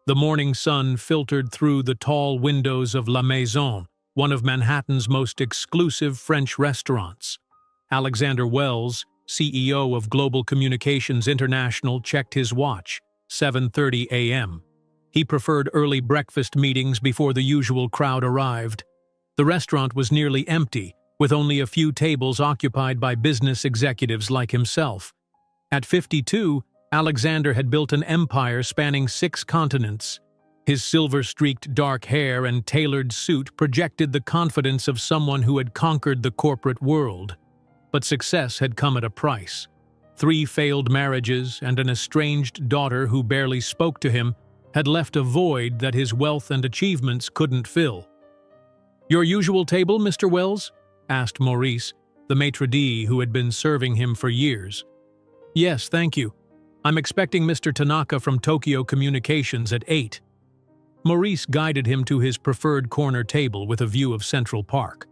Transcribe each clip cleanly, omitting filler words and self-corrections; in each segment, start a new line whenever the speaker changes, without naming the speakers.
The morning sun filtered through the tall windows of La Maison, one of Manhattan's most exclusive French restaurants. Alexander Wells, CEO of Global Communications International, checked his watch, 7:30 a.m. He preferred early breakfast meetings before the usual crowd arrived. The restaurant was nearly empty, with only a few tables occupied by business executives like himself. At 52, Alexander had built an empire spanning 6 continents. His silver-streaked dark hair and tailored suit projected the confidence of someone who had conquered the corporate world. But success had come at a price. 3 failed marriages and an estranged daughter who barely spoke to him had left a void that his wealth and achievements couldn't fill. "Your usual table, Mr. Wells?" asked Maurice, the maitre d' who had been serving him for years. "Yes, thank you. I'm expecting Mr. Tanaka from Tokyo Communications at 8. Maurice guided him to his preferred corner table with a view of Central Park.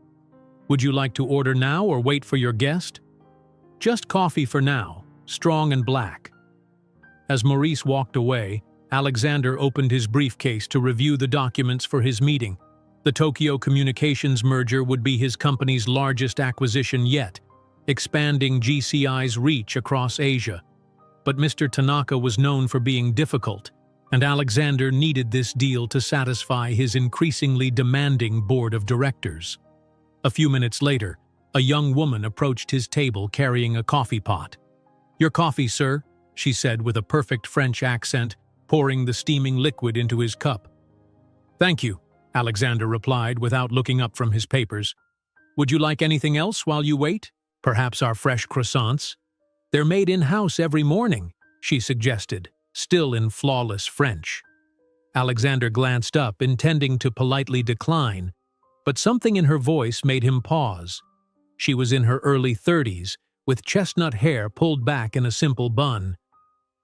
"Would you like to order now or wait for your guest?" "Just coffee for now, strong and black." As Maurice walked away, Alexander opened his briefcase to review the documents for his meeting. The Tokyo Communications merger would be his company's largest acquisition yet, expanding GCI's reach across Asia. But Mr. Tanaka was known for being difficult, and Alexander needed this deal to satisfy his increasingly demanding board of directors. A few minutes later, a young woman approached his table carrying a coffee pot. "Your coffee, sir," she said with a perfect French accent, pouring the steaming liquid into his cup. "Thank you," Alexander replied without looking up from his papers. "Would you like anything else while you wait? Perhaps our fresh croissants?" "They're made in-house every morning," she suggested, still in flawless French. Alexander glanced up, intending to politely decline, but something in her voice made him pause. She was in her early 30s, with chestnut hair pulled back in a simple bun.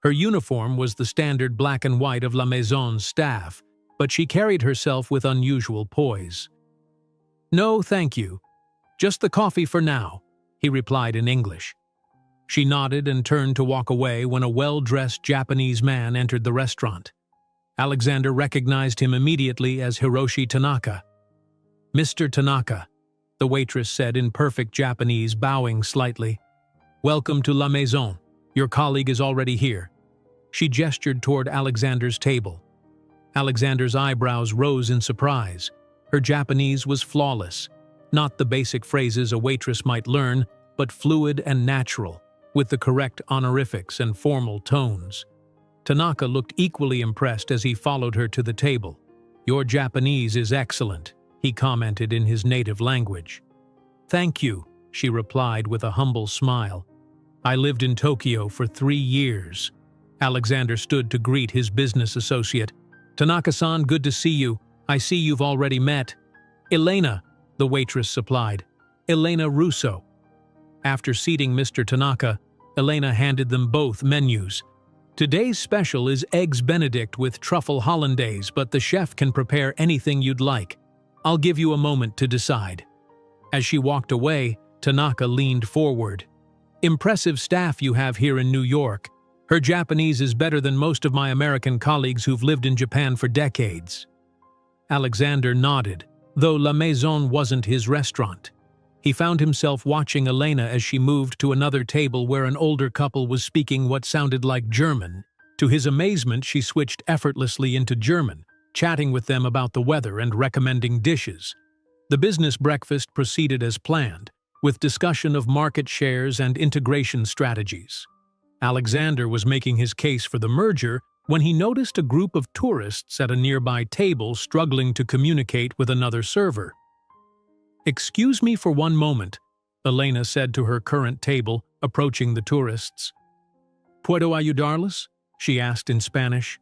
Her uniform was the standard black and white of La Maison's staff, but she carried herself with unusual poise. "No, thank you. Just the coffee for now," he replied in English. She nodded and turned to walk away when a well-dressed Japanese man entered the restaurant. Alexander recognized him immediately as Hiroshi Tanaka. "Mr. Tanaka," the waitress said in perfect Japanese, bowing slightly. "Welcome to La Maison. Your colleague is already here." She gestured toward Alexander's table. Alexander's eyebrows rose in surprise. Her Japanese was flawless, not the basic phrases a waitress might learn, but fluid and natural, with the correct honorifics and formal tones. Tanaka looked equally impressed as he followed her to the table. "Your Japanese is excellent," he commented in his native language. "Thank you," she replied with a humble smile. "I lived in Tokyo for 3 years." Alexander stood to greet his business associate. "Tanaka-san, good to see you. I see you've already met." "Elena," the waitress supplied. "Elena Russo." After seating Mr. Tanaka, Elena handed them both menus. "Today's special is Eggs Benedict with truffle hollandaise, but the chef can prepare anything you'd like. I'll give you a moment to decide." As she walked away, Tanaka leaned forward. "Impressive staff you have here in New York. Her Japanese is better than most of my American colleagues who've lived in Japan for decades." Alexander nodded, though La Maison wasn't his restaurant. He found himself watching Elena as she moved to another table where an older couple was speaking what sounded like German. To his amazement, she switched effortlessly into German, chatting with them about the weather and recommending dishes. The business breakfast proceeded as planned, with discussion of market shares and integration strategies. Alexander was making his case for the merger when he noticed a group of tourists at a nearby table struggling to communicate with another server. "Excuse me for one moment," Elena said to her current table, approaching the tourists. "Puedo ayudarles?" she asked in Spanish.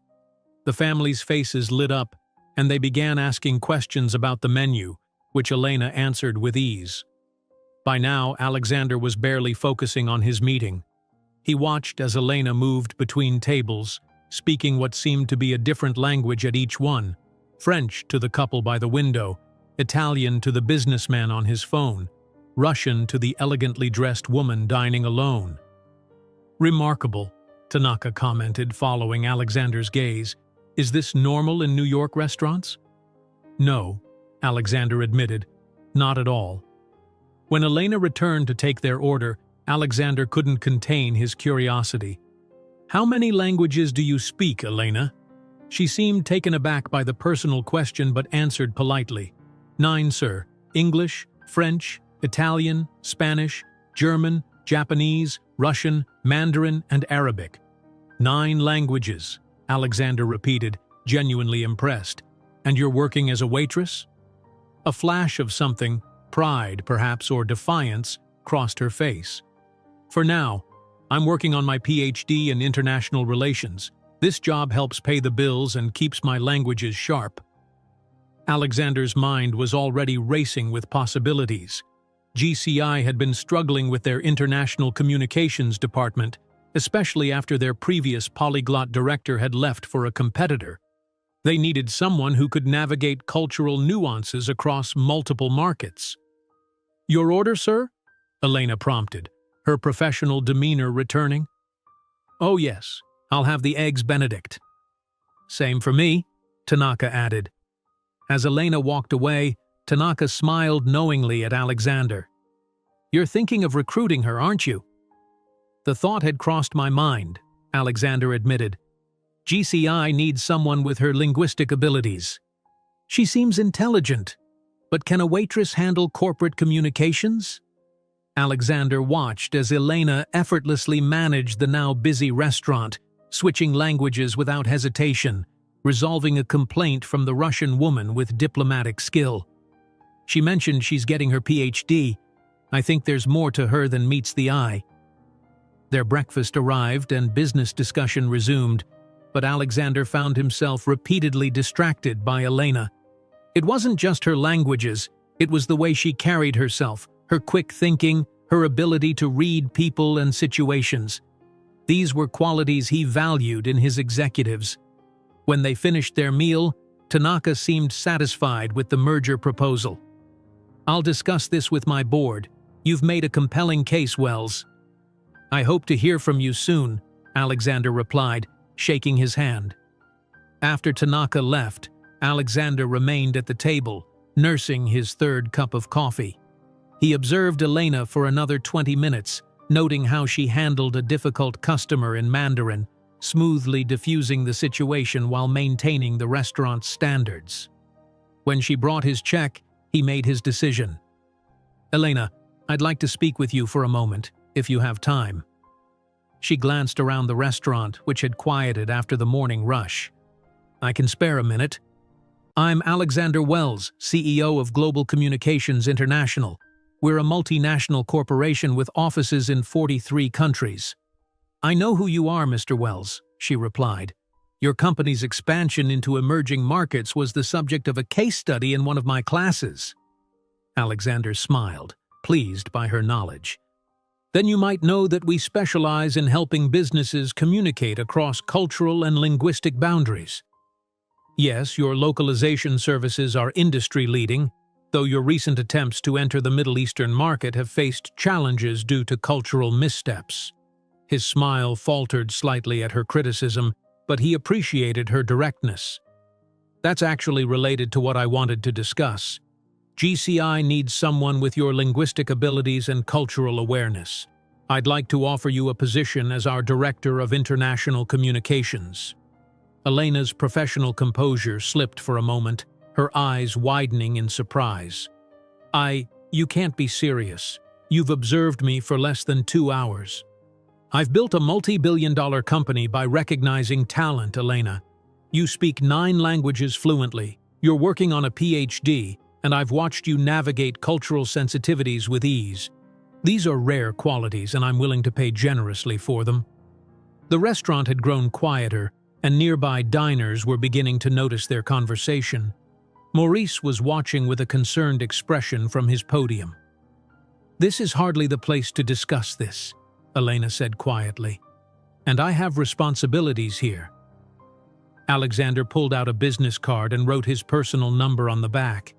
The family's faces lit up, and they began asking questions about the menu, which Elena answered with ease. By now, Alexander was barely focusing on his meeting. He watched as Elena moved between tables, speaking what seemed to be a different language at each one: French to the couple by the window, Italian to the businessman on his phone, Russian to the elegantly dressed woman dining alone. "Remarkable," Tanaka commented, following Alexander's gaze. Is this normal in New York restaurants? No, Alexander admitted, not at all. When Elena returned to take their order, Alexander couldn't contain his curiosity. How many languages do you speak, Elena? She seemed taken aback by the personal question but answered politely. 9, sir. English, French, Italian, Spanish, German, Japanese, Russian, Mandarin, and Arabic. 9 languages, Alexander repeated, genuinely impressed. And you're working as a waitress? A flash of something, pride perhaps or defiance, crossed her face. For now, I'm working on my PhD in international relations. This job helps pay the bills and keeps my languages sharp. Alexander's mind was already racing with possibilities. GCI had been struggling with their international communications department, especially after their previous polyglot director had left for a competitor. They needed someone who could navigate cultural nuances across multiple markets. Your order, sir? Elena prompted, her professional demeanor returning. Oh yes, I'll have the eggs Benedict. Same for me, Tanaka added. As Elena walked away, Tanaka smiled knowingly at Alexander. You're thinking of recruiting her, aren't you? The thought had crossed my mind, Alexander admitted. GCI needs someone with her linguistic abilities. She seems intelligent, but can a waitress handle corporate communications? Alexander watched as Elena effortlessly managed the now busy restaurant, switching languages without hesitation, resolving a complaint from the Russian woman with diplomatic skill. She mentioned she's getting her PhD. I think there's more to her than meets the eye. Their breakfast arrived and business discussion resumed, but Alexander found himself repeatedly distracted by Elena. It wasn't just her languages, it was the way she carried herself, her quick thinking, her ability to read people and situations. These were qualities he valued in his executives. When they finished their meal, Tanaka seemed satisfied with the merger proposal. I'll discuss this with my board. You've made a compelling case, Wells. I hope to hear from you soon, Alexander replied, shaking his hand. After Tanaka left, Alexander remained at the table, nursing his third cup of coffee. He observed Elena for another 20 minutes, noting how she handled a difficult customer in Mandarin, smoothly diffusing the situation while maintaining the restaurant's standards. When she brought his check, he made his decision. Elena, I'd like to speak with you for a moment, if you have time. She glanced around the restaurant, which had quieted after the morning rush. I can spare a minute. I'm Alexander Wells, CEO of Global Communications International. We're a multinational corporation with offices in 43 countries. I know who you are, Mr. Wells, she replied. Your company's expansion into emerging markets was the subject of a case study in one of my classes. Alexander smiled, pleased by her knowledge. Then you might know that we specialize in helping businesses communicate across cultural and linguistic boundaries. Yes, your localization services are industry-leading, though your recent attempts to enter the Middle Eastern market have faced challenges due to cultural missteps. His smile faltered slightly at her criticism, but he appreciated her directness. That's actually related to what I wanted to discuss. GCI needs someone with your linguistic abilities and cultural awareness. I'd like to offer you a position as our Director of International Communications. Elena's professional composure slipped for a moment, her eyes widening in surprise. You can't be serious. You've observed me for less than 2 hours. I've built a multi-billion-dollar company by recognizing talent, Elena. You speak 9 languages fluently. You're working on a PhD, and I've watched you navigate cultural sensitivities with ease. These are rare qualities, and I'm willing to pay generously for them. The restaurant had grown quieter, and nearby diners were beginning to notice their conversation. Maurice was watching with a concerned expression from his podium. This is hardly the place to discuss this, Elena said quietly. And I have responsibilities here. Alexander pulled out a business card and wrote his personal number on the back.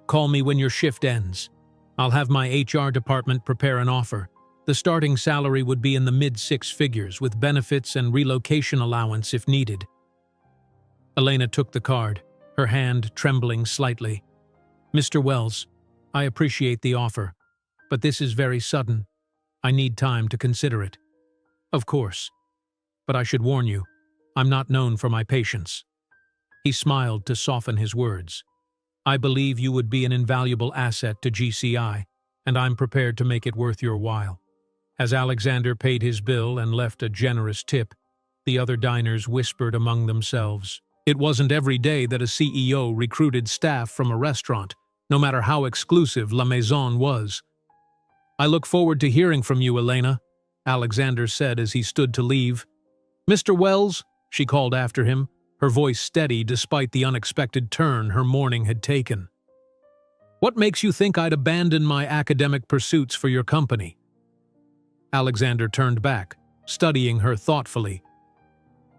Call me when your shift ends. I'll have my HR department prepare an offer. The starting salary would be in the mid-6 figures with benefits and relocation allowance if needed. Elena took the card, her hand trembling slightly. "Mr. Wells, I appreciate the offer, but this is very sudden. I need time to consider it." "Of course. But I should warn you, I'm not known for my patience." He smiled to soften his words. "I believe you would be an invaluable asset to GCI, and I'm prepared to make it worth your while." As Alexander paid his bill and left a generous tip, the other diners whispered among themselves. It wasn't every day that a CEO recruited staff from a restaurant, no matter how exclusive La Maison was. "I look forward to hearing from you, Elena," Alexander said as he stood to leave. "Mr. Wells," she called after him, her voice steady despite the unexpected turn her morning had taken. "What makes you think I'd abandon my academic pursuits for your company?" Alexander turned back, studying her thoughtfully.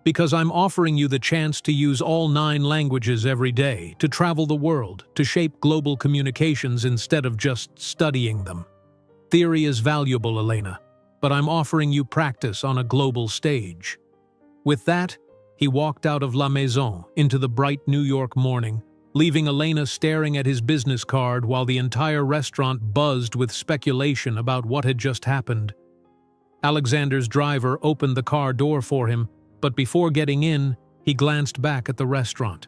"Because I'm offering you the chance to use all 9 languages every day, to travel the world, to shape global communications instead of just studying them. Theory is valuable, Elena, but I'm offering you practice on a global stage." With that, he walked out of La Maison into the bright New York morning, leaving Elena staring at his business card while the entire restaurant buzzed with speculation about what had just happened. Alexander's driver opened the car door for him, but before getting in, he glanced back at the restaurant.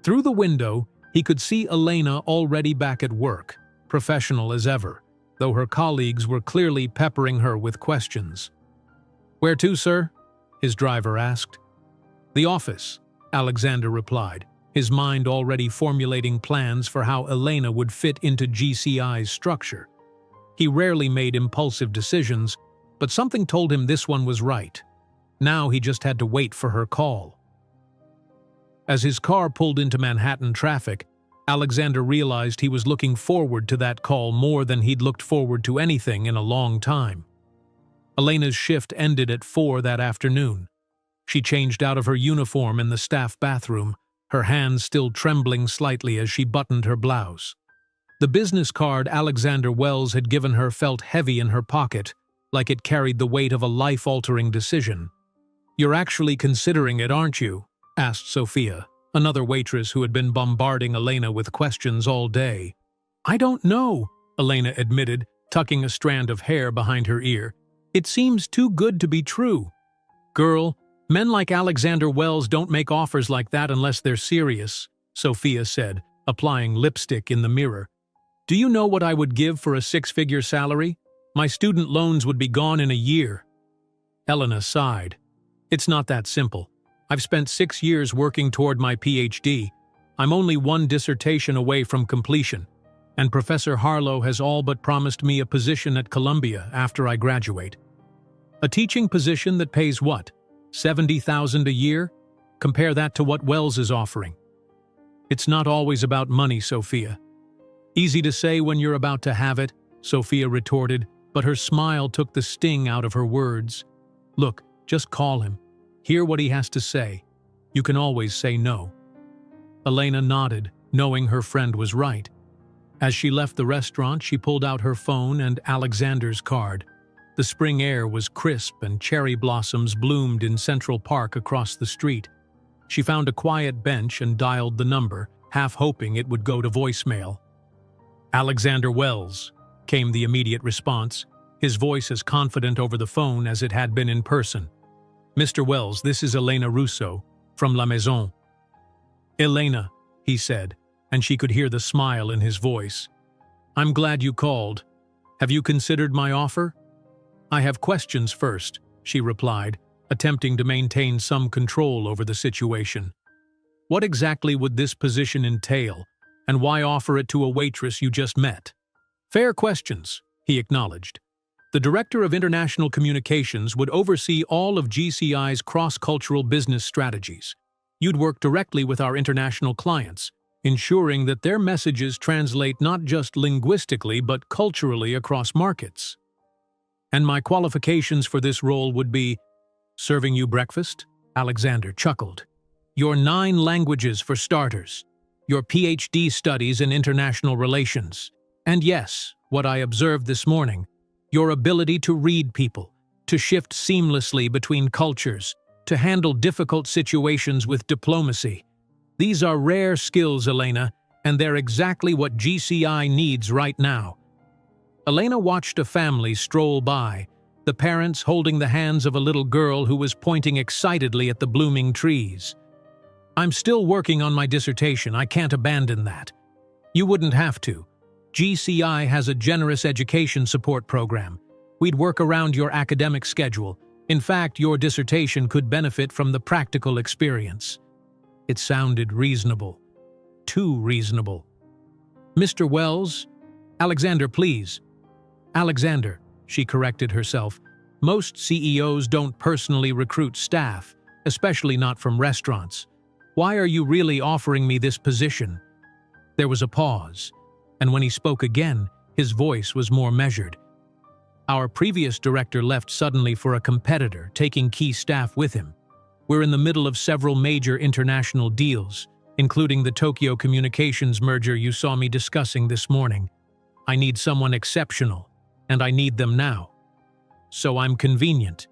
Through the window, he could see Elena already back at work, professional as ever, though her colleagues were clearly peppering her with questions. "Where to, sir?" his driver asked. "The office," Alexander replied, his mind already formulating plans for how Elena would fit into GCI's structure. He rarely made impulsive decisions, but something told him this one was right. Now he just had to wait for her call. As his car pulled into Manhattan traffic, Alexander realized he was looking forward to that call more than he'd looked forward to anything in a long time. Elena's shift ended at 4 that afternoon. She changed out of her uniform in the staff bathroom, her hands still trembling slightly as she buttoned her blouse. The business card Alexander Wells had given her felt heavy in her pocket, like it carried the weight of a life-altering decision. "You're actually considering it, aren't you?" asked Sophia, another waitress who had been bombarding Elena with questions all day. "I don't know," Elena admitted, tucking a strand of hair behind her ear. "It seems too good to be true." "Girl, men like Alexander Wells don't make offers like that unless they're serious," Sophia said, applying lipstick in the mirror. "Do you know what I would give for a 6-figure salary? My student loans would be gone in a year." Elena sighed. "It's not that simple. I've spent 6 years working toward my PhD. I'm only 1 dissertation away from completion, and Professor Harlow has all but promised me a position at Columbia after I graduate. A teaching position that pays what? $70,000 a year? Compare that to what Wells is offering." "It's not always about money, Sophia." "Easy to say when you're about to have it," Sophia retorted, but her smile took the sting out of her words. "Look, just call him. Hear what he has to say. You can always say no." Elena nodded, knowing her friend was right. As she left the restaurant, she pulled out her phone and Alexander's card. The spring air was crisp and cherry blossoms bloomed in Central Park across the street. She found a quiet bench and dialed the number, half hoping it would go to voicemail. "Alexander Wells," came the immediate response, his voice as confident over the phone as it had been in person. "Mr. Wells, this is Elena Russo, from La Maison." "Elena," he said, and she could hear the smile in his voice. "I'm glad you called. Have you considered my offer?" "I have questions first," she replied, attempting to maintain some control over the situation. "What exactly would this position entail, and why offer it to a waitress you just met?" "Fair questions," he acknowledged. "The Director of International Communications would oversee all of GCI's cross-cultural business strategies. You'd work directly with our international clients, ensuring that their messages translate not just linguistically but culturally across markets. And my qualifications for this role would be serving you breakfast?" Alexander chuckled. "Your 9 languages for starters, your PhD studies in international relations, and yes, what I observed this morning, your ability to read people, to shift seamlessly between cultures, to handle difficult situations with diplomacy. These are rare skills, Elena, and they're exactly what GCI needs right now. Elena watched a family stroll by, the parents holding the hands of a little girl who was pointing excitedly at the blooming trees. I'm still working on my dissertation. I can't abandon that. You wouldn't have to. GCI has a generous education support program. We'd work around your academic schedule. In fact, your dissertation could benefit from the practical experience. It sounded reasonable. Too reasonable. Mr. Wells? Alexander, please. Alexander, she corrected herself. Most CEOs don't personally recruit staff, especially not from restaurants. Why are you really offering me this position? There was a pause, and when he spoke again, his voice was more measured. Our previous director left suddenly for a competitor, taking key staff with him. We're in the middle of several major international deals, including the Tokyo Communications merger you saw me discussing this morning. I need someone exceptional, and I need them now. So I'm convenient.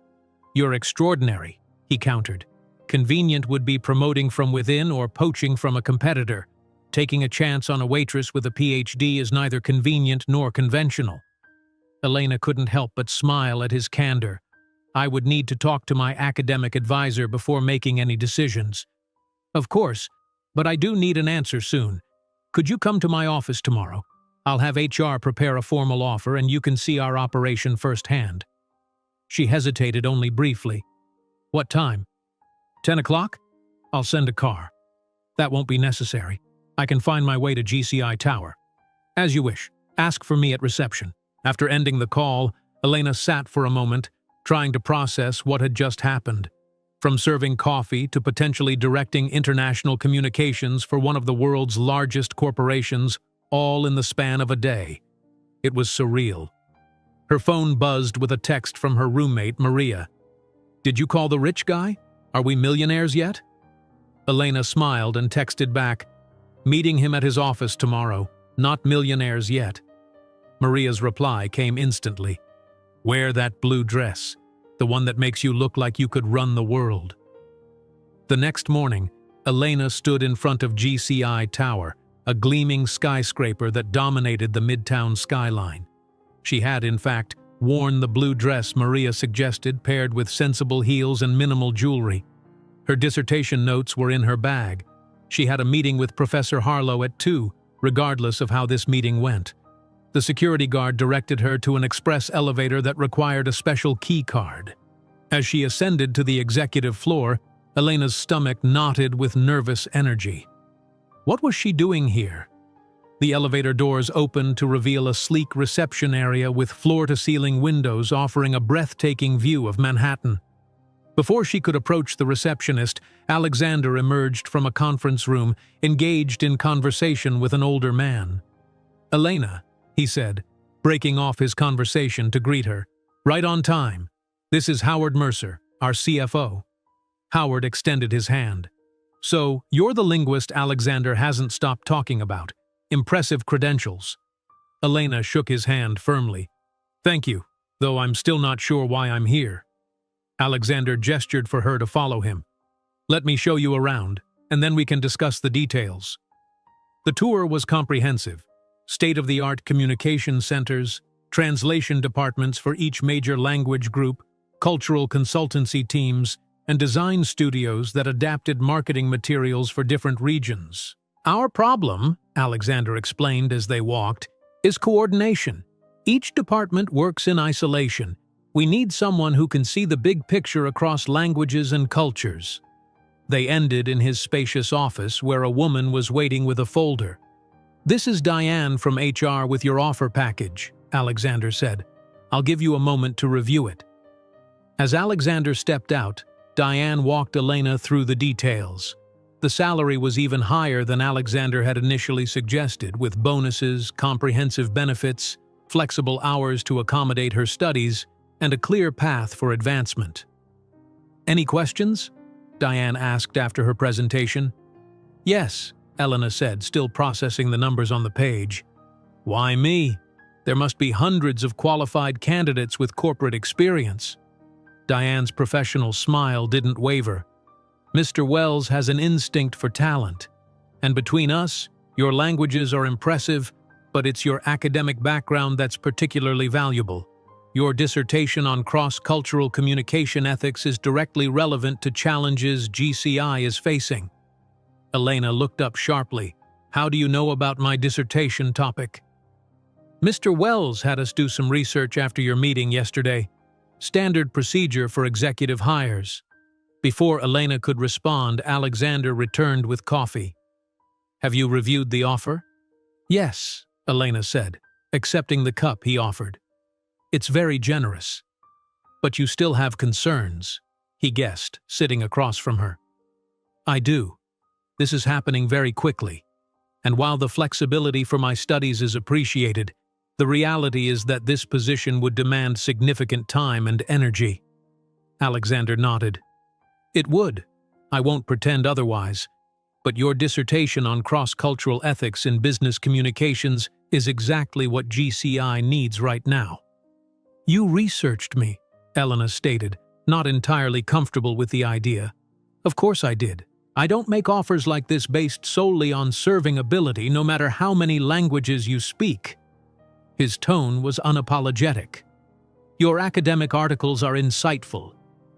You're extraordinary, he countered. Convenient would be promoting from within or poaching from a competitor. Taking a chance on a waitress with a PhD is neither convenient nor conventional. Elena couldn't help but smile at his candor. I would need to talk to my academic advisor before making any decisions. Of course, but I do need an answer soon. Could you come to my office tomorrow? I'll have HR prepare a formal offer and you can see our operation firsthand. She hesitated only briefly. What time? 10 o'clock? I'll send a car. That won't be necessary. I can find my way to GCI Tower. As you wish. Ask for me at reception. After ending the call, Elena sat for a moment, trying to process what had just happened. From serving coffee to potentially directing international communications for one of the world's largest corporations, all in the span of a day. It was surreal. Her phone buzzed with a text from her roommate, Maria. Did you call the rich guy? Are we millionaires yet? Elena smiled and texted back, meeting him at his office tomorrow, not millionaires yet. Maria's reply came instantly. Wear that blue dress, the one that makes you look like you could run the world. The next morning, Elena stood in front of GCI Tower, a gleaming skyscraper that dominated the midtown skyline. She had, in fact, worn the blue dress Maria suggested, paired with sensible heels and minimal jewelry. Her dissertation notes were in her bag. She had a meeting with Professor Harlow at 2, regardless of how this meeting went. The security guard directed her to an express elevator that required a special key card. As she ascended to the executive floor, Elena's stomach knotted with nervous energy. What was she doing here? The elevator doors opened to reveal a sleek reception area with floor-to-ceiling windows offering a breathtaking view of Manhattan. Before she could approach the receptionist, Alexander emerged from a conference room, engaged in conversation with an older man. Elena, he said, breaking off his conversation to greet her. Right on time. This is Howard Mercer, our CFO. Howard extended his hand. So, you're the linguist Alexander hasn't stopped talking about. Impressive credentials. Elena shook his hand firmly. Thank you, though I'm still not sure why I'm here. Alexander gestured for her to follow him. Let me show you around, and then we can discuss the details. The tour was comprehensive. State-of-the-art communication centers, translation departments for each major language group, cultural consultancy teams, and design studios that adapted marketing materials for different regions. Our problem, Alexander explained as they walked, is coordination. Each department works in isolation. We need someone who can see the big picture across languages and cultures. They ended in his spacious office where a woman was waiting with a folder. This is Diane from HR with your offer package, Alexander said. I'll give you a moment to review it. As Alexander stepped out, Diane walked Elena through the details. The salary was even higher than Alexander had initially suggested, with bonuses, comprehensive benefits, flexible hours to accommodate her studies, and a clear path for advancement. Any questions? Diane asked after her presentation. Yes, Elena said, still processing the numbers on the page. Why me? There must be hundreds of qualified candidates with corporate experience. Diane's professional smile didn't waver. Mr. Wells has an instinct for talent. And between us, your languages are impressive, but it's your academic background that's particularly valuable. Your dissertation on cross-cultural communication ethics is directly relevant to challenges GCI is facing. Elena looked up sharply. How do you know about my dissertation topic? Mr. Wells had us do some research after your meeting yesterday. Standard procedure for executive hires. Before Elena could respond, Alexander returned with coffee. Have you reviewed the offer? Yes, Elena said, accepting the cup he offered. It's very generous. But you still have concerns, he guessed, sitting across from her. I do. This is happening very quickly. And while the flexibility for my studies is appreciated, the reality is that this position would demand significant time and energy. Alexander nodded. It would. I won't pretend otherwise. But your dissertation on cross-cultural ethics in business communications is exactly what GCI needs right now. You researched me, Elena stated, not entirely comfortable with the idea. Of course I did. I don't make offers like this based solely on serving ability, no matter how many languages you speak. His tone was unapologetic. Your academic articles are insightful.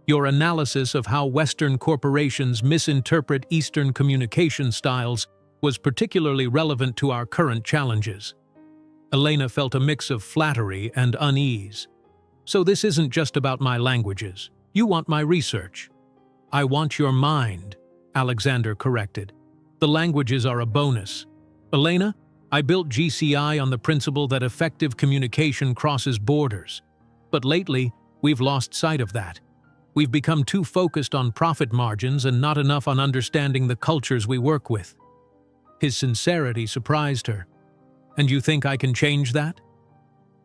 Your analysis of how Western corporations misinterpret Eastern communication styles was particularly relevant to our current challenges. Elena felt a mix of flattery and unease. So this isn't just about my languages. You want my research. I want your mind, Alexander corrected. The languages are a bonus. Elena, I built GCI on the principle that effective communication crosses borders. But lately, we've lost sight of that. We've become too focused on profit margins and not enough on understanding the cultures we work with. His sincerity surprised her. And you think I can change that?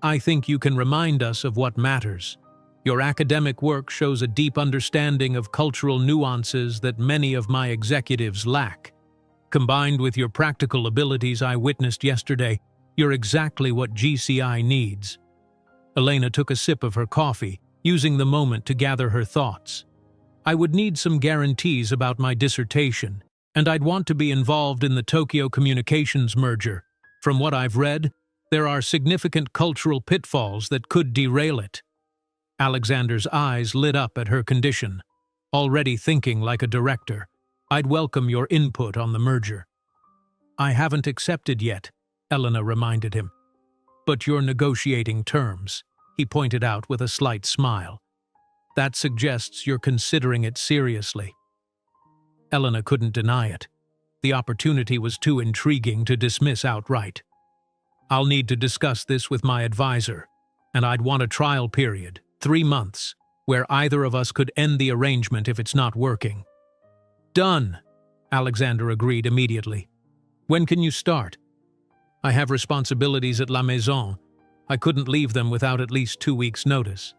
I think you can remind us of what matters. Your academic work shows a deep understanding of cultural nuances that many of my executives lack. Combined with your practical abilities I witnessed yesterday, you're exactly what GCI needs. Elena took a sip of her coffee, using the moment to gather her thoughts. I would need some guarantees about my dissertation, and I'd want to be involved in the Tokyo Communications merger. From what I've read, there are significant cultural pitfalls that could derail it. Alexander's eyes lit up at her condition. Already thinking like a director, I'd welcome your input on the merger. I haven't accepted yet, Elena reminded him. But you're negotiating terms, he pointed out with a slight smile. That suggests you're considering it seriously. Elena couldn't deny it. The opportunity was too intriguing to dismiss outright. I'll need to discuss this with my advisor, and I'd want a trial period, 3 months, where either of us could end the arrangement if it's not working. Done, Alexander agreed immediately. When can you start? I have responsibilities at La Maison. I couldn't leave them without at least 2 weeks' notice.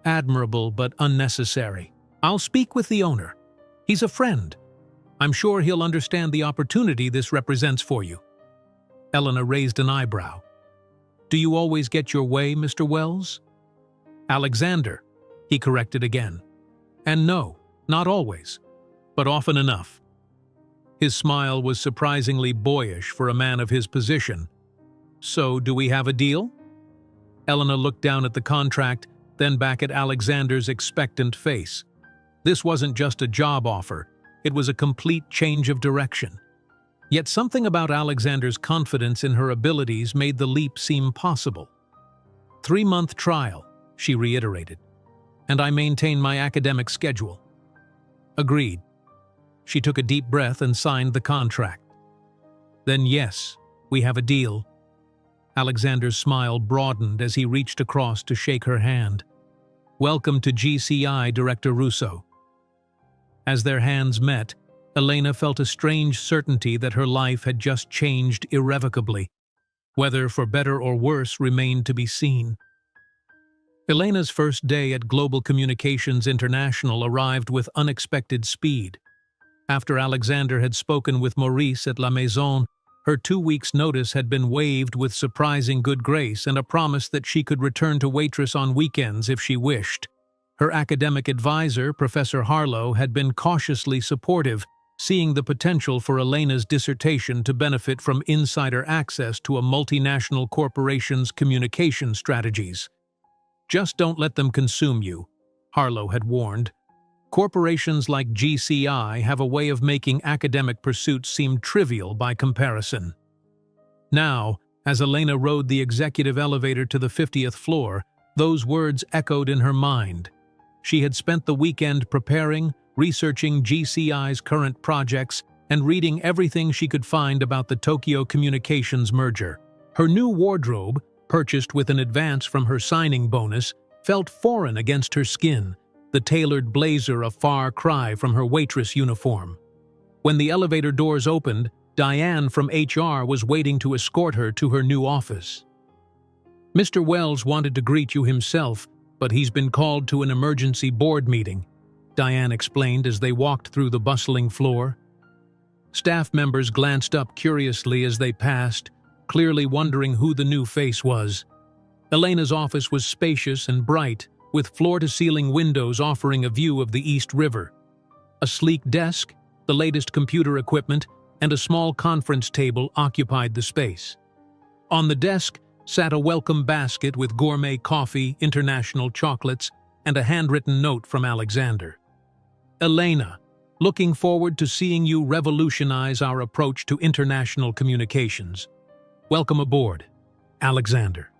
Admirable but unnecessary. I'll speak with the owner. He's a friend. I'm sure he'll understand the opportunity this represents for you. Elena raised an eyebrow. Do you always get your way, Mr. Wells? Alexander, he corrected again. And no, not always, but often enough. His smile was surprisingly boyish for a man of his position. So, do we have a deal? Elena looked down at the contract, then back at Alexander's expectant face. This wasn't just a job offer, it was a complete change of direction. Yet something about Alexander's confidence in her abilities made the leap seem possible. 3-month trial, she reiterated, and I maintain my academic schedule. Agreed. She took a deep breath and signed the contract. Then yes, we have a deal. Alexander's smile broadened as he reached across to shake her hand. Welcome to GCI, Director Russo. As their hands met, Elena felt a strange certainty that her life had just changed irrevocably. Whether for better or worse remained to be seen. Elena's first day at Global Communications International arrived with unexpected speed. After Alexander had spoken with Maurice at La Maison, her 2 weeks' notice had been waived with surprising good grace and a promise that she could return to Waitress on weekends if she wished. Her academic advisor, Professor Harlow, had been cautiously supportive, seeing the potential for Elena's dissertation to benefit from insider access to a multinational corporation's communication strategies. "Just don't let them consume you," Harlow had warned. Corporations like GCI have a way of making academic pursuits seem trivial by comparison. Now, as Elena rode the executive elevator to the 50th floor, those words echoed in her mind. She had spent the weekend preparing, researching GCI's current projects, and reading everything she could find about the Tokyo Communications merger. Her new wardrobe, purchased with an advance from her signing bonus, felt foreign against her skin, the tailored blazer a far cry from her waitress uniform. When the elevator doors opened, Diane from HR was waiting to escort her to her new office. "Mr. Wells wanted to greet you himself, but he's been called to an emergency board meeting," Diane explained as they walked through the bustling floor. Staff members glanced up curiously as they passed, clearly wondering who the new face was. Elena's office was spacious and bright, with floor-to-ceiling windows offering a view of the East River. A sleek desk, the latest computer equipment, and a small conference table occupied the space. On the desk sat a welcome basket with gourmet coffee, international chocolates, and a handwritten note from Alexander. "Elena, looking forward to seeing you revolutionize our approach to international communications. Welcome aboard, Alexander."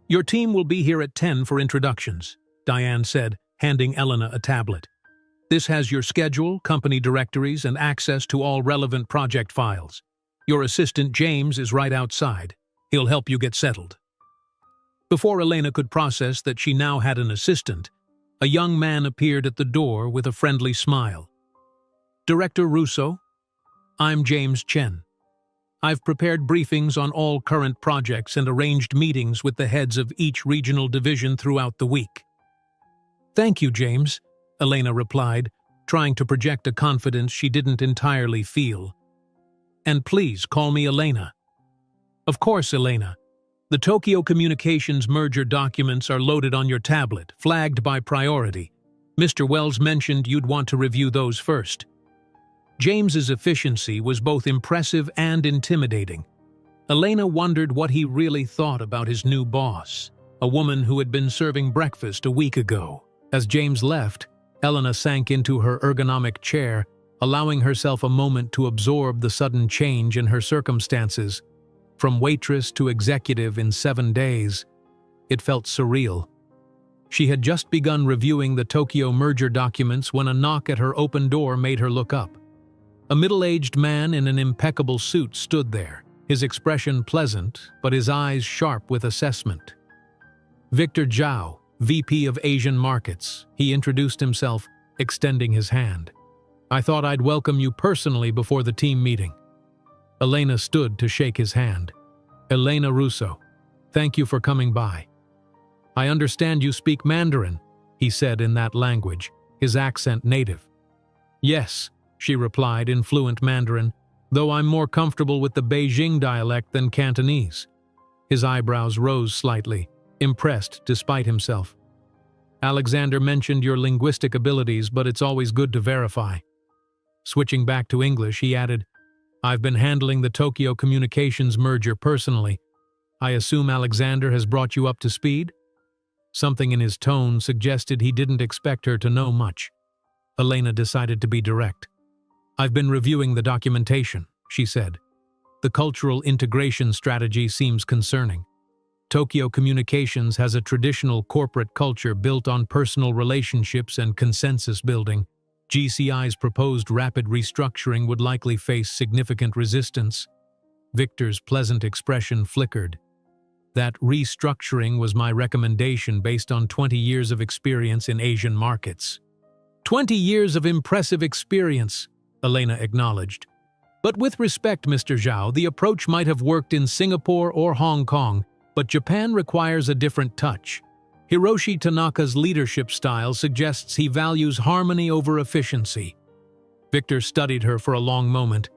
"Your team will be here at 10 for introductions," Diane said, handing Elena a tablet. "This has your schedule, company directories, and access to all relevant project files. Your assistant James is right outside. He'll help you get settled." Before Elena could process that she now had an assistant, a young man appeared at the door with a friendly smile. "Director Russo, I'm James Chen. I've prepared briefings on all current projects and arranged meetings with the heads of each regional division throughout the week." "Thank you, James," Elena replied, trying to project a confidence she didn't entirely feel. "And please call me Elena." "Of course, Elena. The Tokyo Communications merger documents are loaded on your tablet, flagged by priority. Mr. Wells mentioned you'd want to review those first." James's efficiency was both impressive and intimidating. Elena wondered what he really thought about his new boss, a woman who had been serving breakfast a week ago. As James left, Elena sank into her ergonomic chair, allowing herself a moment to absorb the sudden change in her circumstances. From waitress to executive in 7 days, it felt surreal. She had just begun reviewing the Tokyo merger documents when a knock at her open door made her look up. A middle-aged man in an impeccable suit stood there, his expression pleasant, but his eyes sharp with assessment. "Victor Zhao, VP of Asian Markets," he introduced himself, extending his hand. "I thought I'd welcome you personally before the team meeting." Elena stood to shake his hand. "Elena Russo, thank you for coming by." "I understand you speak Mandarin," he said in that language, his accent native. "Yes," she replied in fluent Mandarin, "though I'm more comfortable with the Beijing dialect than Cantonese." His eyebrows rose slightly, impressed despite himself. "Alexander mentioned your linguistic abilities, but it's always good to verify." Switching back to English, he added, "I've been handling the Tokyo Communications merger personally. I assume Alexander has brought you up to speed?" Something in his tone suggested he didn't expect her to know much. Elena decided to be direct. "I've been reviewing the documentation," she said. "The cultural integration strategy seems concerning. Tokyo Communications has a traditional corporate culture built on personal relationships and consensus building. GCI's proposed rapid restructuring would likely face significant resistance." Victor's pleasant expression flickered. "That restructuring was my recommendation based on 20 years of experience in Asian markets." 20 years of impressive experience, Elena acknowledged. "But with respect, Mr. Zhao, the approach might have worked in Singapore or Hong Kong, but Japan requires a different touch. Hiroshi Tanaka's leadership style suggests he values harmony over efficiency." Victor studied her for a long moment.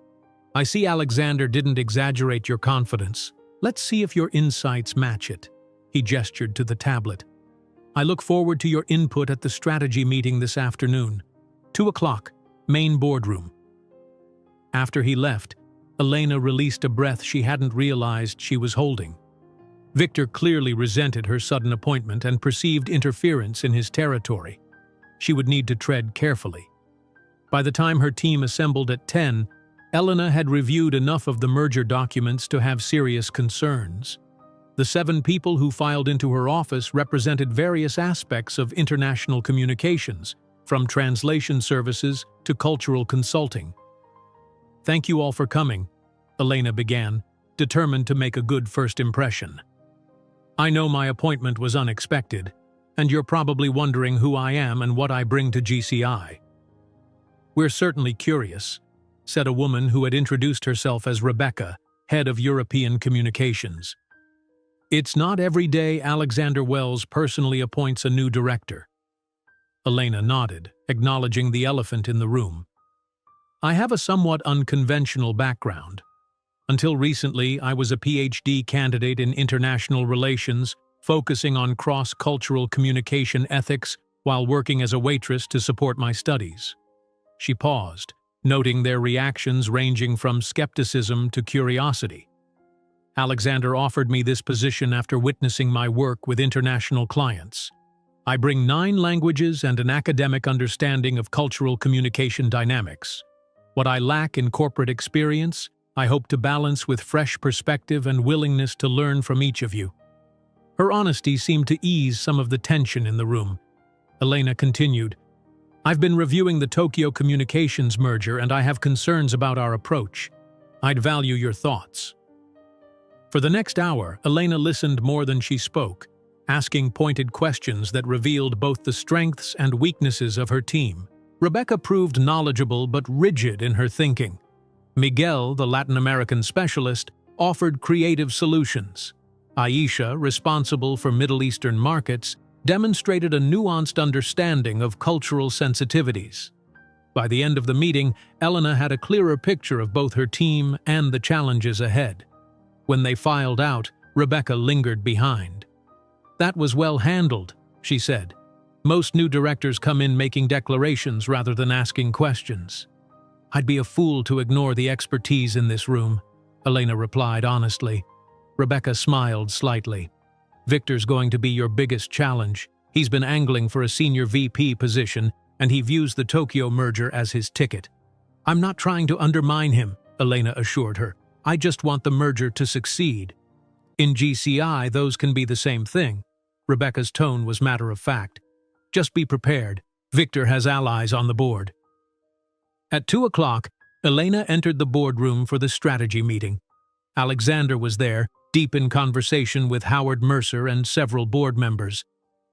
"I see Alexander didn't exaggerate your confidence. Let's see if your insights match it." He gestured to the tablet. "I look forward to your input at the strategy meeting this afternoon. 2 o'clock, main boardroom." After he left, Elena released a breath she hadn't realized she was holding. Victor clearly resented her sudden appointment and perceived interference in his territory. She would need to tread carefully. By the time her team assembled at 10, Elena had reviewed enough of the merger documents to have serious concerns. The 7 people who filed into her office represented various aspects of international communications, from translation services to cultural consulting. "Thank you all for coming," Elena began, determined to make a good first impression. "I know my appointment was unexpected, and you're probably wondering who I am and what I bring to GCI. We're certainly curious," said a woman who had introduced herself as Rebecca, head of European communications. "It's not every day Alexander Wells personally appoints a new director." Elena nodded, acknowledging the elephant in the room. "I have a somewhat unconventional background. Until recently, I was a PhD candidate in international relations, focusing on cross-cultural communication ethics while working as a waitress to support my studies." She paused, noting their reactions ranging from skepticism to curiosity. "Alexander offered me this position after witnessing my work with international clients. I bring 9 languages and an academic understanding of cultural communication dynamics. What I lack in corporate experience, I hope to balance with fresh perspective and willingness to learn from each of you." Her honesty seemed to ease some of the tension in the room. Elena continued, "I've been reviewing the Tokyo Communications merger and I have concerns about our approach. I'd value your thoughts." For the next hour, Elena listened more than she spoke, asking pointed questions that revealed both the strengths and weaknesses of her team. Rebecca proved knowledgeable but rigid in her thinking. Miguel, the Latin American specialist, offered creative solutions. Aisha, responsible for Middle Eastern markets, demonstrated a nuanced understanding of cultural sensitivities. By the end of the meeting, Elena had a clearer picture of both her team and the challenges ahead. When they filed out, Rebecca lingered behind. "That was well handled," she said. "Most new directors come in making declarations rather than asking questions." "I'd be a fool to ignore the expertise in this room," Elena replied honestly. Rebecca smiled slightly. "Victor's going to be your biggest challenge. He's been angling for a senior VP position, and he views the Tokyo merger as his ticket." "I'm not trying to undermine him," Elena assured her. "I just want the merger to succeed." "In GCI, those can be the same thing." Rebecca's tone was matter of fact. "Just be prepared. Victor has allies on the board." At 2 o'clock, Elena entered the boardroom for the strategy meeting. Alexander was there, deep in conversation with Howard Mercer and several board members.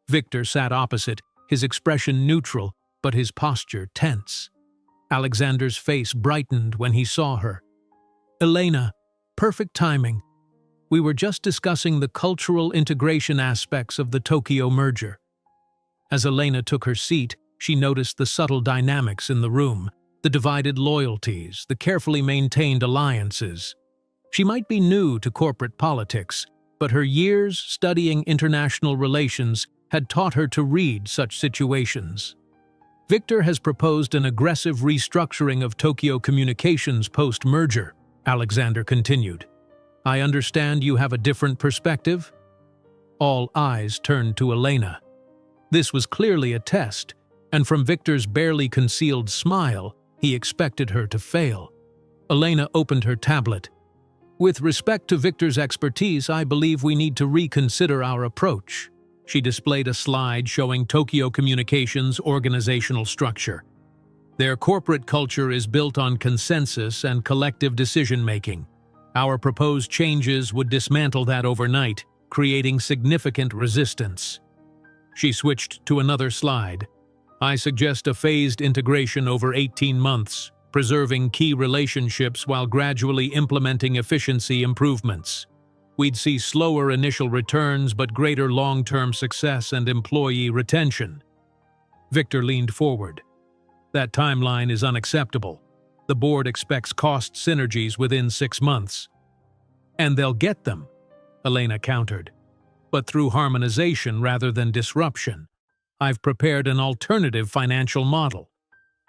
Victor sat opposite, his expression neutral, but his posture tense. Alexander's face brightened when he saw her. "Elena, perfect timing. We were just discussing the cultural integration aspects of the Tokyo merger." As Elena took her seat, she noticed the subtle dynamics in the room, the divided loyalties, the carefully maintained alliances. She might be new to corporate politics, but her years studying international relations had taught her to read such situations. "Victor has proposed an aggressive restructuring of Tokyo Communications post-merger," Alexander continued. "I understand you have a different perspective?" All eyes turned to Elena. This was clearly a test, and from Victor's barely concealed smile, he expected her to fail. Elena opened her tablet. "With respect to Victor's expertise, I believe we need to reconsider our approach." She displayed a slide showing Tokyo Communications' organizational structure. "Their corporate culture is built on consensus and collective decision-making. Our proposed changes would dismantle that overnight, creating significant resistance." She switched to another slide. "I suggest a phased integration over 18 months, preserving key relationships while gradually implementing efficiency improvements. We'd see slower initial returns but greater long-term success and employee retention." Victor leaned forward. "That timeline is unacceptable. The board expects cost synergies within 6 months." "And they'll get them," Elena countered. "But through harmonization rather than disruption. I've prepared an alternative financial model."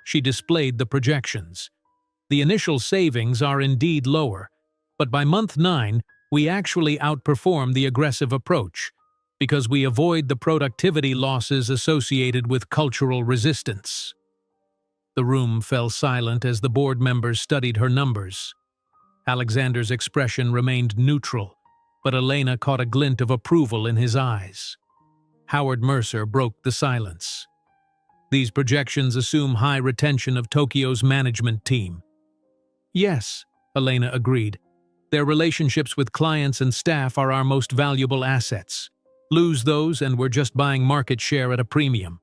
She displayed the projections. The initial savings are indeed lower, but by month 9, we actually outperform the aggressive approach, because we avoid the productivity losses associated with cultural resistance. The room fell silent as the board members studied her numbers. Alexander's expression remained neutral, but Elena caught a glint of approval in his eyes. Howard Mercer broke the silence. These projections assume high retention of Tokyo's management team. Yes, Elena agreed. Their relationships with clients and staff are our most valuable assets. Lose those and we're just buying market share at a premium.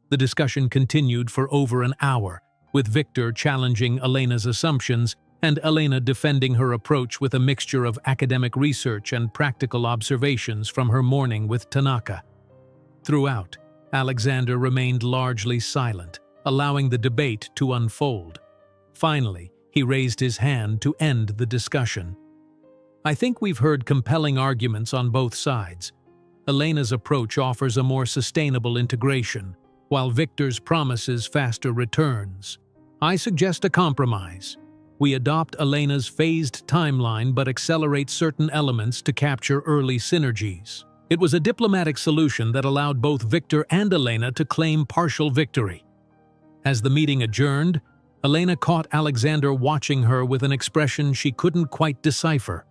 The discussion continued for over an hour, with Victor challenging Elena's assumptions and Elena defending her approach with a mixture of academic research and practical observations from her morning with Tanaka. Throughout, Alexander remained largely silent, allowing the debate to unfold. Finally, he raised his hand to end the discussion. I think we've heard compelling arguments on both sides. Elena's approach offers a more sustainable integration, while Victor's promises faster returns. I suggest a compromise. We adopt Elena's phased timeline but accelerate certain elements to capture early synergies. It was a diplomatic solution that allowed both Victor and Elena to claim partial victory. As the meeting adjourned, Elena caught Alexander watching her with an expression she couldn't quite decipher.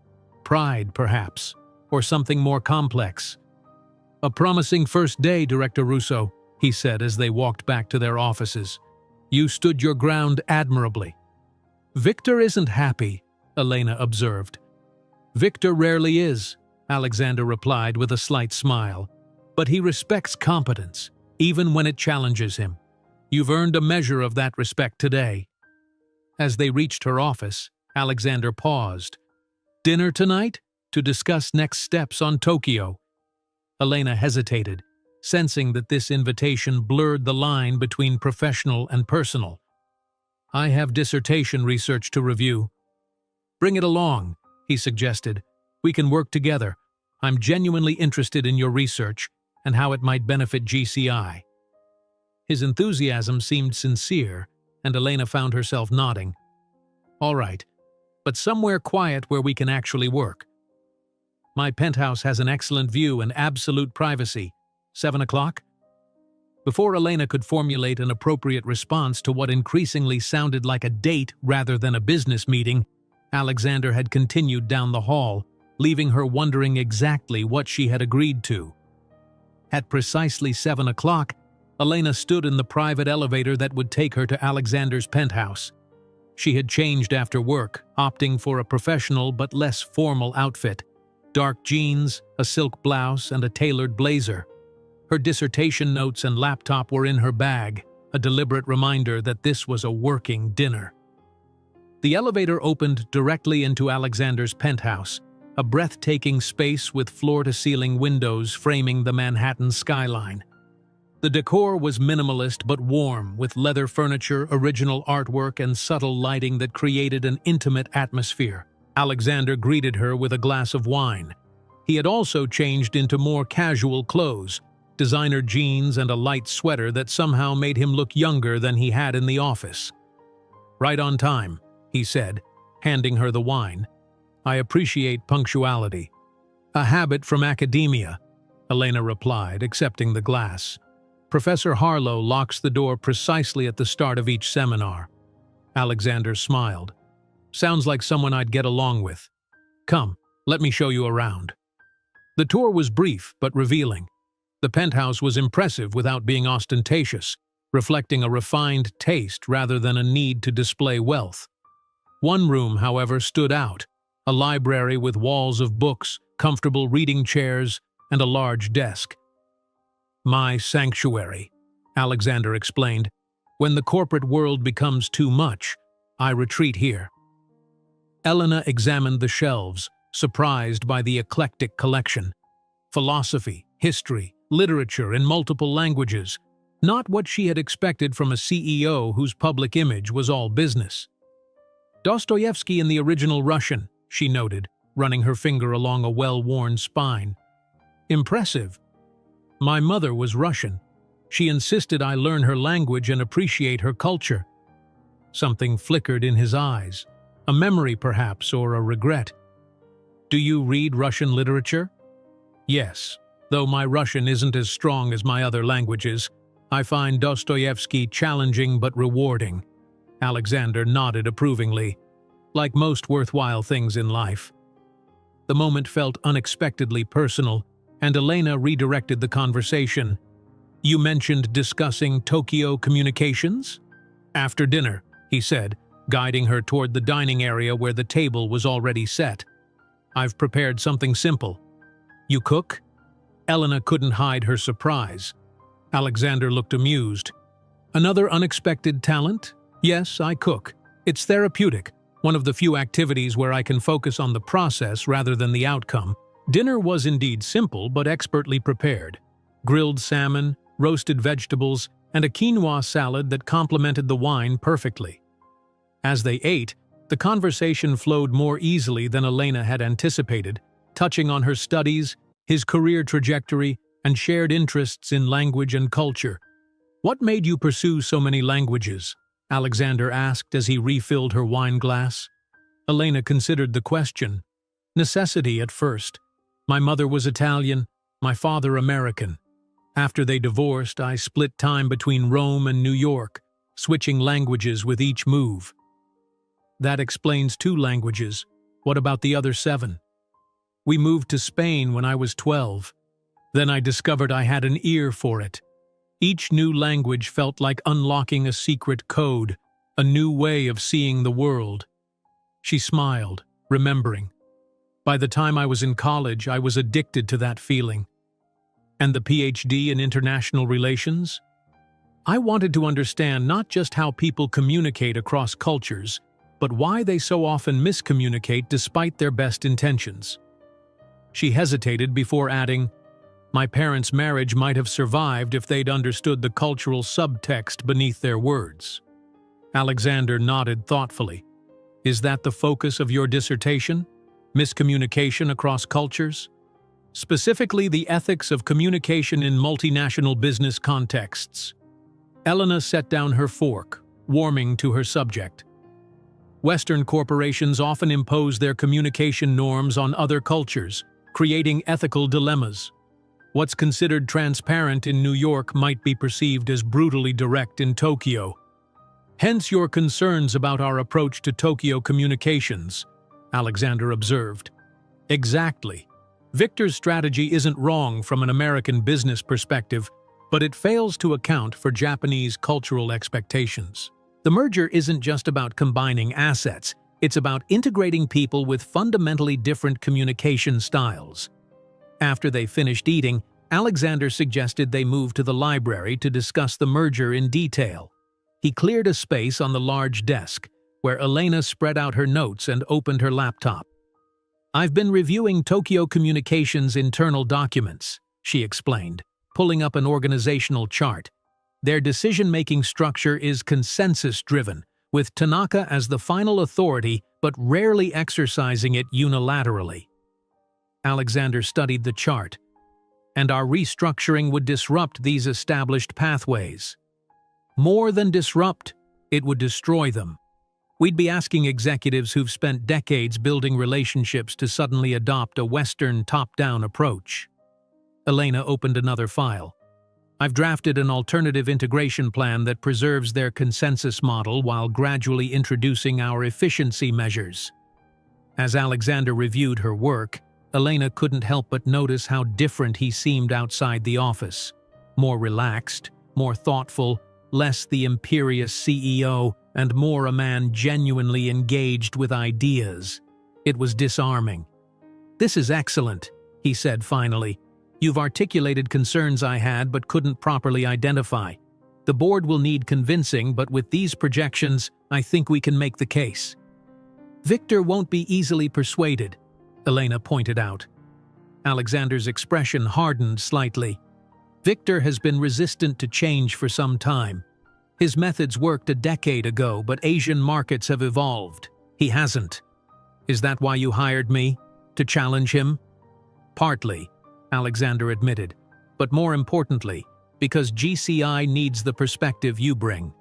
Pride, perhaps, or something more complex. "A promising first day, Director Russo," he said as they walked back to their offices. "You stood your ground admirably." "Victor isn't happy," Elena observed. "Victor rarely is," Alexander replied with a slight smile. "But he respects competence, even when it challenges him. You've earned a measure of that respect today." As they reached her office, Alexander paused. "Dinner tonight? To discuss next steps on Tokyo." Elena hesitated, sensing that this invitation blurred the line between professional and personal. "I have dissertation research to review." "Bring it along," he suggested. "We can work together. I'm genuinely interested in your research and how it might benefit GCI." His enthusiasm seemed sincere, and Elena found herself nodding. "All right, but somewhere quiet where we can actually work. My penthouse has an excellent view and absolute privacy. 7 o'clock?" Before Elena could formulate an appropriate response to what increasingly sounded like a date rather than a business meeting, Alexander had continued down the hall, leaving her wondering exactly what she had agreed to. At precisely 7 o'clock, Elena stood in the private elevator that would take her to Alexander's penthouse. She had changed after work, opting for a professional but less formal outfit. Dark jeans, a silk blouse, and a tailored blazer. Her dissertation notes and laptop were in her bag, a deliberate reminder that this was a working dinner. The elevator opened directly into Alexander's penthouse, a breathtaking space with floor-to-ceiling windows framing the Manhattan skyline. The decor was minimalist but warm, with leather furniture, original artwork, and subtle lighting that created an intimate atmosphere. Alexander greeted her with a glass of wine. He had also changed into more casual clothes, designer jeans and a light sweater that somehow made him look younger than he had in the office. "Right on time," he said, handing her the wine. "I appreciate punctuality." "A habit from academia," Elena replied, accepting the glass. "Professor Harlow locks the door precisely at the start of each seminar." Alexander smiled. "Sounds like someone I'd get along with. Come, let me show you around." The tour was brief but revealing. The penthouse was impressive without being ostentatious, reflecting a refined taste rather than a need to display wealth. One room, however, stood out, a library with walls of books, comfortable reading chairs, and a large desk. "My sanctuary," Alexander explained. "When the corporate world becomes too much, I retreat here." Elena examined the shelves, surprised by the eclectic collection. Philosophy, history, literature in multiple languages, not what she had expected from a CEO whose public image was all business. "Dostoevsky in the original Russian," she noted, running her finger along a well-worn spine. "Impressive. My mother was Russian. She insisted I learn her language and appreciate her culture." Something flickered in his eyes. A memory, perhaps, or a regret. "Do you read Russian literature?" "Yes, though my Russian isn't as strong as my other languages. I find Dostoevsky challenging but rewarding." Alexander nodded approvingly. Like most worthwhile things in life. The moment felt unexpectedly personal, and Elena redirected the conversation. "You mentioned discussing Tokyo communications?" "After dinner," he said, guiding her toward the dining area where the table was already set. "I've prepared something simple." "You cook?" Elena couldn't hide her surprise. Alexander looked amused. "Another unexpected talent?" "Yes, I cook. It's therapeutic, one of the few activities where I can focus on the process rather than the outcome." Dinner was indeed simple but expertly prepared. Grilled salmon, roasted vegetables, and a quinoa salad that complemented the wine perfectly. As they ate, the conversation flowed more easily than Elena had anticipated, touching on her studies, his career trajectory, and shared interests in language and culture. "What made you pursue so many languages?" Alexander asked as he refilled her wine glass. Elena considered the question. "Necessity at first. My mother was Italian, my father American. After they divorced, I split time between Rome and New York, switching languages with each move." "That explains 2 languages. What about the other 7? "We moved to Spain when I was 12. Then I discovered I had an ear for it. Each new language felt like unlocking a secret code, a new way of seeing the world." She smiled, remembering. "By the time I was in college, I was addicted to that feeling." "And the PhD in international relations?" "I wanted to understand not just how people communicate across cultures, but why they so often miscommunicate despite their best intentions." She hesitated before adding, "My parents' marriage might have survived if they'd understood the cultural subtext beneath their words." Alexander nodded thoughtfully. "Is that the focus of your dissertation? Miscommunication across cultures?" "Specifically the ethics of communication in multinational business contexts." Elena set down her fork, warming to her subject. "Western corporations often impose their communication norms on other cultures, creating ethical dilemmas. What's considered transparent in New York might be perceived as brutally direct in Tokyo. Hence your concerns about our approach to Tokyo communications," Alexander observed. "Exactly. Victor's strategy isn't wrong from an American business perspective, but it fails to account for Japanese cultural expectations. The merger isn't just about combining assets, it's about integrating people with fundamentally different communication styles." After they finished eating, Alexander suggested they move to the library to discuss the merger in detail. He cleared a space on the large desk, where Elena spread out her notes and opened her laptop. "I've been reviewing Tokyo Communications' internal documents," she explained, pulling up an organizational chart. "Their decision-making structure is consensus-driven, with Tanaka as the final authority but rarely exercising it unilaterally." Alexander studied the chart. "And our restructuring would disrupt these established pathways." "More than disrupt, it would destroy them. We'd be asking executives who've spent decades building relationships to suddenly adopt a Western top-down approach." Elena opened another file. "I've drafted an alternative integration plan that preserves their consensus model while gradually introducing our efficiency measures." As Alexander reviewed her work, Elena couldn't help but notice how different he seemed outside the office. More relaxed, more thoughtful, less the imperious CEO, and more a man genuinely engaged with ideas. It was disarming. "This is excellent," he said finally. "You've articulated concerns I had but couldn't properly identify. The board will need convincing, but with these projections, I think we can make the case." "Victor won't be easily persuaded," Elena pointed out. Alexander's expression hardened slightly. "Victor has been resistant to change for some time. His methods worked a decade ago, but Asian markets have evolved. He hasn't. Is that why you hired me? To challenge him?" "Partly," Alexander admitted, "but more importantly, because GCI needs the perspective you bring."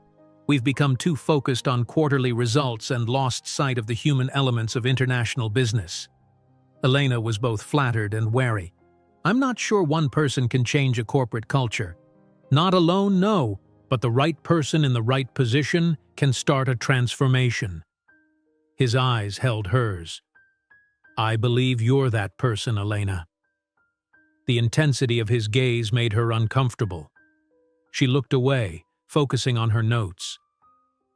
We've become too focused on quarterly results and lost sight of the human elements of international business. Elena was both flattered and wary. I'm not sure one person can change a corporate culture. Not alone, no, but the right person in the right position can start a transformation. His eyes held hers. I believe you're that person, Elena. The intensity of his gaze made her uncomfortable. She looked away, focusing on her notes.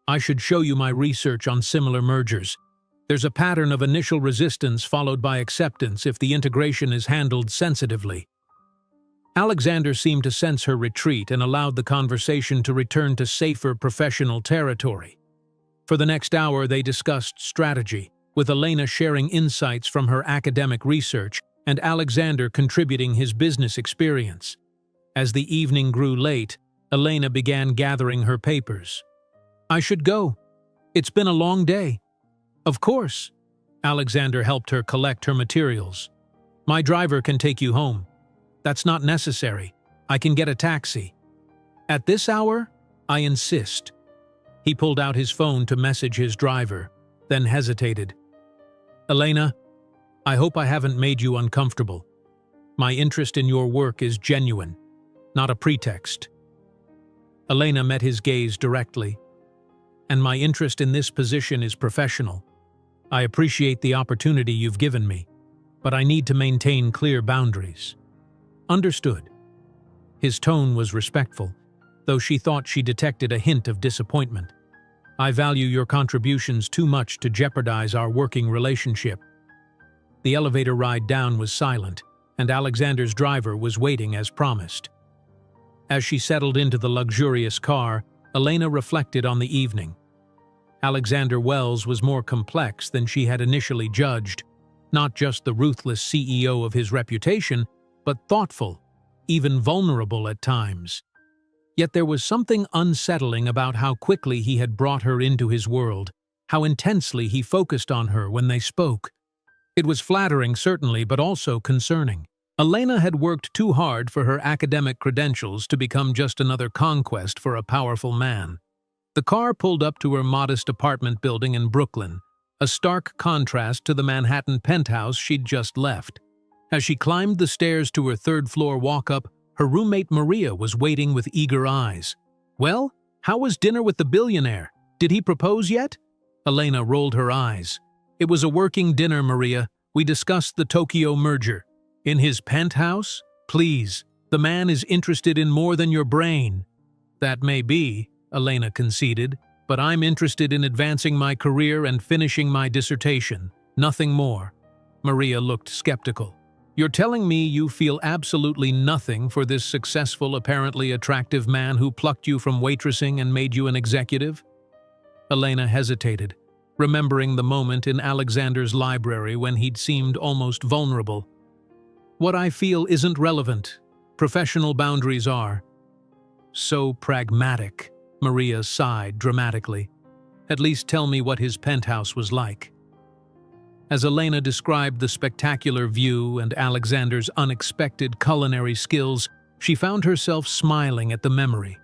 I should show you my research on similar mergers. There's a pattern of initial resistance followed by acceptance if the integration is handled sensitively. Alexander seemed to sense her retreat and allowed the conversation to return to safer professional territory. For the next hour, they discussed strategy, with Elena sharing insights from her academic research and Alexander contributing his business experience. As the evening grew late, Elena began gathering her papers. I should go. It's been a long day. Of course. Alexander helped her collect her materials. My driver can take you home. That's not necessary. I can get a taxi. At this hour, I insist. He pulled out his phone to message his driver, then hesitated. Elena, I hope I haven't made you uncomfortable. My interest in your work is genuine, not a pretext. Elena met his gaze directly. And my interest in this position is professional. I appreciate the opportunity you've given me, but I need to maintain clear boundaries. Understood. His tone was respectful, though she thought she detected a hint of disappointment. I value your contributions too much to jeopardize our working relationship. The elevator ride down was silent, and Alexander's driver was waiting as promised. As she settled into the luxurious car, Elena reflected on the evening. Alexander Wells was more complex than she had initially judged, not just the ruthless CEO of his reputation, but thoughtful, even vulnerable at times. Yet there was something unsettling about how quickly he had brought her into his world, how intensely he focused on her when they spoke. It was flattering, certainly, but also concerning. Elena had worked too hard for her academic credentials to become just another conquest for a powerful man. The car pulled up to her modest apartment building in Brooklyn, a stark contrast to the Manhattan penthouse she'd just left. As she climbed the stairs to her third-floor walk-up, her roommate Maria was waiting with eager eyes. Well, how was dinner with the billionaire? Did he propose yet? Elena rolled her eyes. It was a working dinner, Maria. We discussed the Tokyo merger. In his penthouse? Please, the man is interested in more than your brain. That may be, Elena conceded, but I'm interested in advancing my career and finishing my dissertation. Nothing more. Maria looked skeptical. You're telling me you feel absolutely nothing for this successful, apparently attractive man who plucked you from waitressing and made you an executive? Elena hesitated, remembering the moment in Alexander's library when he'd seemed almost vulnerable. What I feel isn't relevant. Professional boundaries are. So pragmatic, Maria sighed dramatically. At least tell me what his penthouse was like. As Elena described the spectacular view and Alexander's unexpected culinary skills, she found herself smiling at the memory.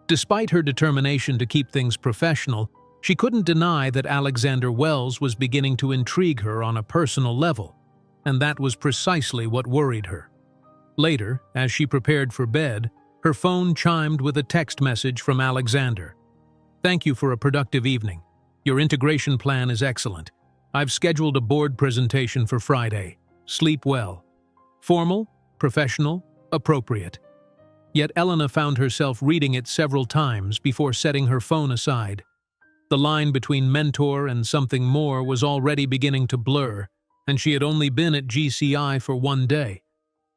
Despite her determination to keep things professional, she couldn't deny that Alexander Wells was beginning to intrigue her on a personal level, and that was precisely what worried her. Later, as she prepared for bed, her phone chimed with a text message from Alexander. Thank you for a productive evening. Your integration plan is excellent. I've scheduled a board presentation for Friday. Sleep well. Formal, professional, appropriate. Yet Elena found herself reading it several times before setting her phone aside. The line between mentor and something more was already beginning to blur, and she had only been at GCI for one day.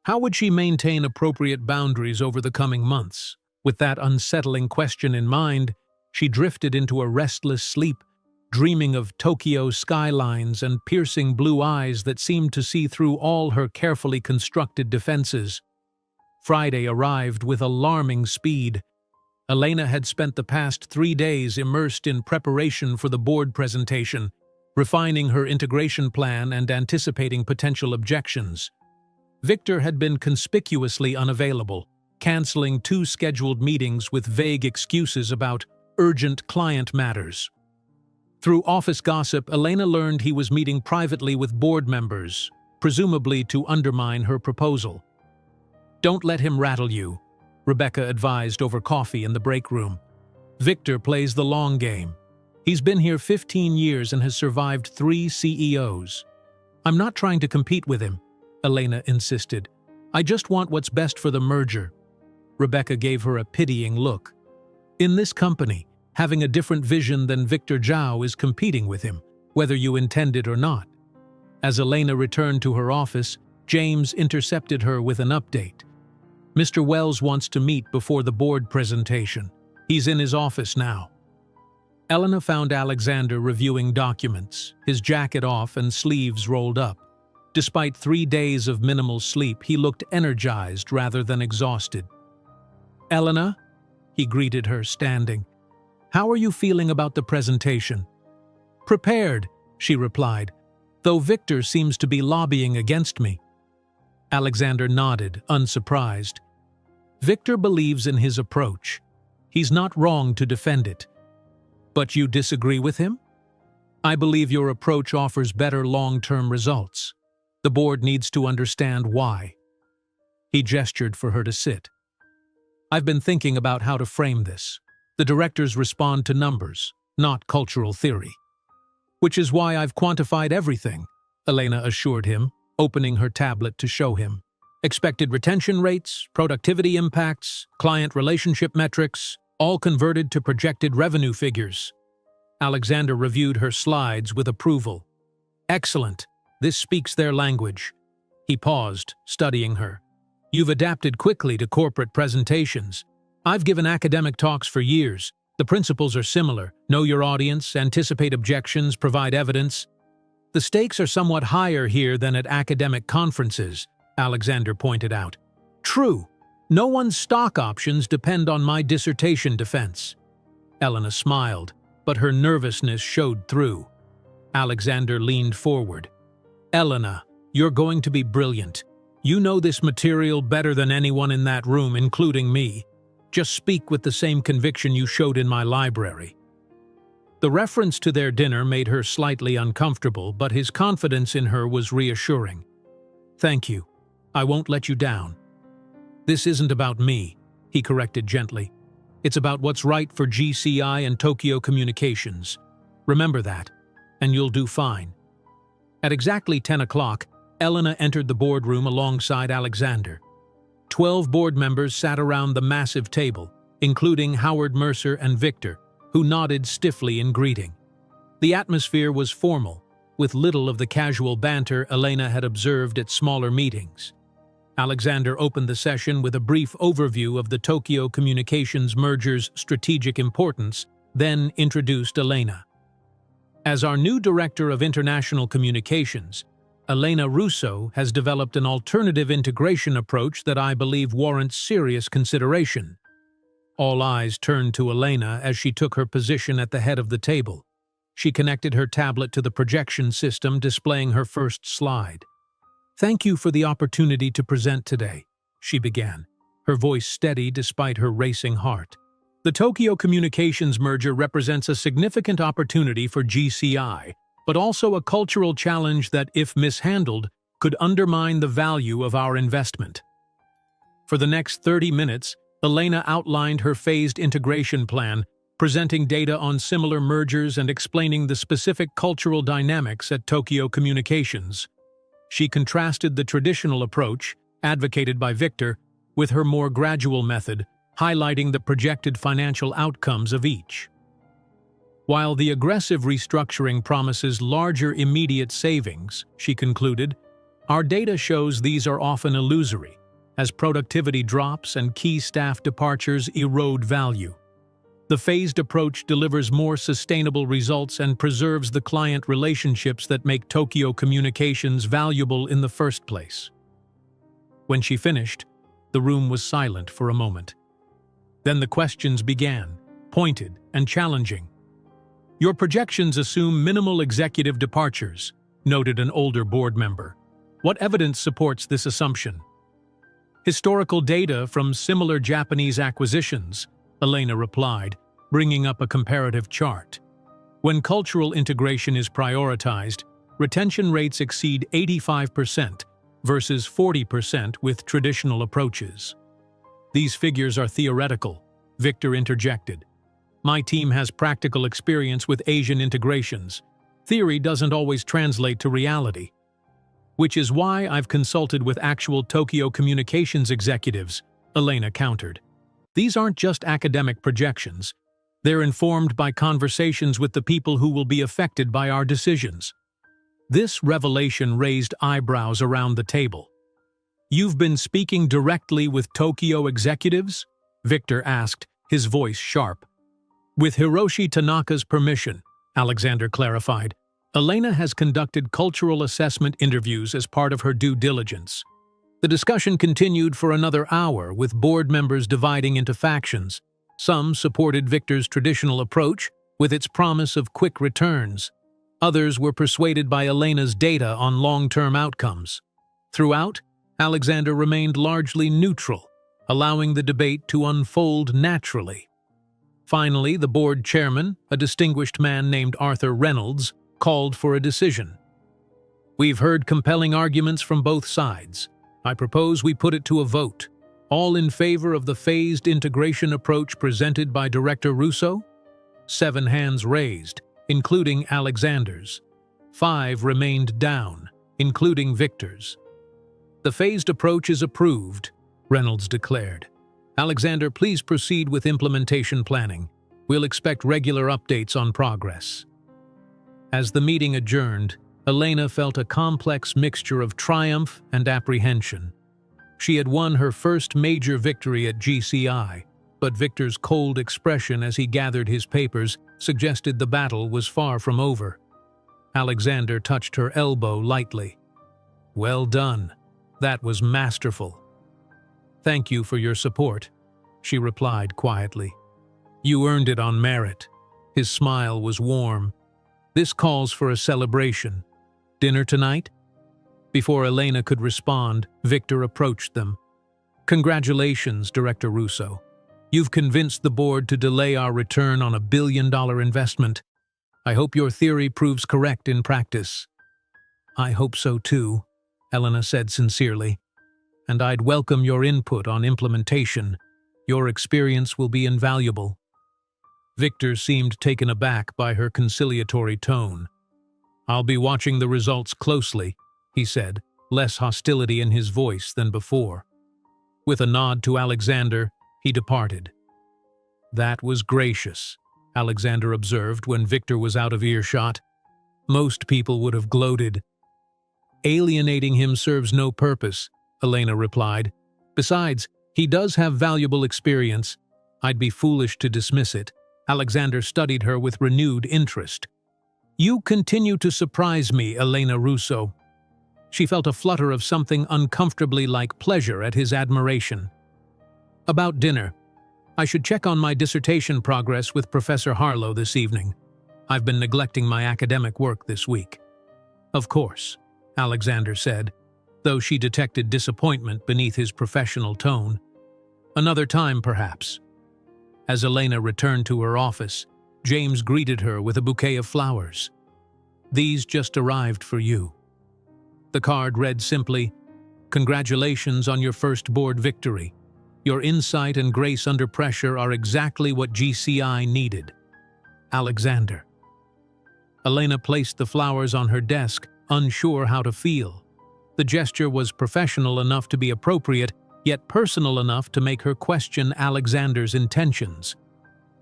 How would she maintain appropriate boundaries over the coming months? With that unsettling question in mind, she drifted into a restless sleep, dreaming of Tokyo skylines and piercing blue eyes that seemed to see through all her carefully constructed defenses. Friday arrived with alarming speed. Elena had spent the past 3 days immersed in preparation for the board presentation, refining her integration plan and anticipating potential objections. Victor had been conspicuously unavailable, canceling 2 scheduled meetings with vague excuses about urgent client matters. Through office gossip, Elena learned he was meeting privately with board members, presumably to undermine her proposal. "Don't let him rattle you," Rebecca advised over coffee in the break room. "Victor plays the long game. He's been here 15 years and has survived 3 CEOs. I'm not trying to compete with him," Elena insisted. "I just want what's best for the merger." Rebecca gave her a pitying look. In this company, having a different vision than Victor Zhao is competing with him, whether you intend it or not. As Elena returned to her office, James intercepted her with an update. "Mr. Wells wants to meet before the board presentation. He's in his office now." Elena found Alexander reviewing documents, his jacket off and sleeves rolled up. Despite 3 days of minimal sleep, he looked energized rather than exhausted. "Elena?" he greeted her, standing. "How are you feeling about the presentation?" "Prepared," she replied, "though Victor seems to be lobbying against me." Alexander nodded, unsurprised. "Victor believes in his approach. He's not wrong to defend it." "But you disagree with him?" "I believe your approach offers better long-term results. The board needs to understand why." He gestured for her to sit. "I've been thinking about how to frame this. The directors respond to numbers, not cultural theory." "Which is why I've quantified everything," Elena assured him, opening her tablet to show him. "Expected retention rates, productivity impacts, client relationship metrics, all converted to projected revenue figures." Alexander reviewed her slides with approval. "Excellent. This speaks their language." He paused, studying her. "You've adapted quickly to corporate presentations. I've given academic talks for years. The principles are similar. Know your audience, anticipate objections, provide evidence. The stakes are somewhat higher here than at academic conferences," Alexander pointed out. "True. No one's stock options depend on my dissertation defense." Elena smiled, but her nervousness showed through. Alexander leaned forward. "Elena, you're going to be brilliant. You know this material better than anyone in that room, including me. Just speak with the same conviction you showed in my library." The reference to their dinner made her slightly uncomfortable, but his confidence in her was reassuring. "Thank you. I won't let you down." "This isn't about me," he corrected gently. "It's about what's right for GCI and Tokyo Communications. Remember that, and you'll do fine." At exactly 10 o'clock, Elena entered the boardroom alongside Alexander. 12 board members sat around the massive table, including Howard Mercer and Victor, who nodded stiffly in greeting. The atmosphere was formal, with little of the casual banter Elena had observed at smaller meetings. Alexander opened the session with a brief overview of the Tokyo Communications merger's strategic importance, then introduced Elena. As our new Director of International Communications, Elena Russo has developed an alternative integration approach that I believe warrants serious consideration. All eyes turned to Elena as she took her position at the head of the table. She connected her tablet to the projection system, displaying her first slide. "Thank you for the opportunity to present today," she began, her voice steady despite her racing heart. "The Tokyo Communications merger represents a significant opportunity for GCI, but also a cultural challenge that, if mishandled, could undermine the value of our investment." For the next 30 minutes, Elena outlined her phased integration plan, presenting data on similar mergers and explaining the specific cultural dynamics at Tokyo Communications. She contrasted the traditional approach, advocated by Victor, with her more gradual method, highlighting the projected financial outcomes of each. While the aggressive restructuring promises larger immediate savings, she concluded, our data shows these are often illusory, as productivity drops and key staff departures erode value. The phased approach delivers more sustainable results and preserves the client relationships that make Tokyo Communications valuable in the first place. When she finished, the room was silent for a moment. Then the questions began, pointed and challenging. "Your projections assume minimal executive departures," noted an older board member. "What evidence supports this assumption?" "Historical data from similar Japanese acquisitions," Elena replied, bringing up a comparative chart. When cultural integration is prioritized, retention rates exceed 85% versus 40% with traditional approaches. These figures are theoretical, Victor interjected. My team has practical experience with Asian integrations. Theory doesn't always translate to reality. Which is why I've consulted with actual Tokyo communications executives, Elena countered. These aren't just academic projections. They're informed by conversations with the people who will be affected by our decisions. This revelation raised eyebrows around the table. You've been speaking directly with Tokyo executives? Victor asked, his voice sharp. With Hiroshi Tanaka's permission, Alexander clarified. Elena has conducted cultural assessment interviews as part of her due diligence. The discussion continued for another hour, with board members dividing into factions. Some supported Victor's traditional approach, with its promise of quick returns. Others were persuaded by Elena's data on long-term outcomes. Throughout, Alexander remained largely neutral, allowing the debate to unfold naturally. Finally, the board chairman, a distinguished man named Arthur Reynolds, called for a decision. We've heard compelling arguments from both sides. I propose we put it to a vote. All in favor of the phased integration approach presented by Director Russo? 7 hands raised, including Alexander's. 5 remained down, including Victor's. The phased approach is approved, Reynolds declared. Alexander, please proceed with implementation planning. We'll expect regular updates on progress. As the meeting adjourned, Elena felt a complex mixture of triumph and apprehension. She had won her first major victory at GCI, but Victor's cold expression as he gathered his papers suggested the battle was far from over. Alexander touched her elbow lightly. Well done. That was masterful. Thank you for your support, she replied quietly. You earned it on merit. His smile was warm. This calls for a celebration. Dinner tonight? Before Elena could respond, Victor approached them. Congratulations, Director Russo. You've convinced the board to delay our return on $1 billion investment. I hope your theory proves correct in practice. I hope so too, Elena said sincerely. And I'd welcome your input on implementation. Your experience will be invaluable. Victor seemed taken aback by her conciliatory tone. I'll be watching the results closely, he said, less hostility in his voice than before. With a nod to Alexander, he departed. That was gracious, Alexander observed when Victor was out of earshot. Most people would have gloated. Alienating him serves no purpose, Elena replied. Besides, he does have valuable experience. I'd be foolish to dismiss it. Alexander studied her with renewed interest. You continue to surprise me, Elena Russo. She felt a flutter of something uncomfortably like pleasure at his admiration. About dinner. I should check on my dissertation progress with Professor Harlow this evening. I've been neglecting my academic work this week. Of course, Alexander said, though she detected disappointment beneath his professional tone. Another time, perhaps. As Elena returned to her office, James greeted her with a bouquet of flowers. These just arrived for you. The card read simply, Congratulations on your first board victory. Your insight and grace under pressure are exactly what GCI needed. Alexander. Elena placed the flowers on her desk, unsure how to feel. The gesture was professional enough to be appropriate, yet personal enough to make her question Alexander's intentions.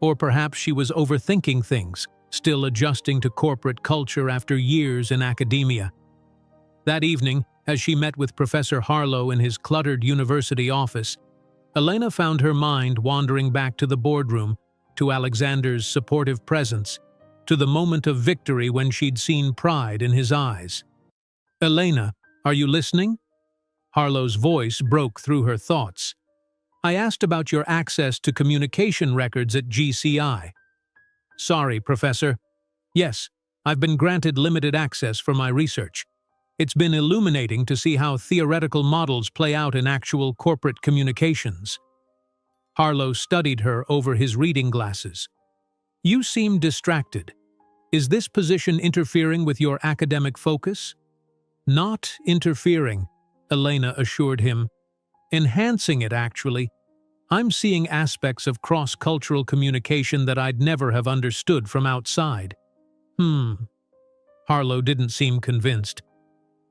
Or perhaps she was overthinking things, still adjusting to corporate culture after years in academia. That evening, as she met with Professor Harlow in his cluttered university office, Elena found her mind wandering back to the boardroom, to Alexander's supportive presence, to the moment of victory when she'd seen pride in his eyes. Elena, are you listening? Harlow's voice broke through her thoughts. I asked about your access to communication records at GCI. Sorry, Professor. Yes, I've been granted limited access for my research. It's been illuminating to see how theoretical models play out in actual corporate communications. Harlow studied her over his reading glasses. You seem distracted. Is this position interfering with your academic focus? Not interfering, Elena assured him. Enhancing it, actually. I'm seeing aspects of cross-cultural communication that I'd never have understood from outside. Harlow didn't seem convinced.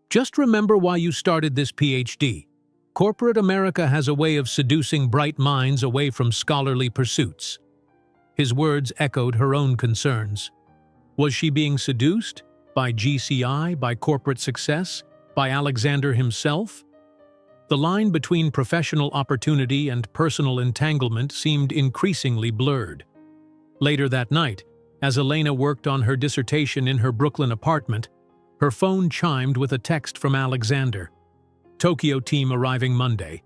Just remember why you started this PhD. Corporate America has a way of seducing bright minds away from scholarly pursuits. His words echoed her own concerns. Was she being seduced? By GCI? By corporate success? By Alexander himself? The line between professional opportunity and personal entanglement seemed increasingly blurred. Later that night, as Elena worked on her dissertation in her Brooklyn apartment, her phone chimed with a text from Alexander. Tokyo team arriving Monday.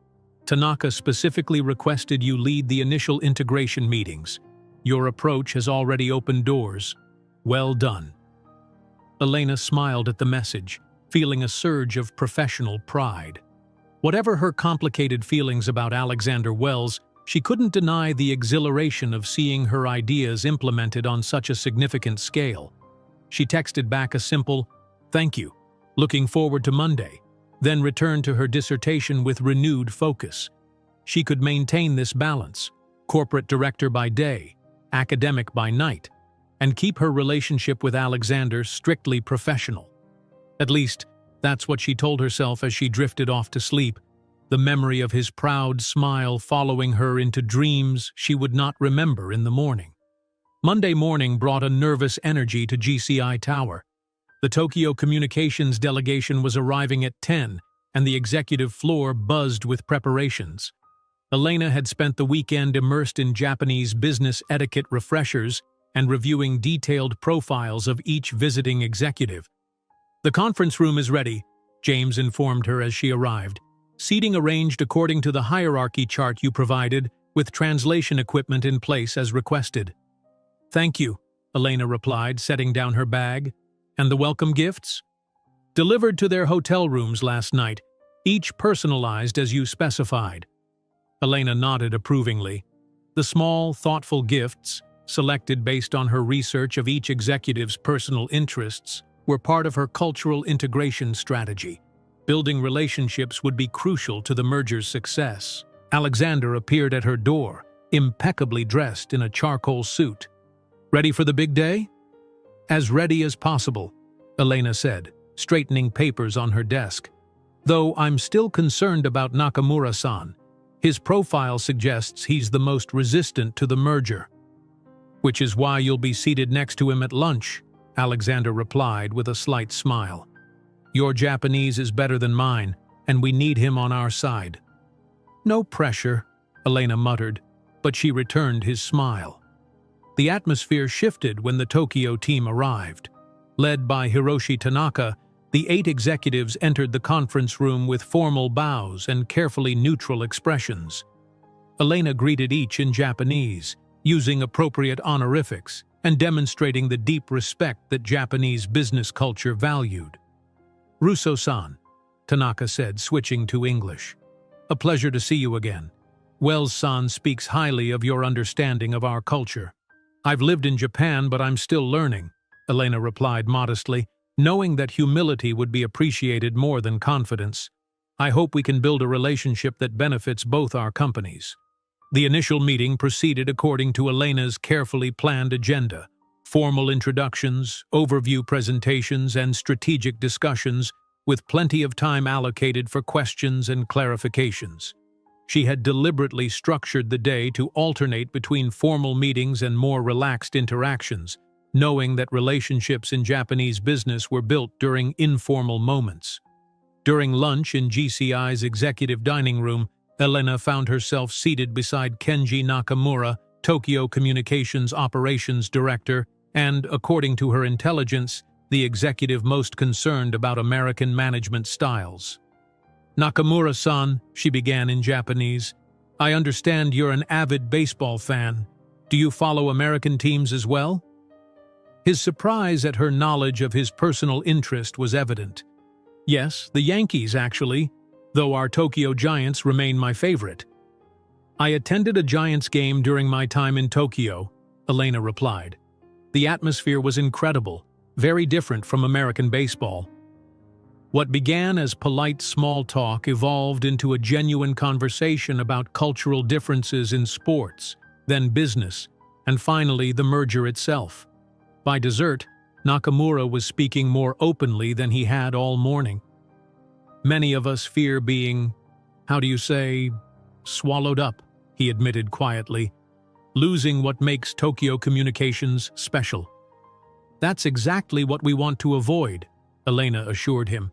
Tanaka specifically requested you lead the initial integration meetings. Your approach has already opened doors. Well done. Elena smiled at the message, feeling a surge of professional pride. Whatever her complicated feelings about Alexander Wells, she couldn't deny the exhilaration of seeing her ideas implemented on such a significant scale. She texted back a simple, "Thank you, looking forward to Monday," then returned to her dissertation with renewed focus. She could maintain this balance, corporate director by day, academic by night, and keep her relationship with Alexander strictly professional. At least, that's what she told herself as she drifted off to sleep, the memory of his proud smile following her into dreams she would not remember in the morning. Monday morning brought a nervous energy to GCI Tower. The Tokyo Communications delegation was arriving at 10, and the executive floor buzzed with preparations. Elena had spent the weekend immersed in Japanese business etiquette refreshers and reviewing detailed profiles of each visiting executive. "The conference room is ready," James informed her as she arrived. "Seating arranged according to the hierarchy chart you provided, with translation equipment in place as requested." "Thank you," Elena replied, setting down her bag. "And the welcome gifts?" "Delivered to their hotel rooms last night, each personalized as you specified." Elena nodded approvingly. The small, thoughtful gifts, selected based on her research of each executive's personal interests, were part of her cultural integration strategy. Building relationships would be crucial to the merger's success. Alexander appeared at her door, impeccably dressed in a charcoal suit. "Ready for the big day?" "As ready as possible," Elena said, straightening papers on her desk. "Though I'm still concerned about Nakamura-san. His profile suggests he's the most resistant to the merger." "Which is why you'll be seated next to him at lunch," Alexander replied with a slight smile. "Your Japanese is better than mine, and we need him on our side." "No pressure," Elena muttered, but she returned his smile. The atmosphere shifted when the Tokyo team arrived. Led by Hiroshi Tanaka, the 8 executives entered the conference room with formal bows and carefully neutral expressions. Elena greeted each in Japanese, using appropriate honorifics and demonstrating the deep respect that Japanese business culture valued. "Russo-san," Tanaka said, switching to English. "A pleasure to see you again. Wells-san speaks highly of your understanding of our culture." "I've lived in Japan, but I'm still learning," Elena replied modestly, knowing that humility would be appreciated more than confidence. "I hope we can build a relationship that benefits both our companies." The initial meeting proceeded according to Elena's carefully planned agenda. Formal introductions, overview presentations, and strategic discussions, with plenty of time allocated for questions and clarifications. She had deliberately structured the day to alternate between formal meetings and more relaxed interactions, knowing that relationships in Japanese business were built during informal moments. During lunch in GCI's executive dining room, Elena found herself seated beside Kenji Nakamura, Tokyo Communications Operations Director, and, according to her intelligence, the executive most concerned about American management styles. "Nakamura-san," she began in Japanese, "I understand you're an avid baseball fan. Do you follow American teams as well?" His surprise at her knowledge of his personal interest was evident. "Yes, the Yankees, actually, though our Tokyo Giants remain my favorite. I attended a Giants game during my time in Tokyo," Elena replied. The atmosphere was incredible, very different from American baseball. What began as polite small talk evolved into a genuine conversation about cultural differences in sports, then business, and finally the merger itself. By dessert, Nakamura was speaking more openly than he had all morning. Many of us fear being, swallowed up, he admitted quietly, losing what makes Tokyo Communications special. That's exactly what we want to avoid, Elena assured him.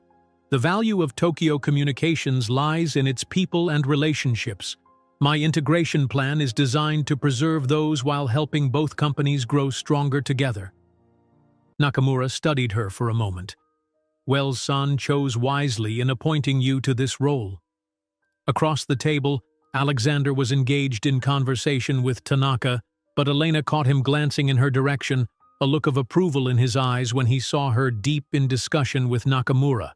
The value of Tokyo Communications lies in its people and relationships. My integration plan is designed to preserve those while helping both companies grow stronger together. Nakamura studied her for a moment. Wells-san chose wisely in appointing you to this role. Across the table, Alexander was engaged in conversation with Tanaka, but Elena caught him glancing in her direction, a look of approval in his eyes when he saw her deep in discussion with Nakamura.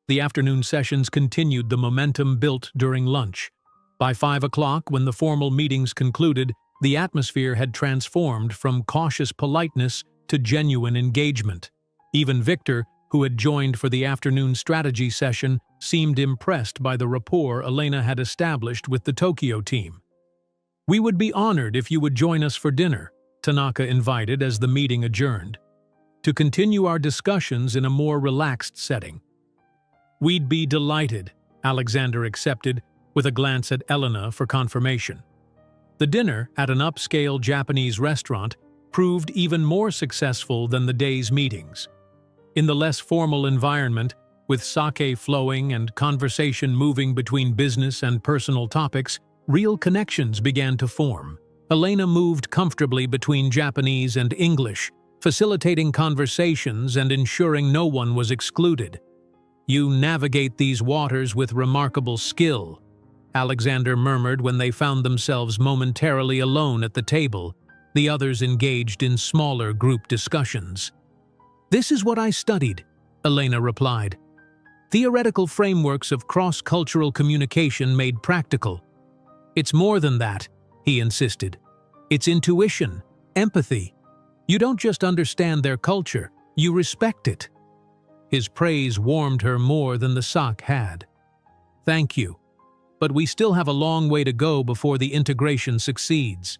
The afternoon sessions continued the momentum built during lunch. By 5 o'clock, when the formal meetings concluded, the atmosphere had transformed from cautious politeness to genuine engagement. Even Victor, who had joined for the afternoon strategy session, seemed impressed by the rapport Elena had established with the Tokyo team. We would be honored if you would join us for dinner, Tanaka invited as the meeting adjourned, to continue our discussions in a more relaxed setting. We'd be delighted, Alexander accepted, with a glance at Elena for confirmation. The dinner, at an upscale Japanese restaurant, proved even more successful than the day's meetings. In the less formal environment, with sake flowing and conversation moving between business and personal topics, real connections began to form. Elena moved comfortably between Japanese and English, facilitating conversations and ensuring no one was excluded. You navigate these waters with remarkable skill, Alexander murmured when they found themselves momentarily alone at the table, the others engaged in smaller group discussions. This is what I studied, Elena replied. Theoretical frameworks of cross-cultural communication made practical. It's more than that, he insisted. It's intuition, empathy. You don't just understand their culture, you respect it. His praise warmed her more than the sake had. Thank you, but we still have a long way to go before the integration succeeds.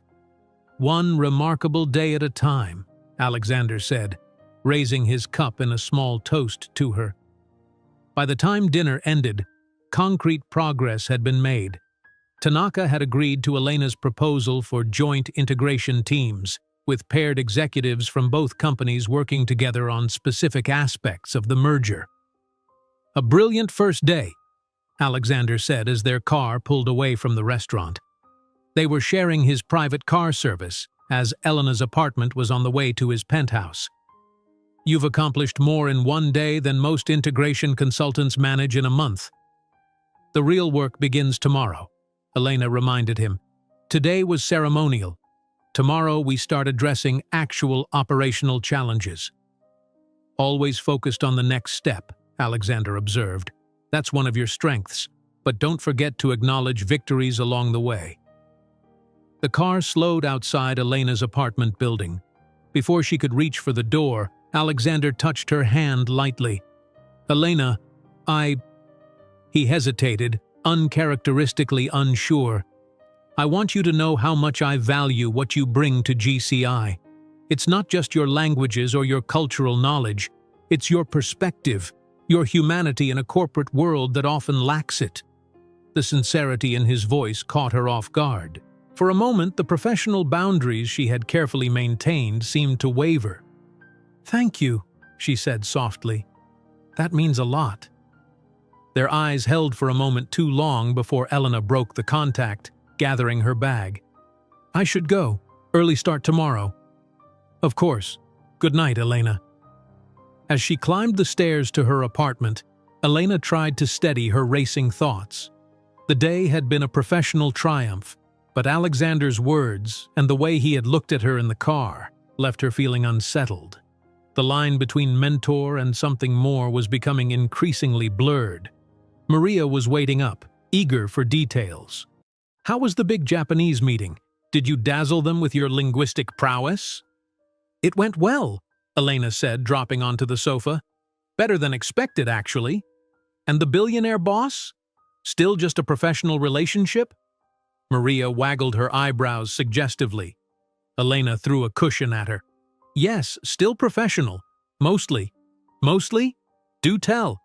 One remarkable day at a time, Alexander said, raising his cup in a small toast to her. By the time dinner ended, concrete progress had been made. Tanaka had agreed to Elena's proposal for joint integration teams, with paired executives from both companies working together on specific aspects of the merger. A brilliant first day, Alexander said as their car pulled away from the restaurant. They were sharing his private car service, as Elena's apartment was on the way to his penthouse. You've accomplished more in one day than most integration consultants manage in a month. The real work begins tomorrow, Elena reminded him. Today was ceremonial. Tomorrow we start addressing actual operational challenges. Always focused on the next step, Alexander observed. That's one of your strengths, but don't forget to acknowledge victories along the way. The car slowed outside Elena's apartment building. Before she could reach for the door, Alexander touched her hand lightly. Elena, He hesitated, uncharacteristically unsure. I want you to know how much I value what you bring to GCI. It's not just your languages or your cultural knowledge. It's your perspective, your humanity in a corporate world that often lacks it. The sincerity in his voice caught her off guard. For a moment, the professional boundaries she had carefully maintained seemed to waver. Thank you, she said softly. That means a lot. Their eyes held for a moment too long before Elena broke the contact, gathering her bag. I should go. Early start tomorrow. Of course. Good night, Elena. As she climbed the stairs to her apartment, Elena tried to steady her racing thoughts. The day had been a professional triumph, but Alexander's words and the way he had looked at her in the car left her feeling unsettled. The line between mentor and something more was becoming increasingly blurred. Maria was waiting up, eager for details. How was the big Japanese meeting? Did you dazzle them with your linguistic prowess? It went well, Elena said, dropping onto the sofa. Better than expected, actually. And the billionaire boss? Still just a professional relationship? Maria waggled her eyebrows suggestively. Elena threw a cushion at her. Yes, still professional. Mostly. Mostly? Do tell.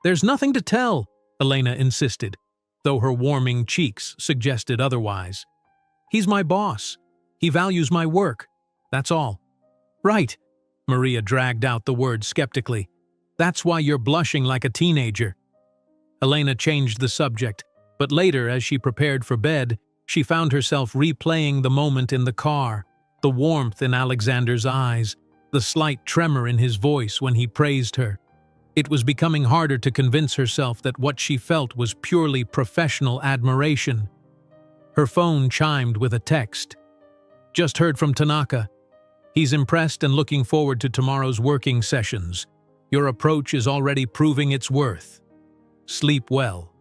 There's nothing to tell, Elena insisted, though her warming cheeks suggested otherwise. He's my boss. He values my work. That's all. Right, Maria dragged out the word skeptically. That's why you're blushing like a teenager. Elena changed the subject, but later, as she prepared for bed, she found herself replaying the moment in the car, the warmth in Alexander's eyes, the slight tremor in his voice when he praised her. It was becoming harder to convince herself that what she felt was purely professional admiration. Her phone chimed with a text. Just heard from Tanaka. He's impressed and looking forward to tomorrow's working sessions. Your approach is already proving its worth. Sleep well.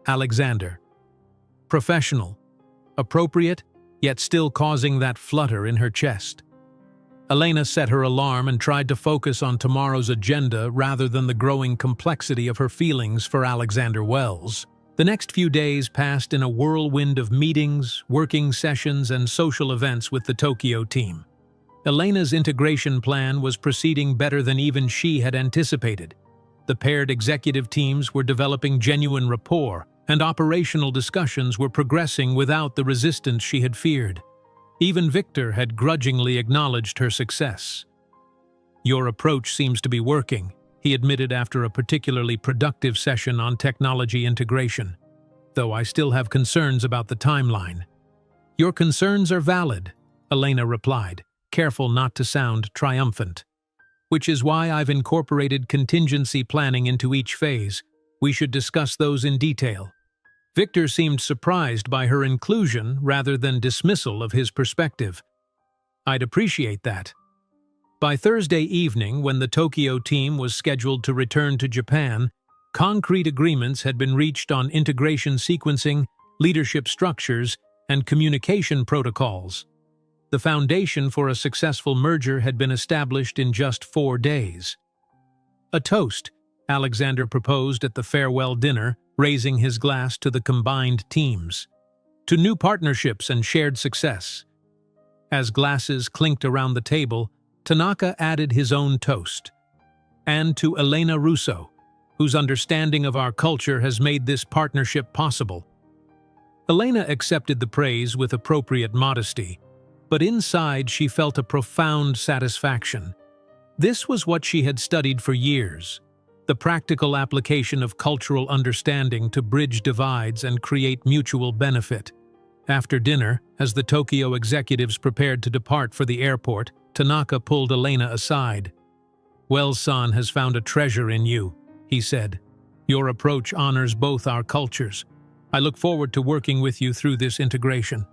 Alexander. Professional. Appropriate, yet still causing that flutter in her chest. Elena set her alarm and tried to focus on tomorrow's agenda rather than the growing complexity of her feelings for Alexander Wells. The next few days passed in a whirlwind of meetings, working sessions, and social events with the Tokyo team. Elena's integration plan was proceeding better than even she had anticipated. The paired executive teams were developing genuine rapport, and operational discussions were progressing without the resistance she had feared. Even Victor had grudgingly acknowledged her success. Your approach seems to be working, he admitted after a particularly productive session on technology integration, though I still have concerns about the timeline. Your concerns are valid, Elena replied, careful not to sound triumphant. Which is why I've incorporated contingency planning into each phase. We should discuss those in detail. Victor seemed surprised by her inclusion rather than dismissal of his perspective. I'd appreciate that. By Thursday evening, when the Tokyo team was scheduled to return to Japan, concrete agreements had been reached on integration sequencing, leadership structures, and communication protocols. The foundation for a successful merger had been established in just 4 days. A toast, Alexander proposed at the farewell dinner, raising his glass to the combined teams. To new partnerships and shared success. As glasses clinked around the table, Tanaka added his own toast. And to Elena Russo, whose understanding of our culture has made this partnership possible. Elena accepted the praise with appropriate modesty, but inside she felt a profound satisfaction. This was what she had studied for years, the practical application of cultural understanding to bridge divides and create mutual benefit. After dinner, as the Tokyo executives prepared to depart for the airport, Tanaka pulled Elena aside. Wells-san has found a treasure in you, he said. Your approach honors both our cultures. I look forward to working with you through this integration.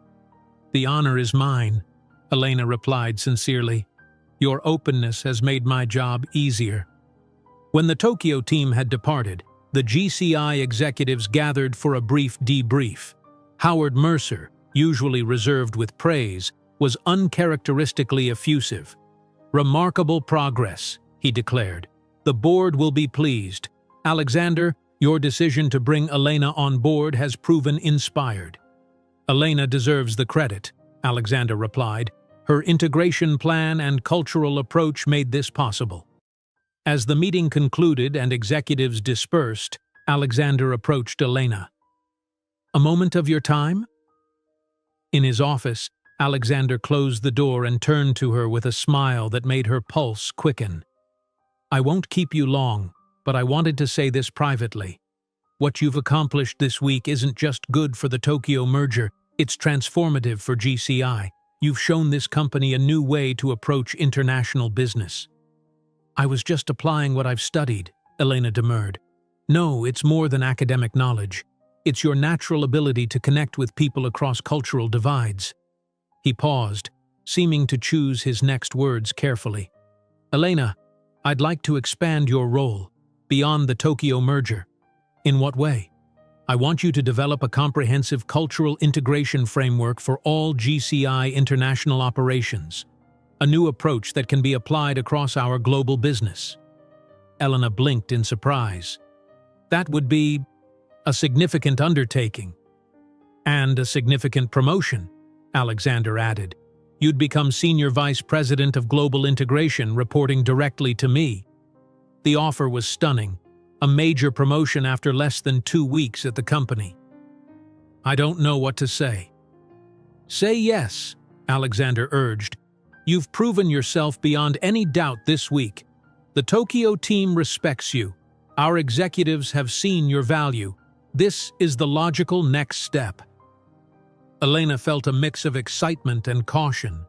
The honor is mine, Elena replied sincerely. Your openness has made my job easier. When the Tokyo team had departed, the GCI executives gathered for a brief debrief. Howard Mercer, usually reserved with praise, was uncharacteristically effusive. Remarkable progress, he declared. The board will be pleased. Alexander, your decision to bring Elena on board has proven inspired. Elena deserves the credit, Alexander replied. Her integration plan and cultural approach made this possible. As the meeting concluded and executives dispersed, Alexander approached Elena. A moment of your time? In his office, Alexander closed the door and turned to her with a smile that made her pulse quicken. I won't keep you long, but I wanted to say this privately. What you've accomplished this week isn't just good for the Tokyo merger, it's transformative for GCI. You've shown this company a new way to approach international business. I was just applying what I've studied, Elena demurred. No, it's more than academic knowledge. It's your natural ability to connect with people across cultural divides. He paused, seeming to choose his next words carefully. Elena, I'd like to expand your role, beyond the Tokyo merger. In what way? I want you to develop a comprehensive cultural integration framework for all GCI international operations, a new approach that can be applied across our global business. Elena blinked in surprise. That would be a significant undertaking. And a significant promotion, Alexander added. You'd become Senior Vice President of Global Integration, reporting directly to me. The offer was stunning, a major promotion after less than 2 weeks at the company. I don't know what to say. Say yes, Alexander urged. You've proven yourself beyond any doubt this week. The Tokyo team respects you. Our executives have seen your value. This is the logical next step. Elena felt a mix of excitement and caution.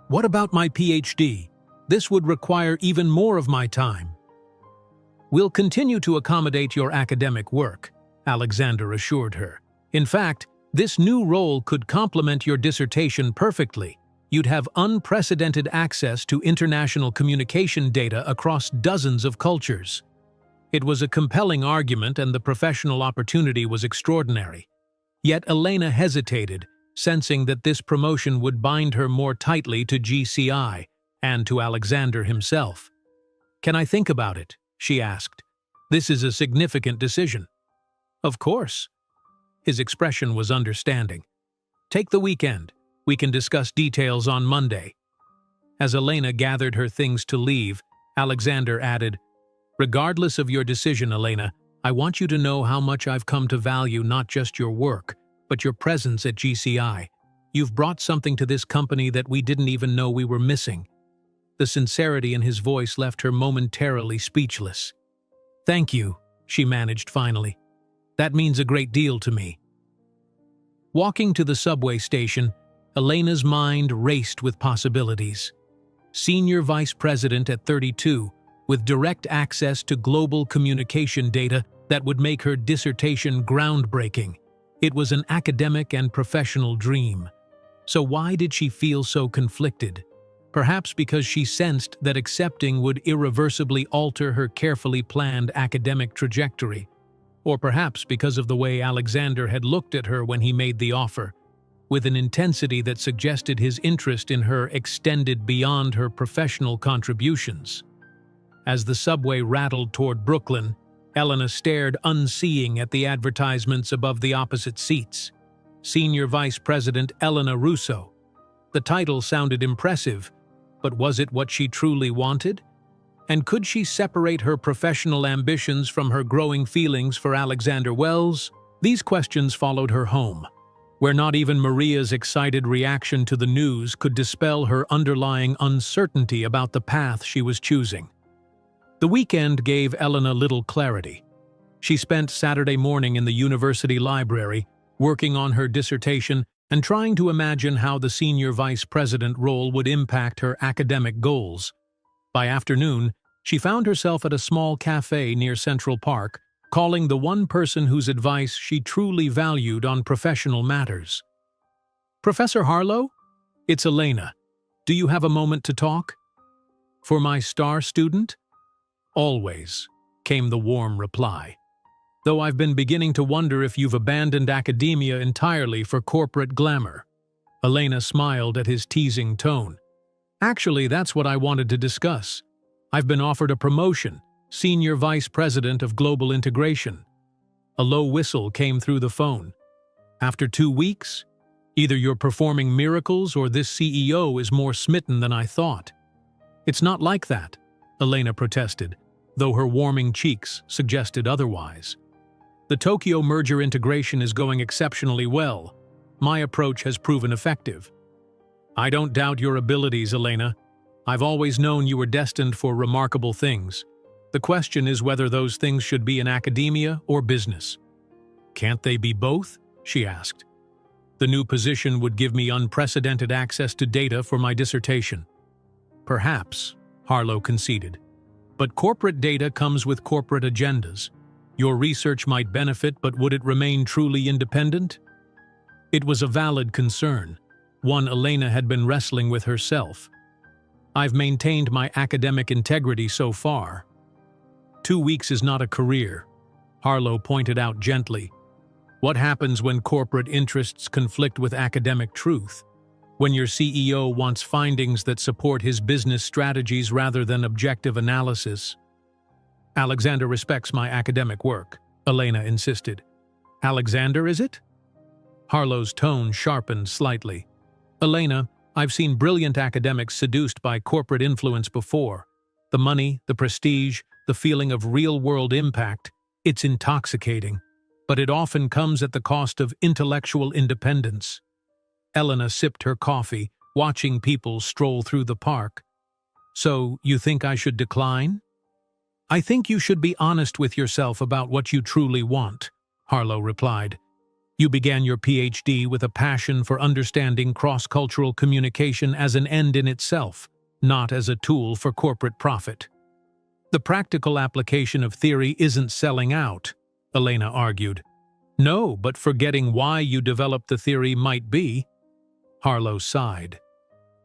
What about my PhD? This would require even more of my time. We'll continue to accommodate your academic work, Alexander assured her. In fact, this new role could complement your dissertation perfectly. You'd have unprecedented access to international communication data across dozens of cultures. It was a compelling argument and the professional opportunity was extraordinary. Yet Elena hesitated, sensing that this promotion would bind her more tightly to GCI and to Alexander himself. Can I think about it? She asked. This is a significant decision. Of course. His expression was understanding. Take the weekend. We can discuss details on Monday. As Elena gathered her things to leave, Alexander added, Regardless of your decision, Elena, I want you to know how much I've come to value not just your work, but your presence at GCI. You've brought something to this company that we didn't even know we were missing. The sincerity in his voice left her momentarily speechless. Thank you, she managed finally. That means a great deal to me. Walking to the subway station, Elena's mind raced with possibilities. Senior Vice President at 32, with direct access to global communication data that would make her dissertation groundbreaking. It was an academic and professional dream. So why did she feel so conflicted? Perhaps because she sensed that accepting would irreversibly alter her carefully planned academic trajectory. Or perhaps because of the way Alexander had looked at her when he made the offer, with an intensity that suggested his interest in her extended beyond her professional contributions. As the subway rattled toward Brooklyn, Elena stared unseeing at the advertisements above the opposite seats. Senior Vice President Elena Russo. The title sounded impressive, but was it what she truly wanted? And could she separate her professional ambitions from her growing feelings for Alexander Wells? These questions followed her home, where not even Maria's excited reaction to the news could dispel her underlying uncertainty about the path she was choosing. The weekend gave Elena little clarity. She spent Saturday morning in the university library, working on her dissertation and trying to imagine how the senior vice president role would impact her academic goals. By afternoon, she found herself at a small cafe near Central Park, calling the one person whose advice she truly valued on professional matters. Professor Harlow? It's Elena. Do you have a moment to talk? For my star student? Always, came the warm reply. Though I've been beginning to wonder if you've abandoned academia entirely for corporate glamour. Elena smiled at his teasing tone. Actually, that's what I wanted to discuss. I've been offered a promotion, Senior Vice President of Global Integration. A low whistle came through the phone. After 2 weeks? Either you're performing miracles or this CEO is more smitten than I thought. It's not like that, Elena protested, though her warming cheeks suggested otherwise. The Tokyo merger integration is going exceptionally well. My approach has proven effective. I don't doubt your abilities, Elena. I've always known you were destined for remarkable things. The question is whether those things should be in academia or business. Can't they be both? She asked. The new position would give me unprecedented access to data for my dissertation. Perhaps, Harlow conceded. But corporate data comes with corporate agendas. Your research might benefit, but would it remain truly independent? It was a valid concern, one Elena had been wrestling with herself. I've maintained my academic integrity so far. 2 weeks is not a career, Harlow pointed out gently. What happens when corporate interests conflict with academic truth? When your CEO wants findings that support his business strategies rather than objective analysis? Alexander respects my academic work, Elena insisted. Alexander, is it? Harlow's tone sharpened slightly. Elena, I've seen brilliant academics seduced by corporate influence before. The money, the prestige, the feeling of real-world impact, it's intoxicating. But it often comes at the cost of intellectual independence. Elena sipped her coffee, watching people stroll through the park. So, you think I should decline? I think you should be honest with yourself about what you truly want, Harlow replied. You began your PhD with a passion for understanding cross-cultural communication as an end in itself, not as a tool for corporate profit. The practical application of theory isn't selling out, Elena argued. No, but forgetting why you developed the theory might be. Harlow sighed.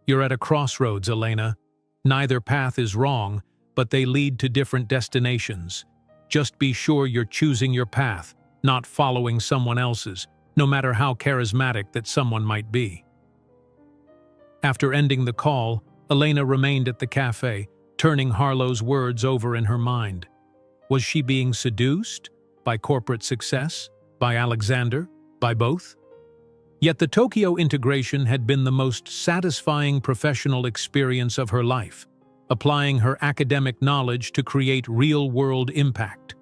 You're at a crossroads, Elena. Neither path is wrong, but they lead to different destinations. Just be sure you're choosing your path, not following someone else's, no matter how charismatic that someone might be. After ending the call, Elena remained at the cafe, turning Harlow's words over in her mind. Was she being seduced? By corporate success? By Alexander? By both? Yet the Tokyo integration had been the most satisfying professional experience of her life, applying her academic knowledge to create real-world impact.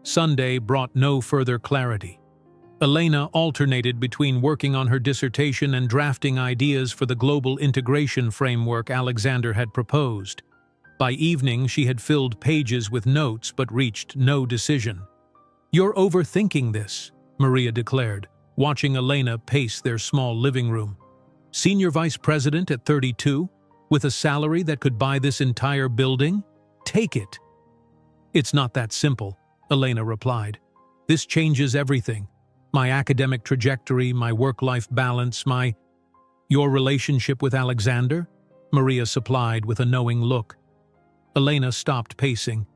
Sunday brought no further clarity. Elena alternated between working on her dissertation and drafting ideas for the global integration framework Alexander had proposed. By evening, she had filled pages with notes but reached no decision. You're overthinking this, Maria declared, watching Elena pace their small living room. Senior vice president at 32, with a salary that could buy this entire building? Take it. It's not that simple, Elena replied. This changes everything. My academic trajectory, my work-life balance, Your relationship with Alexander? Maria supplied with a knowing look. Elena stopped pacing.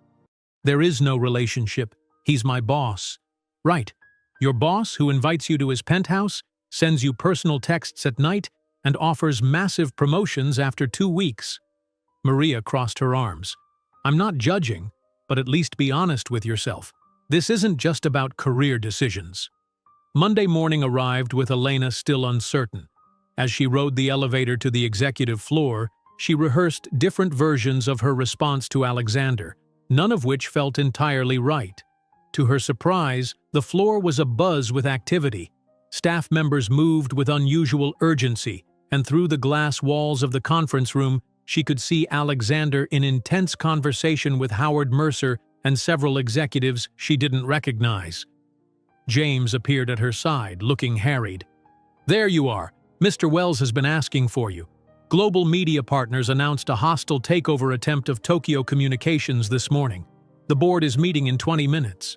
There is no relationship. He's my boss. Right. Your boss who invites you to his penthouse, sends you personal texts at night, and offers massive promotions after 2 weeks. Maria crossed her arms. I'm not judging, but at least be honest with yourself. This isn't just about career decisions. Monday morning arrived with Elena still uncertain. As she rode the elevator to the executive floor, she rehearsed different versions of her response to Alexander, none of which felt entirely right. To her surprise, the floor was abuzz with activity. Staff members moved with unusual urgency, and through the glass walls of the conference room, she could see Alexander in intense conversation with Howard Mercer and several executives she didn't recognize. James appeared at her side, looking harried. There you are. Mr. Wells has been asking for you. Global media partners announced a hostile takeover attempt of Tokyo Communications this morning. The board is meeting in 20 minutes.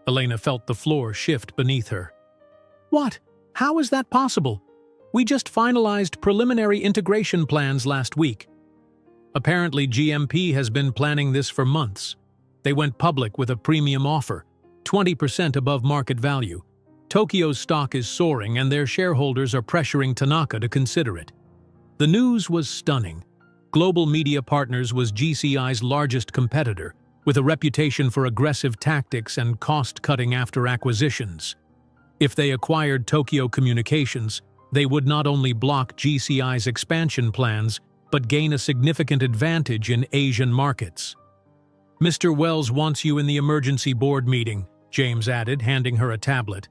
Elena felt the floor shift beneath her. What? How is that possible? We just finalized preliminary integration plans last week. Apparently GMP has been planning this for months. They went public with a premium offer, 20% above market value. Tokyo's stock is soaring and their shareholders are pressuring Tanaka to consider it. The news was stunning. Global Media Partners was GCI's largest competitor, with a reputation for aggressive tactics and cost-cutting after acquisitions. If they acquired Tokyo Communications, they would not only block GCI's expansion plans, but gain a significant advantage in Asian markets. Mr. Wells wants you in the emergency board meeting, James added, handing her a tablet.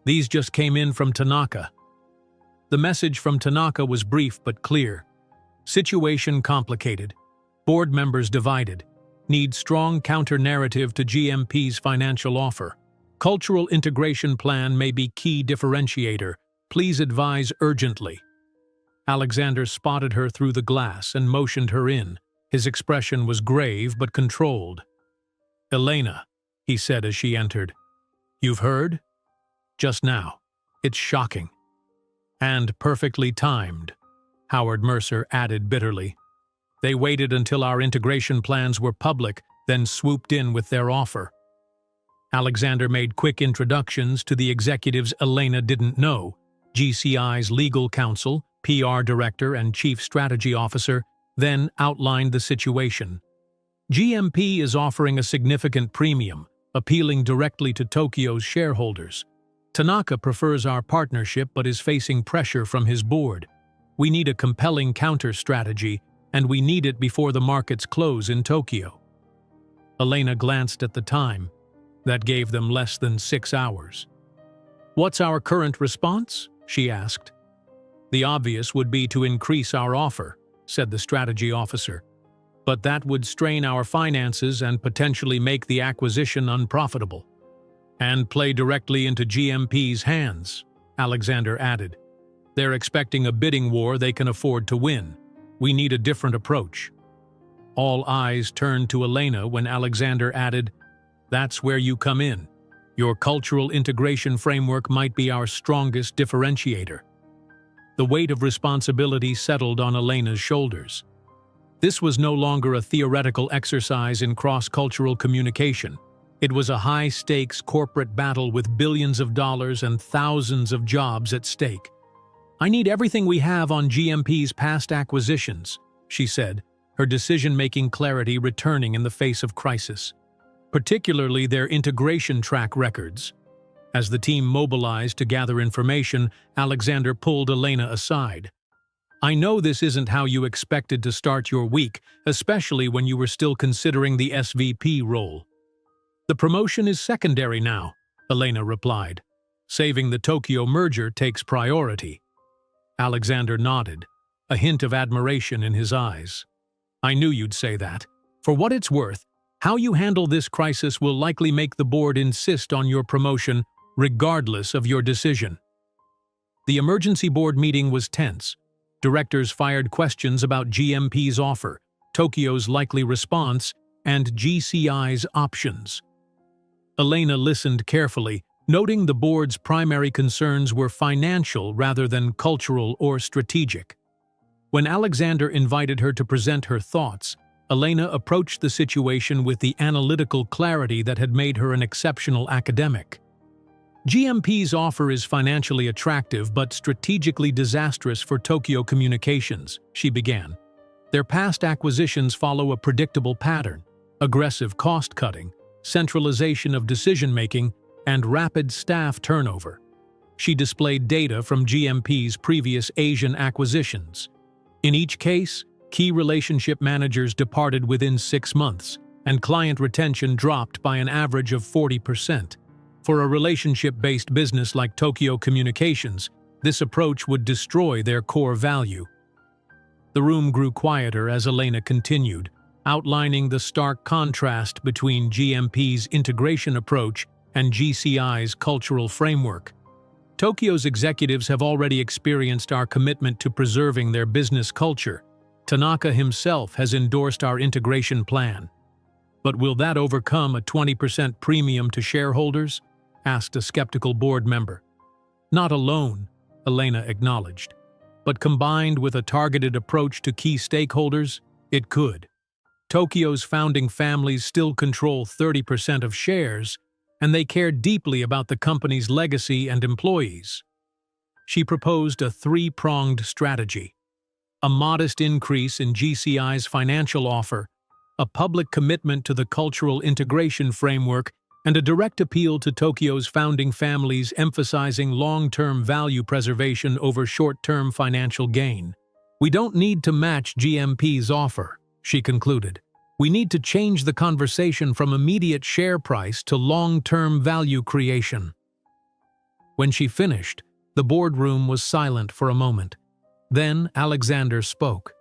These just came in from Tanaka. The message from Tanaka was brief but clear. Situation complicated. Board members divided. Need strong counter-narrative to GMP's financial offer. Cultural integration plan may be key differentiator. Please advise urgently. Alexander spotted her through the glass and motioned her in. His expression was grave but controlled. Elena, he said as she entered. You've heard? Just now. It's shocking. And perfectly timed, Howard Mercer added bitterly. They waited until our integration plans were public, then swooped in with their offer. Alexander made quick introductions to the executives Elena didn't know: GCI's legal counsel, PR director, and chief strategy officer, then outlined the situation. GMP is offering a significant premium, appealing directly to Tokyo's shareholders. Tanaka prefers our partnership but is facing pressure from his board. We need a compelling counter-strategy, and we need it before the markets close in Tokyo. Elena glanced at the time. That gave them less than 6 hours. "What's our current response?" she asked. "The obvious would be to increase our offer," said the strategy officer. "But that would strain our finances and potentially make the acquisition unprofitable." "And play directly into GMP's hands," Alexander added. "They're expecting a bidding war they can afford to win. We need a different approach." All eyes turned to Elena when Alexander added, "That's where you come in. Your cultural integration framework might be our strongest differentiator." The weight of responsibility settled on Elena's shoulders. This was no longer a theoretical exercise in cross-cultural communication. It was a high-stakes corporate battle with billions of dollars and thousands of jobs at stake. "I need everything we have on GMP's past acquisitions," she said, her decision-making clarity returning in the face of crisis. "Particularly their integration track records." As the team mobilized to gather information, Alexander pulled Elena aside. "I know this isn't how you expected to start your week, especially when you were still considering the SVP role." "The promotion is secondary now," Elena replied. "Saving the Tokyo merger takes priority." Alexander nodded, a hint of admiration in his eyes. "I knew you'd say that. For what it's worth, how you handle this crisis will likely make the board insist on your promotion, regardless of your decision." The emergency board meeting was tense. Directors fired questions about GMP's offer, Tokyo's likely response, and GCI's options. Elena listened carefully, noting the board's primary concerns were financial rather than cultural or strategic. When Alexander invited her to present her thoughts, Elena approached the situation with the analytical clarity that had made her an exceptional academic. "GMP's offer is financially attractive but strategically disastrous for Tokyo Communications," she began. "Their past acquisitions follow a predictable pattern: aggressive cost-cutting, centralization of decision-making, and rapid staff turnover." She displayed data from GMP's previous Asian acquisitions. In each case, key relationship managers departed within 6 months, and client retention dropped by an average of 40%. For a relationship-based business like Tokyo Communications, this approach would destroy their core value. The room grew quieter as Elena continued, outlining the stark contrast between GMP's integration approach and GCI's cultural framework. "Tokyo's executives have already experienced our commitment to preserving their business culture. Tanaka himself has endorsed our integration plan." "But will that overcome a 20% premium to shareholders?" asked a skeptical board member. "Not alone," Elena acknowledged. "But combined with a targeted approach to key stakeholders, it could. Tokyo's founding families still control 30% of shares, and they care deeply about the company's legacy and employees." She proposed a 3-pronged strategy: a modest increase in GCI's financial offer, a public commitment to the cultural integration framework, and a direct appeal to Tokyo's founding families emphasizing long-term value preservation over short-term financial gain. "We don't need to match GMP's offer," she concluded. "We need to change the conversation from immediate share price to long-term value creation." When she finished, the boardroom was silent for a moment. Then Alexander spoke.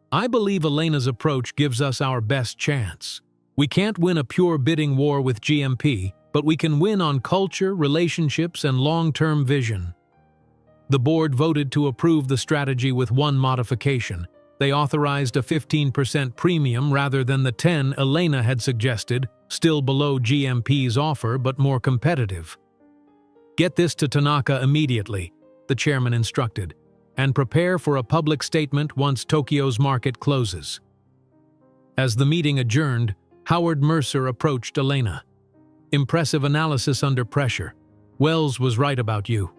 "I believe Elena's approach gives us our best chance. We can't win a pure bidding war with GMP, but we can win on culture, relationships, and long-term vision." The board voted to approve the strategy with one modification. They authorized a 15% premium rather than the 10 Elena had suggested, still below GMP's offer but more competitive. "Get this to Tanaka immediately," the chairman instructed, "and prepare for a public statement once Tokyo's market closes." As the meeting adjourned, Howard Mercer approached Elena. Impressive analysis under pressure. Wells was right about you.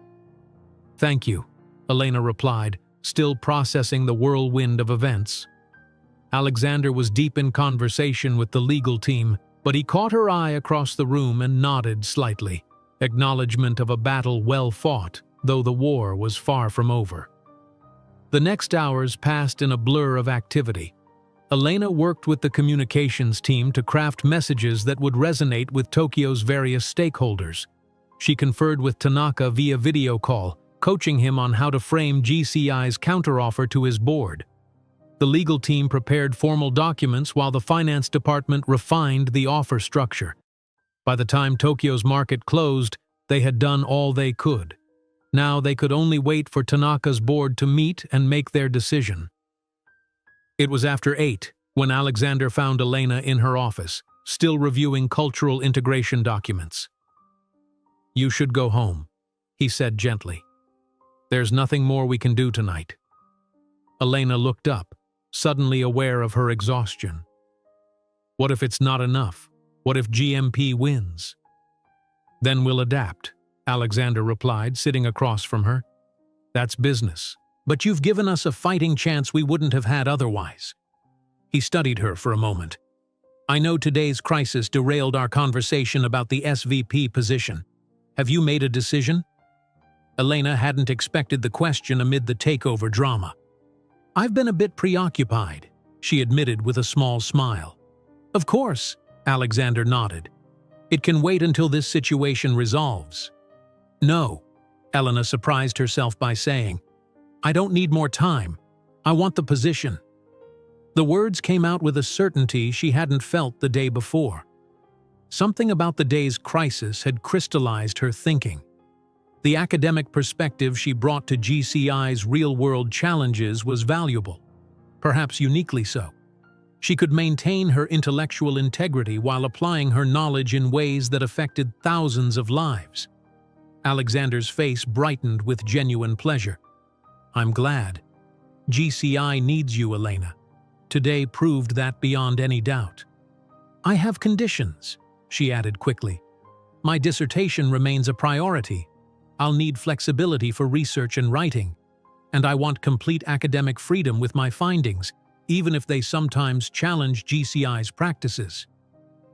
Thank you, Elena replied, still processing the whirlwind of events. Alexander was deep in conversation with the legal team, but he caught her eye across the room and nodded slightly, acknowledgement of a battle well fought, though the war was far from over. The next hours passed in a blur of activity. Elena worked with the communications team to craft messages that would resonate with Tokyo's various stakeholders. She conferred with Tanaka via video call, coaching him on how to frame GCI's counteroffer to his board. The legal team prepared formal documents while the finance department refined the offer structure. By the time Tokyo's market closed, they had done all they could. Now they could only wait for Tanaka's board to meet and make their decision. It was after 8 when Alexander found Elena in her office, still reviewing cultural integration documents. "You should go home," he said gently. "There's nothing more we can do tonight." Elena looked up, suddenly aware of her exhaustion. What if it's not enough? What if GMP wins? "Then we'll adapt," Alexander replied, sitting across from her. "That's business. But you've given us a fighting chance we wouldn't have had otherwise." He studied her for a moment. "I know today's crisis derailed our conversation about the SVP position. Have you made a decision?" Elena hadn't expected the question amid the takeover drama. "I've been a bit preoccupied," she admitted with a small smile. "Of course," Alexander nodded. "It can wait until this situation resolves." "No," Elena surprised herself by saying. "I don't need more time. I want the position." The words came out with a certainty she hadn't felt the day before. Something about the day's crisis had crystallized her thinking. The academic perspective she brought to GCI's real-world challenges was valuable, perhaps uniquely so. She could maintain her intellectual integrity while applying her knowledge in ways that affected thousands of lives. Alexander's face brightened with genuine pleasure. "I'm glad. GCI needs you, Elena. Today proved that beyond any doubt." "I have conditions," she added quickly. "My dissertation remains a priority. I'll need flexibility for research and writing, and I want complete academic freedom with my findings, even if they sometimes challenge GCI's practices."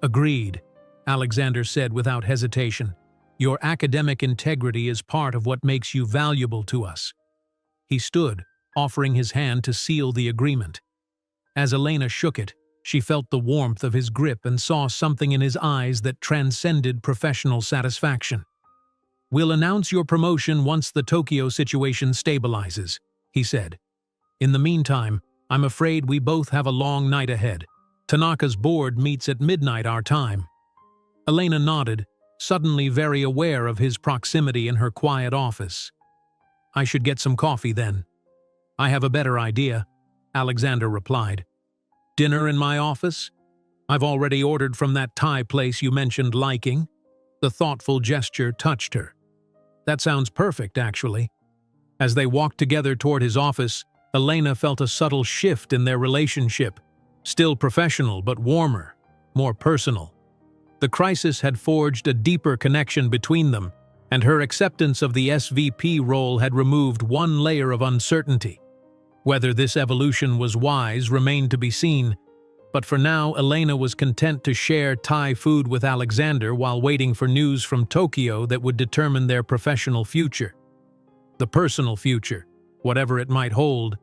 "Agreed," Alexander said without hesitation. "Your academic integrity is part of what makes you valuable to us." He stood, offering his hand to seal the agreement. As Elena shook it, she felt the warmth of his grip and saw something in his eyes that transcended professional satisfaction. "We'll announce your promotion once the Tokyo situation stabilizes," he said. "In the meantime, I'm afraid we both have a long night ahead. Tanaka's board meets at midnight our time." Elena nodded, suddenly very aware of his proximity in her quiet office. "I should get some coffee then." "I have a better idea," Alexander replied. "Dinner in my office? I've already ordered from that Thai place you mentioned liking." The thoughtful gesture touched her. "That sounds perfect, actually." As they walked together toward his office, Elena felt a subtle shift in their relationship. Still professional, but warmer, more personal. The crisis had forged a deeper connection between them, and her acceptance of the SVP role had removed one layer of uncertainty. Whether this evolution was wise remained to be seen, but for now Elena was content to share Thai food with Alexander while waiting for news from Tokyo that would determine their professional future. The personal future, whatever it might hold,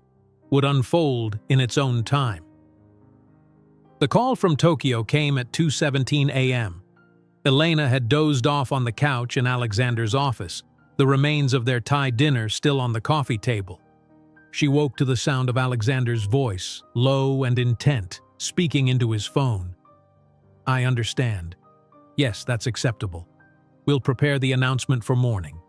would unfold in its own time. The call from Tokyo came at 2:17 a.m. Elena had dozed off on the couch in Alexander's office, the remains of their Thai dinner still on the coffee table. She woke to the sound of Alexander's voice, low and intent, speaking into his phone. "I understand. Yes, that's acceptable. We'll prepare the announcement for morning."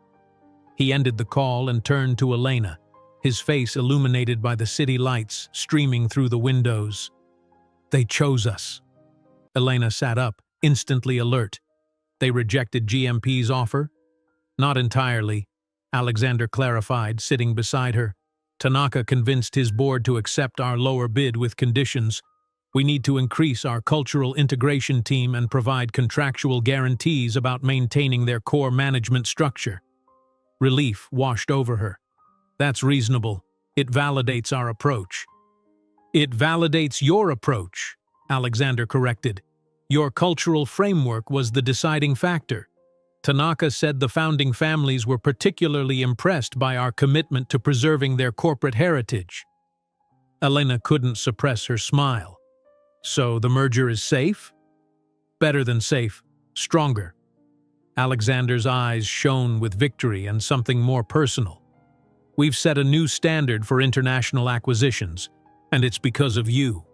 He ended the call and turned to Elena, his face illuminated by the city lights streaming through the windows. "They chose us." Elena sat up, instantly alert. "They rejected GMP's offer?" "Not entirely," Alexander clarified, sitting beside her. "Tanaka convinced his board to accept our lower bid with conditions. We need to increase our cultural integration team and provide contractual guarantees about maintaining their core management structure. Relief washed over her. That's reasonable. It validates our approach. It validates your approach, Alexander corrected. Your cultural framework was the deciding factor. Tanaka said the founding families were particularly impressed by our commitment to preserving their corporate heritage. Elena couldn't suppress her smile. So the merger is safe? Better than safe, stronger. Alexander's eyes shone with victory and something more personal. We've set a new standard for international acquisitions, and it's because of you.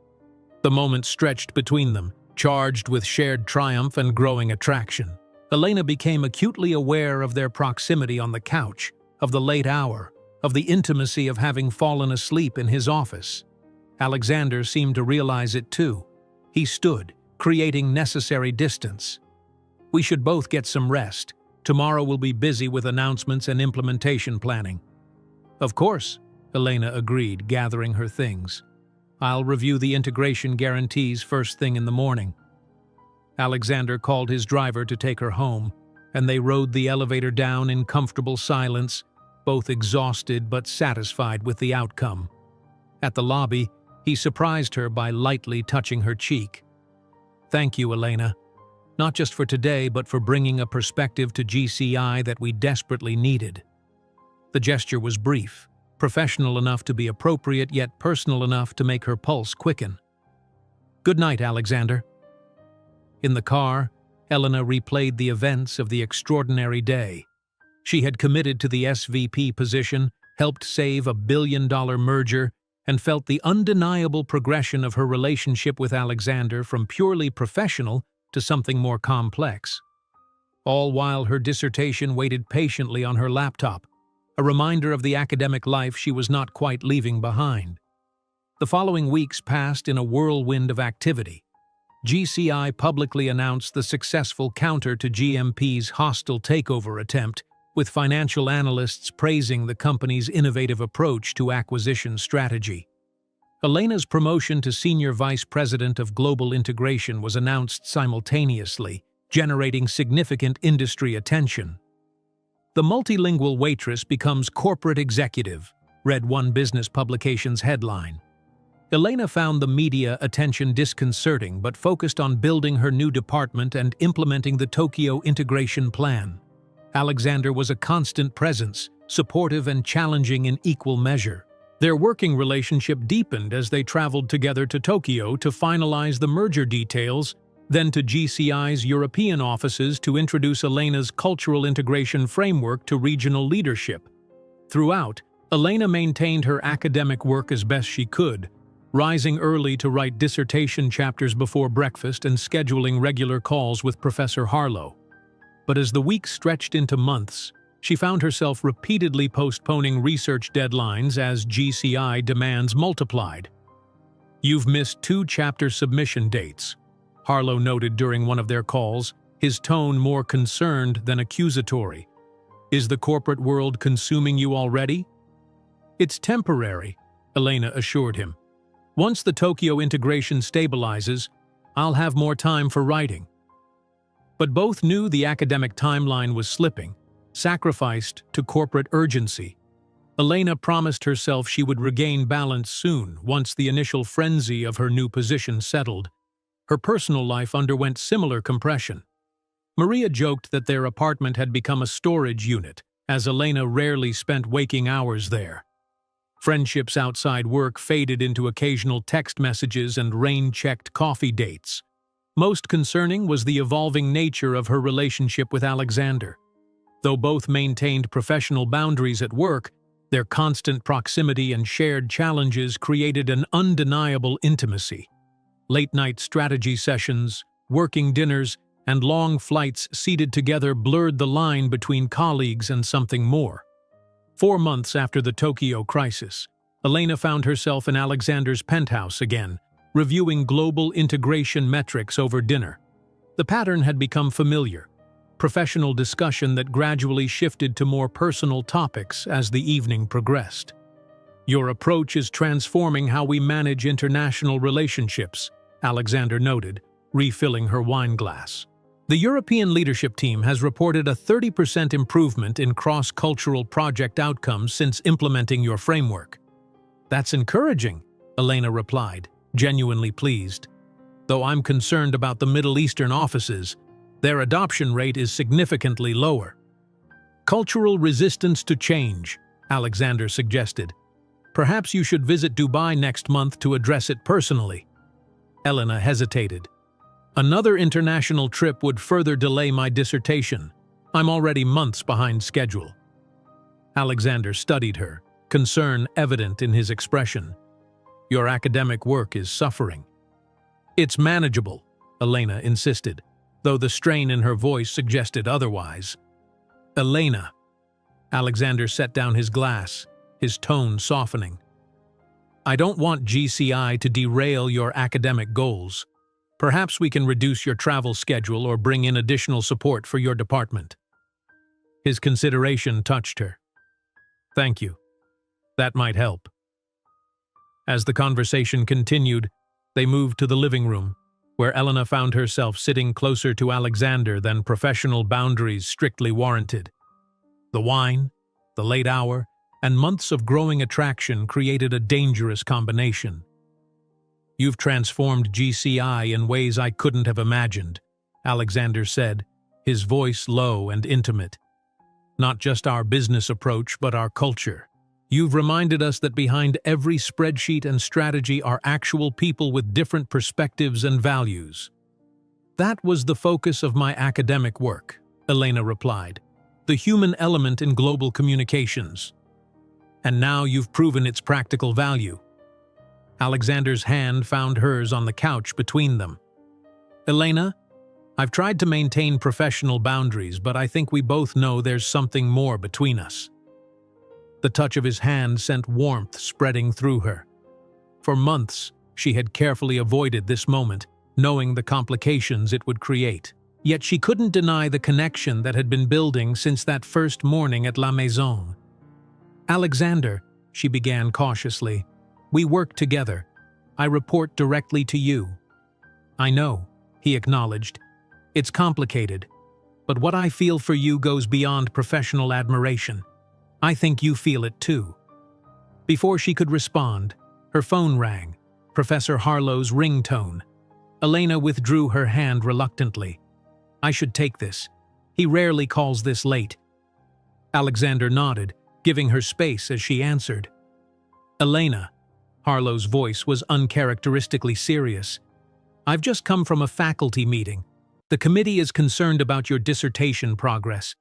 The moment stretched between them, charged with shared triumph and growing attraction. Elena became acutely aware of their proximity on the couch, of the late hour, of the intimacy of having fallen asleep in his office. Alexander seemed to realize it too. He stood, creating necessary distance. We should both get some rest. Tomorrow we'll be busy with announcements and implementation planning. Of course, Elena agreed, gathering her things. I'll review the integration guarantees first thing in the morning. Alexander called his driver to take her home, and they rode the elevator down in comfortable silence, both exhausted but satisfied with the outcome. At the lobby, he surprised her by lightly touching her cheek. Thank you, Elena. Not just for today, but for bringing a perspective to GCI that we desperately needed. The gesture was brief, professional enough to be appropriate, yet personal enough to make her pulse quicken. Good night, Alexander. In the car, Elena replayed the events of the extraordinary day. She had committed to the SVP position, helped save a billion-dollar merger, and felt the undeniable progression of her relationship with Alexander from purely professional to something more complex. All while her dissertation waited patiently on her laptop, a reminder of the academic life she was not quite leaving behind. The following weeks passed in a whirlwind of activity. GCI publicly announced the successful counter to GMP's hostile takeover attempt, with financial analysts praising the company's innovative approach to acquisition strategy. Elena's promotion to Senior Vice President of Global Integration was announced simultaneously, generating significant industry attention. The multilingual waitress becomes corporate executive, read one business publication's headline. Elena found the media attention disconcerting but focused on building her new department and implementing the Tokyo integration plan. Alexander was a constant presence, supportive and challenging in equal measure. Their working relationship deepened as they traveled together to Tokyo to finalize the merger details, then to GCI's European offices to introduce Elena's cultural integration framework to regional leadership. Throughout, Elena maintained her academic work as best she could, rising early to write dissertation chapters before breakfast and scheduling regular calls with Professor Harlow. But as the weeks stretched into months, she found herself repeatedly postponing research deadlines as GCI demands multiplied. "You've missed 2 chapter submission dates," Harlow noted during one of their calls, his tone more concerned than accusatory. "Is the corporate world consuming you already?" "It's temporary," Elena assured him. "Once the Tokyo integration stabilizes, I'll have more time for writing." But both knew the academic timeline was slipping, sacrificed to corporate urgency. Elena promised herself she would regain balance soon, once the initial frenzy of her new position settled. Her personal life underwent similar compression. Maria joked that their apartment had become a storage unit, as Elena rarely spent waking hours there. Friendships outside work faded into occasional text messages and rain-checked coffee dates. Most concerning was the evolving nature of her relationship with Alexander. Though both maintained professional boundaries at work, their constant proximity and shared challenges created an undeniable intimacy. Late-night strategy sessions, working dinners, and long flights seated together blurred the line between colleagues and something more. 4 months after the Tokyo crisis, Elena found herself in Alexander's penthouse again, reviewing global integration metrics over dinner. The pattern had become familiar, professional discussion that gradually shifted to more personal topics as the evening progressed. "Your approach is transforming how we manage international relationships," Alexander noted, refilling her wine glass. The European leadership team has reported a 30% improvement in cross-cultural project outcomes since implementing your framework. That's encouraging, Elena replied, genuinely pleased. Though I'm concerned about the Middle Eastern offices, their adoption rate is significantly lower. Cultural resistance to change, Alexander suggested. Perhaps you should visit Dubai next month to address it personally. Elena hesitated. Another international trip would further delay my dissertation. I'm already months behind schedule. Alexander studied her, concern evident in his expression. Your academic work is suffering. It's manageable, Elena insisted, though the strain in her voice suggested otherwise. Elena. Alexander set down his glass, his tone softening. I don't want GCI to derail your academic goals. Perhaps we can reduce your travel schedule or bring in additional support for your department. His consideration touched her. Thank you. That might help. As the conversation continued, they moved to the living room, where Elena found herself sitting closer to Alexander than professional boundaries strictly warranted. The wine, the late hour, and months of growing attraction created a dangerous combination. You've transformed GCI in ways I couldn't have imagined, Alexander said, his voice low and intimate. Not just our business approach, but our culture. You've reminded us that behind every spreadsheet and strategy are actual people with different perspectives and values. That was the focus of my academic work, Elena replied. The human element in global communications. And now you've proven its practical value. Alexander's hand found hers on the couch between them. Elena, I've tried to maintain professional boundaries, but I think we both know there's something more between us. The touch of his hand sent warmth spreading through her. For months, she had carefully avoided this moment, knowing the complications it would create. Yet she couldn't deny the connection that had been building since that first morning at La Maison. Alexander, she began cautiously, we work together. I report directly to you. I know, he acknowledged. It's complicated, but what I feel for you goes beyond professional admiration. I think you feel it too. Before she could respond, her phone rang, Professor Harlow's ringtone. Elena withdrew her hand reluctantly. I should take this. He rarely calls this late. Alexander nodded, giving her space as she answered. Elena. Harlow's voice was uncharacteristically serious. I've just come from a faculty meeting. The committee is concerned about your dissertation progress.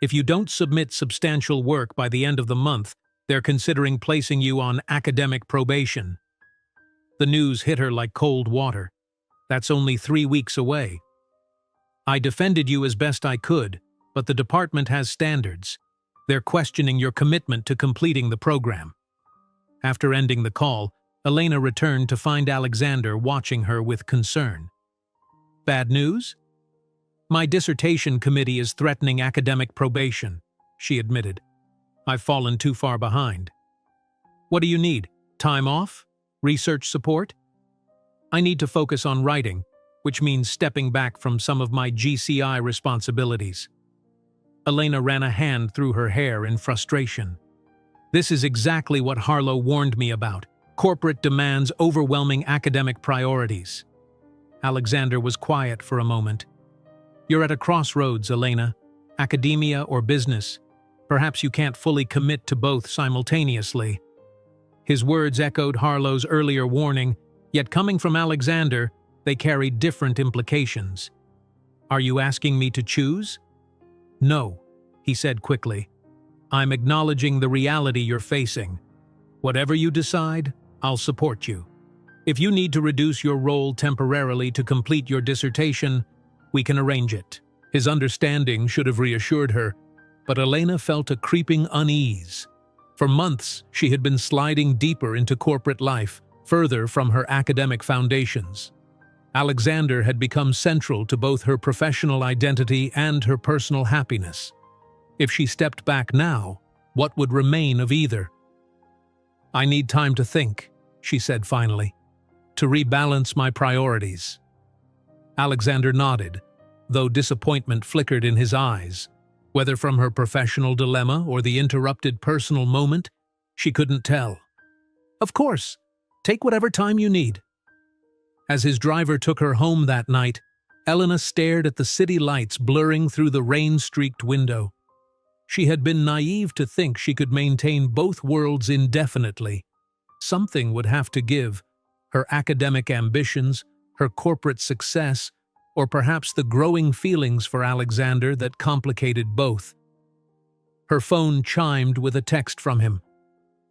If you don't submit substantial work by the end of the month, they're considering placing you on academic probation. The news hit her like cold water. That's only 3 weeks away. I defended you as best I could, but the department has standards. They're questioning your commitment to completing the program. After ending the call, Elena returned to find Alexander watching her with concern. Bad news? My dissertation committee is threatening academic probation, she admitted. I've fallen too far behind. What do you need? Time off? Research support? I need to focus on writing, which means stepping back from some of my GCI responsibilities. Elena ran a hand through her hair in frustration. This is exactly what Harlow warned me about. Corporate demands overwhelming academic priorities. Alexander was quiet for a moment. You're at a crossroads, Elena. Academia or business. Perhaps you can't fully commit to both simultaneously. His words echoed Harlow's earlier warning, yet coming from Alexander, they carried different implications. Are you asking me to choose? No, he said quickly. I'm acknowledging the reality you're facing. Whatever you decide, I'll support you. If you need to reduce your role temporarily to complete your dissertation, we can arrange it. His understanding should have reassured her, but Elena felt a creeping unease. For months, she had been sliding deeper into corporate life, further from her academic foundations. Alexander had become central to both her professional identity and her personal happiness. If she stepped back now, what would remain of either? I need time to think, she said finally. To rebalance my priorities." Alexander nodded, though disappointment flickered in his eyes. Whether from her professional dilemma or the interrupted personal moment, she couldn't tell. "Of course. Take whatever time you need." As his driver took her home that night, Elena stared at the city lights blurring through the rain-streaked window. She had been naive to think she could maintain both worlds indefinitely. Something would have to give: her academic ambitions, her corporate success, or perhaps the growing feelings for Alexander that complicated both. Her phone chimed with a text from him.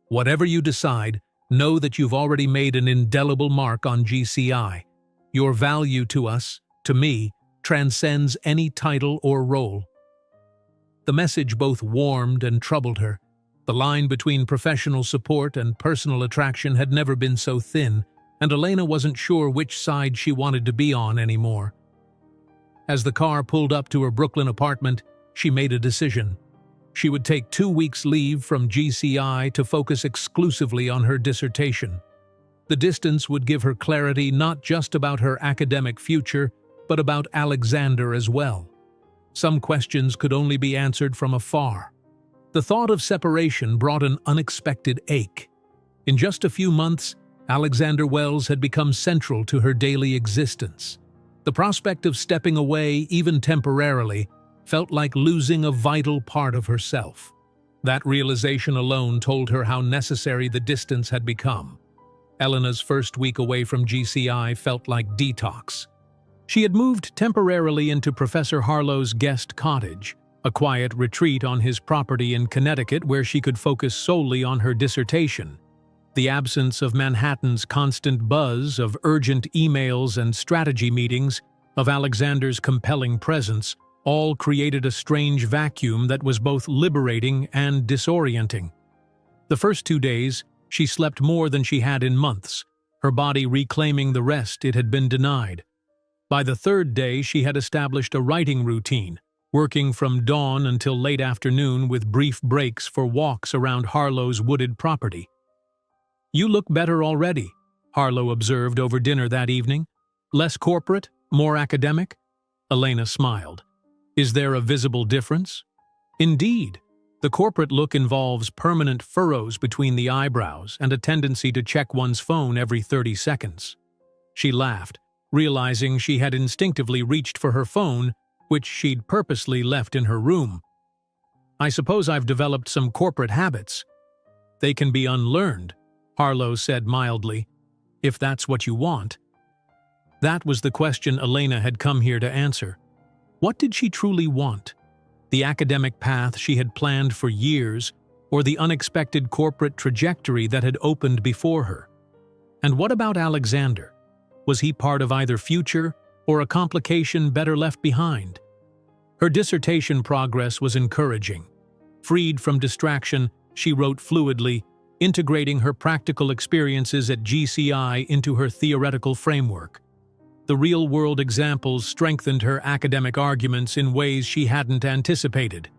"Whatever you decide, know that you've already made an indelible mark on GCI. Your value to us, to me, transcends any title or role." The message both warmed and troubled her. The line between professional support and personal attraction had never been so thin, and Elena wasn't sure which side she wanted to be on anymore. As the car pulled up to her Brooklyn apartment, she made a decision. She would take 2 weeks' leave from GCI to focus exclusively on her dissertation. The distance would give her clarity not just about her academic future, but about Alexander as well. Some questions could only be answered from afar. The thought of separation brought an unexpected ache. In just a few months, Alexander Wells had become central to her daily existence. The prospect of stepping away, even temporarily, felt like losing a vital part of herself. That realization alone told her how necessary the distance had become. Elena's first week away from GCI felt like detox. She had moved temporarily into Professor Harlow's guest cottage, a quiet retreat on his property in Connecticut where she could focus solely on her dissertation. The absence of Manhattan's constant buzz, of urgent emails and strategy meetings, of Alexander's compelling presence, all created a strange vacuum that was both liberating and disorienting. The first 2 days, she slept more than she had in months, her body reclaiming the rest it had been denied. By the 3rd day, she had established a writing routine, working from dawn until late afternoon with brief breaks for walks around Harlow's wooded property. "You look better already," Harlow observed over dinner that evening. "Less corporate, more academic?" Elena smiled. "Is there a visible difference?" "Indeed. The corporate look involves permanent furrows between the eyebrows and a tendency to check one's phone every 30 seconds. She laughed, realizing she had instinctively reached for her phone, which she'd purposely left in her room. "I suppose I've developed some corporate habits." "They can be unlearned," Harlow said mildly, "if that's what you want." That was the question Elena had come here to answer. What did she truly want? The academic path she had planned for years, or the unexpected corporate trajectory that had opened before her? And what about Alexander? Was he part of either future or a complication better left behind? Her dissertation progress was encouraging. Freed from distraction, she wrote fluidly, integrating her practical experiences at GCI into her theoretical framework. The real-world examples strengthened her academic arguments in ways she hadn't anticipated.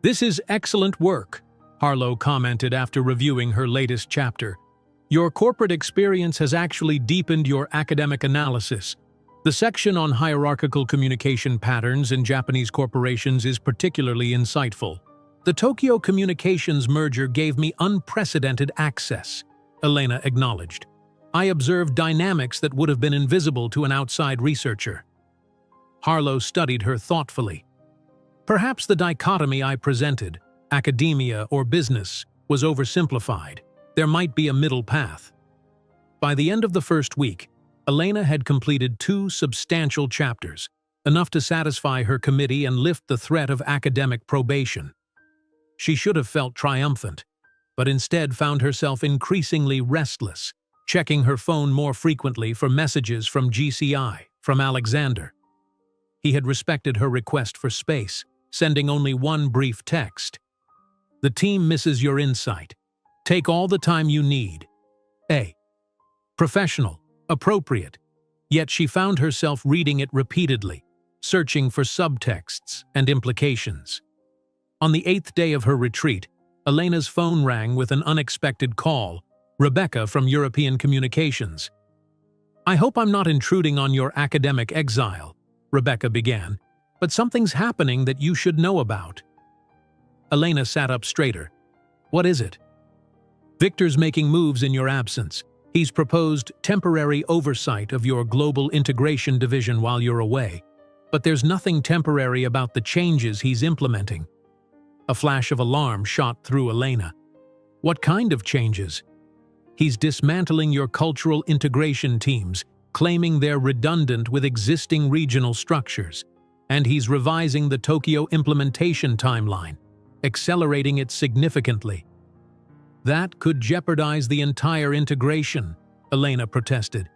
"This is excellent work," Harlow commented after reviewing her latest chapter. "Your corporate experience has actually deepened your academic analysis. The section on hierarchical communication patterns in Japanese corporations is particularly insightful. The Tokyo Communications merger gave me unprecedented access," Elena acknowledged. "I observed dynamics that would have been invisible to an outside researcher." Harlow studied her thoughtfully. "Perhaps the dichotomy I presented, academia or business, was oversimplified. There might be a middle path." By the end of the first week, Elena had completed 2 substantial chapters, enough to satisfy her committee and lift the threat of academic probation. She should have felt triumphant, but instead found herself increasingly restless, checking her phone more frequently for messages from GCI, from Alexander. He had respected her request for space, sending only one brief text. "The team misses your insight. Take all the time you need. A. Professional, appropriate." Yet she found herself reading it repeatedly, searching for subtexts and implications. On the 8th day of her retreat, Elena's phone rang with an unexpected call: Rebecca from European Communications. I hope I'm not intruding on your academic exile, Rebecca began, but something's happening that you should know about. Elena sat up straighter. What is it? Victor's making moves in your absence. He's proposed temporary oversight of your global integration division while you're away. But there's nothing temporary about the changes he's implementing. A flash of alarm shot through Elena. What kind of changes? He's dismantling your cultural integration teams, claiming they're redundant with existing regional structures. And he's revising the Tokyo implementation timeline, accelerating it significantly. That could jeopardize the entire integration, Elena protested.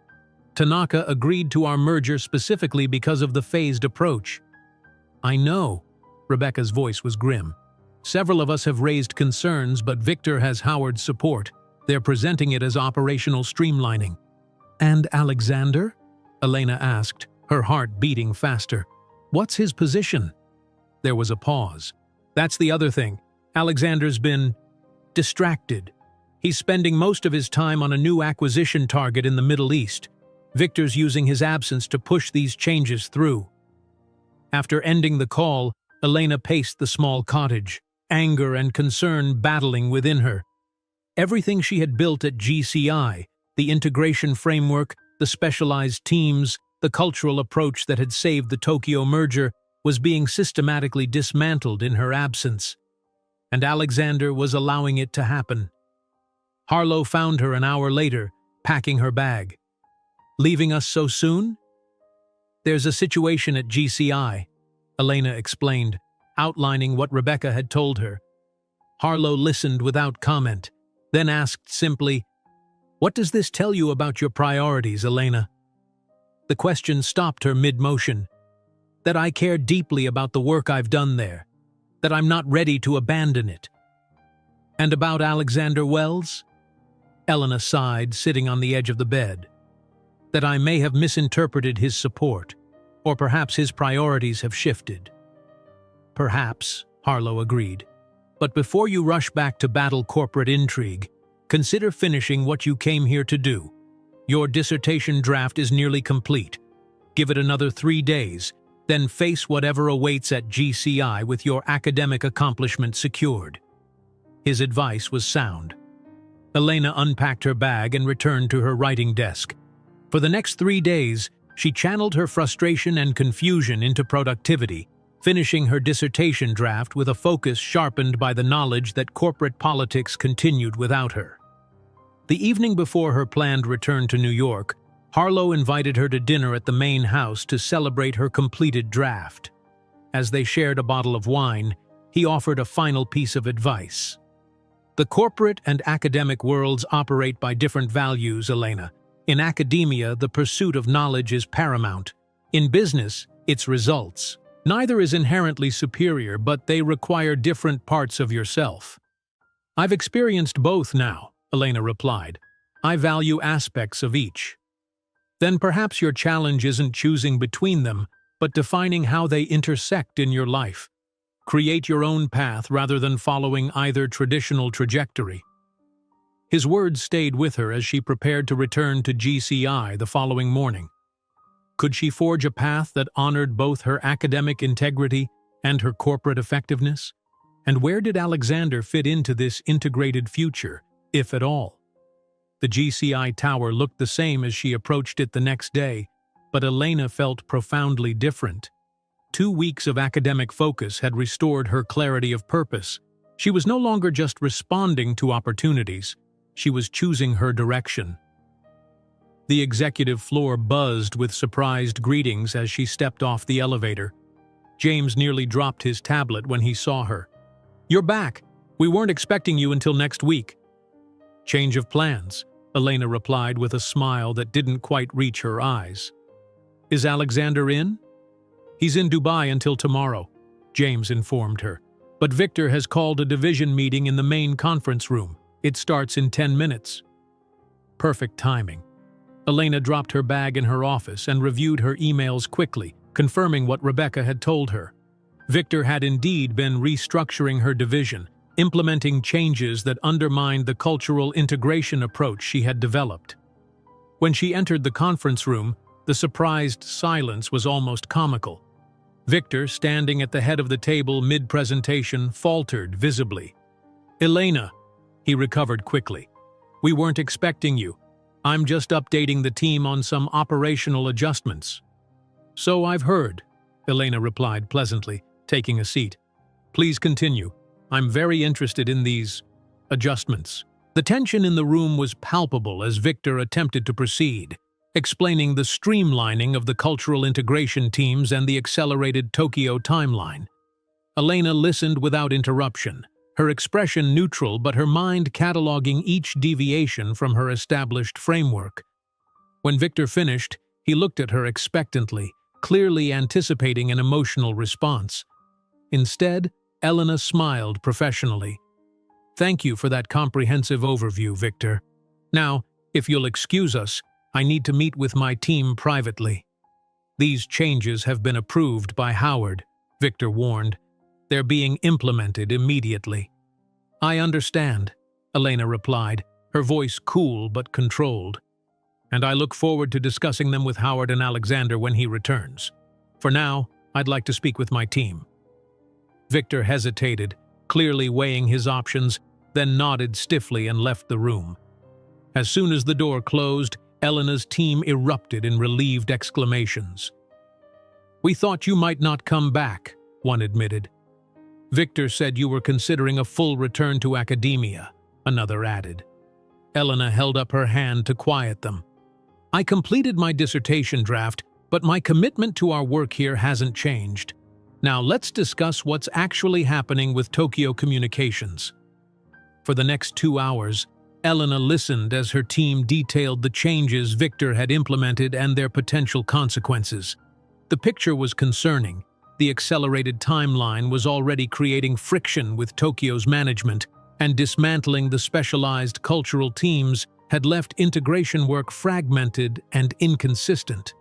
Tanaka agreed to our merger specifically because of the phased approach. I know, Rebecca's voice was grim. Several of us have raised concerns, but Victor has Howard's support. They're presenting it as operational streamlining. And Alexander? Elena asked, her heart beating faster. What's his position? There was a pause. That's the other thing. Alexander's been distracted. He's spending most of his time on a new acquisition target in the Middle East. Victor's using his absence to push these changes through. After ending the call, Elena paced the small cottage, anger and concern battling within her. Everything she had built at GCI, the integration framework, the specialized teams, the cultural approach that had saved the Tokyo merger, was being systematically dismantled in her absence. And Alexander was allowing it to happen. Harlow found her an hour later, packing her bag. Leaving us so soon? There's a situation at GCI, Elena explained, outlining what Rebecca had told her. Harlow listened without comment, then asked simply, What does this tell you about your priorities, Elena? The question stopped her mid-motion. That I care deeply about the work I've done there, that I'm not ready to abandon it. And about Alexander Wells? Elena sighed, sitting on the edge of the bed. That I may have misinterpreted his support, or perhaps his priorities have shifted. Perhaps, Harlow agreed. But before you rush back to battle corporate intrigue, consider finishing what you came here to do. Your dissertation draft is nearly complete. Give it another 3 days, then face whatever awaits at GCI with your academic accomplishment secured. His advice was sound. Elena unpacked her bag and returned to her writing desk. For the next 3 days, she channeled her frustration and confusion into productivity, finishing her dissertation draft with a focus sharpened by the knowledge that corporate politics continued without her. The evening before her planned return to New York, Harlow invited her to dinner at the main house to celebrate her completed draft. As they shared a bottle of wine, he offered a final piece of advice. The corporate and academic worlds operate by different values, Elena. In academia, the pursuit of knowledge is paramount. In business, it's results. Neither is inherently superior, but they require different parts of yourself. I've experienced both now, Elena replied. I value aspects of each. Then perhaps your challenge isn't choosing between them, but defining how they intersect in your life. Create your own path rather than following either traditional trajectory. His words stayed with her as she prepared to return to GCI the following morning. Could she forge a path that honored both her academic integrity and her corporate effectiveness? And where did Alexander fit into this integrated future, if at all? The GCI tower looked the same as she approached it the next day, but Elena felt profoundly different. 2 weeks of academic focus had restored her clarity of purpose. She was no longer just responding to opportunities. She was choosing her direction. The executive floor buzzed with surprised greetings as she stepped off the elevator. James nearly dropped his tablet when he saw her. You're back. We weren't expecting you until next week. Change of plans, Elena replied with a smile that didn't quite reach her eyes. Is Alexander in? He's in Dubai until tomorrow, James informed her. But Victor has called a division meeting in the main conference room. It starts in 10 minutes. Perfect timing. Elena dropped her bag in her office and reviewed her emails quickly, confirming what Rebecca had told her. Victor had indeed been restructuring her division, implementing changes that undermined the cultural integration approach she had developed. When she entered the conference room, the surprised silence was almost comical. Victor, standing at the head of the table mid-presentation, faltered visibly. "Elena," he recovered quickly. "We weren't expecting you. I'm just updating the team on some operational adjustments." "So I've heard," Elena replied pleasantly, taking a seat. "Please continue. I'm very interested in these adjustments." The tension in the room was palpable as Victor attempted to proceed, explaining the streamlining of the cultural integration teams and the accelerated Tokyo timeline. Elena listened without interruption, her expression neutral but her mind cataloging each deviation from her established framework. When Victor finished, he looked at her expectantly, clearly anticipating an emotional response. Instead, Elena smiled professionally. "Thank you for that comprehensive overview, Victor. Now, if you'll excuse us, I need to meet with my team privately." "These changes have been approved by Howard," Victor warned. "They're being implemented immediately." "I understand," Elena replied, her voice cool but controlled. "And I look forward to discussing them with Howard and Alexander when he returns. For now, I'd like to speak with my team." Victor hesitated, clearly weighing his options, then nodded stiffly and left the room. As soon as the door closed, Elena's team erupted in relieved exclamations. "We thought you might not come back," one admitted. "Victor said you were considering a full return to academia," another added. Elena held up her hand to quiet them. "I completed my dissertation draft, but my commitment to our work here hasn't changed. Now let's discuss what's actually happening with Tokyo Communications." For the next 2 hours, Elena listened as her team detailed the changes Victor had implemented and their potential consequences. The picture was concerning. The accelerated timeline was already creating friction with Tokyo's management, and dismantling the specialized cultural teams had left integration work fragmented and inconsistent.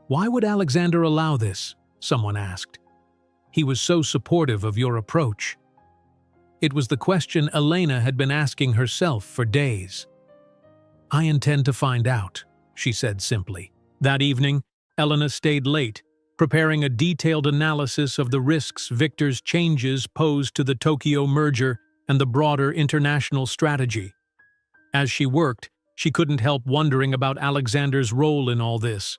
"Why would Alexander allow this?" someone asked. "He was so supportive of your approach." It was the question Elena had been asking herself for days. "I intend to find out," she said simply. That evening, Elena stayed late, preparing a detailed analysis of the risks Victor's changes posed to the Tokyo merger and the broader international strategy. As she worked, she couldn't help wondering about Alexander's role in all this.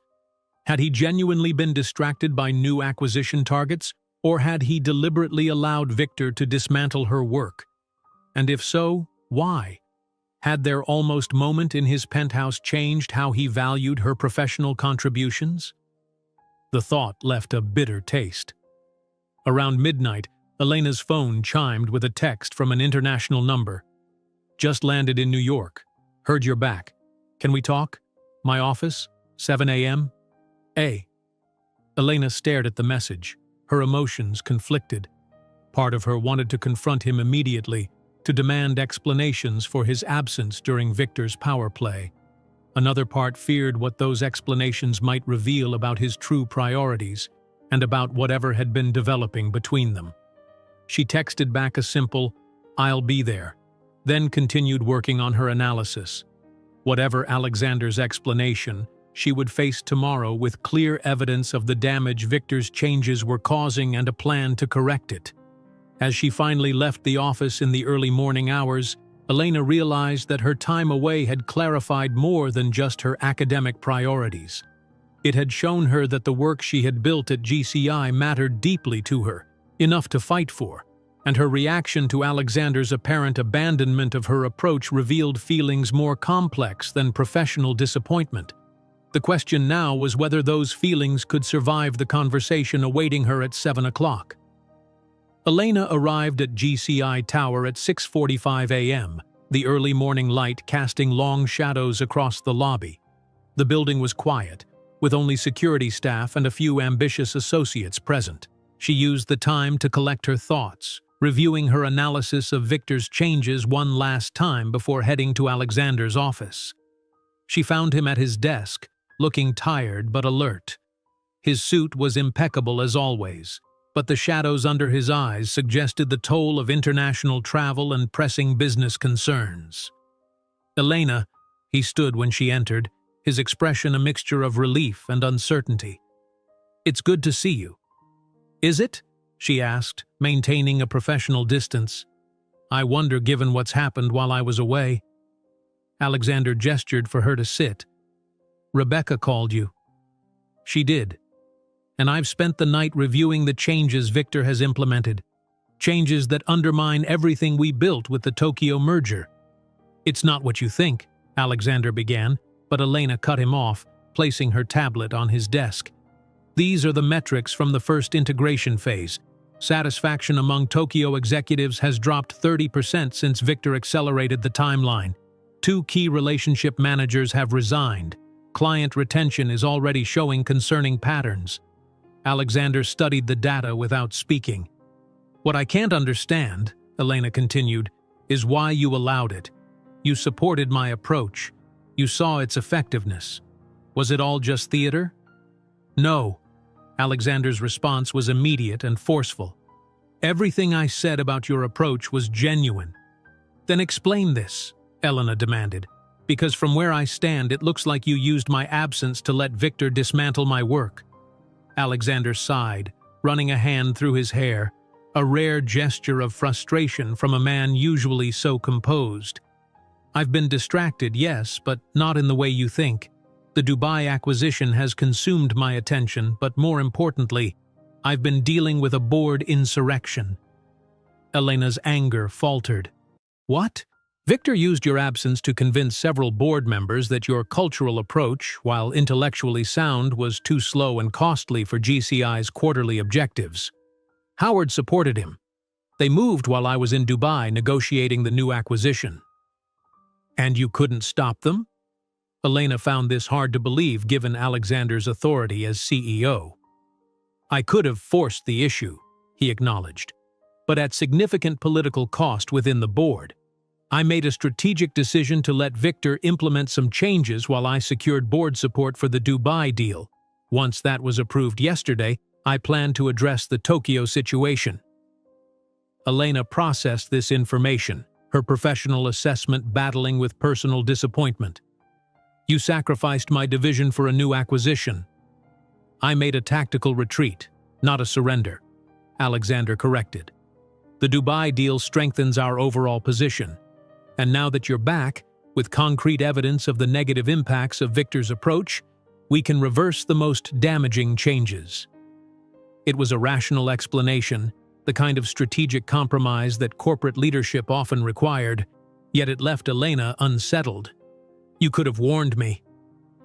Had he genuinely been distracted by new acquisition targets, or had he deliberately allowed Victor to dismantle her work? And if so, why? Had their almost moment in his penthouse changed how he valued her professional contributions? The thought left a bitter taste. Around midnight, Elena's phone chimed with a text from an international number. "Just landed in New York. Heard you're back. Can we talk? My office, 7 a.m. A." Elena stared at the message, her emotions conflicted. Part of her wanted to confront him immediately, to demand explanations for his absence during Victor's power play. Another part feared what those explanations might reveal about his true priorities, and about whatever had been developing between them. She texted back a simple, "I'll be there," then continued working on her analysis. Whatever Alexander's explanation, she would face tomorrow with clear evidence of the damage Victor's changes were causing and a plan to correct it. As she finally left the office in the early morning hours, Elena realized that her time away had clarified more than just her academic priorities. It had shown her that the work she had built at GCI mattered deeply to her, enough to fight for, and her reaction to Alexander's apparent abandonment of her approach revealed feelings more complex than professional disappointment. The question now was whether those feelings could survive the conversation awaiting her at 7 o'clock. Elena arrived at GCI Tower at 6:45 a.m., the early morning light casting long shadows across the lobby. The building was quiet, with only security staff and a few ambitious associates present. She used the time to collect her thoughts, reviewing her analysis of Victor's changes one last time before heading to Alexander's office. She found him at his desk, looking tired but alert. His suit was impeccable as always, but the shadows under his eyes suggested the toll of international travel and pressing business concerns. "Elena," he stood when she entered, his expression a mixture of relief and uncertainty. "It's good to see you." "Is it?" she asked, maintaining a professional distance. "I wonder, given what's happened while I was away." Alexander gestured for her to sit. "Rebecca called you." "She did. And I've spent the night reviewing the changes Victor has implemented. Changes that undermine everything we built with the Tokyo merger." "It's not what you think," Alexander began, but Elena cut him off, placing her tablet on his desk. "These are the metrics from the first integration phase. Satisfaction among Tokyo executives has dropped 30% since Victor accelerated the timeline. 2 key relationship managers have resigned. Client retention is already showing concerning patterns." Alexander studied the data without speaking. "What I can't understand," Elena continued, "is why you allowed it. You supported my approach. You saw its effectiveness. Was it all just theater?" "No." Alexander's response was immediate and forceful. "Everything I said about your approach was genuine." "Then explain this," Elena demanded, "because from where I stand it looks like you used my absence to let Victor dismantle my work." Alexander sighed, running a hand through his hair, a rare gesture of frustration from a man usually so composed. "I've been distracted, yes, but not in the way you think. The Dubai acquisition has consumed my attention, but more importantly, I've been dealing with a board insurrection." Elena's anger faltered. "What?" "Victor used your absence to convince several board members that your cultural approach, while intellectually sound, was too slow and costly for GCI's quarterly objectives. Howard supported him. They moved while I was in Dubai negotiating the new acquisition." "And you couldn't stop them?" Elena found this hard to believe given Alexander's authority as CEO. "I could have forced the issue," he acknowledged, "but at significant political cost within the board. I made a strategic decision to let Victor implement some changes while I secured board support for the Dubai deal. Once that was approved yesterday, I planned to address the Tokyo situation." Elena processed this information, her professional assessment battling with personal disappointment. "You sacrificed my division for a new acquisition." "I made a tactical retreat, not a surrender," Alexander corrected. "The Dubai deal strengthens our overall position. And now that you're back, with concrete evidence of the negative impacts of Victor's approach, we can reverse the most damaging changes." It was a rational explanation, the kind of strategic compromise that corporate leadership often required, yet it left Elena unsettled. "You could have warned me."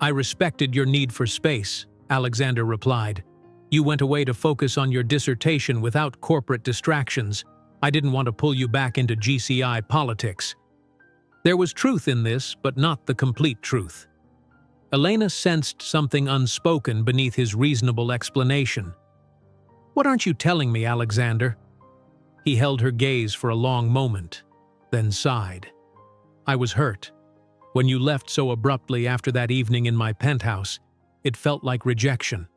"I respected your need for space," Alexander replied. "You went away to focus on your dissertation without corporate distractions. I didn't want to pull you back into GCI politics." There was truth in this, but not the complete truth. Elena sensed something unspoken beneath his reasonable explanation. "What aren't you telling me, Alexander?" He held her gaze for a long moment, then sighed. "I was hurt. When you left so abruptly after that evening in my penthouse, it felt like rejection,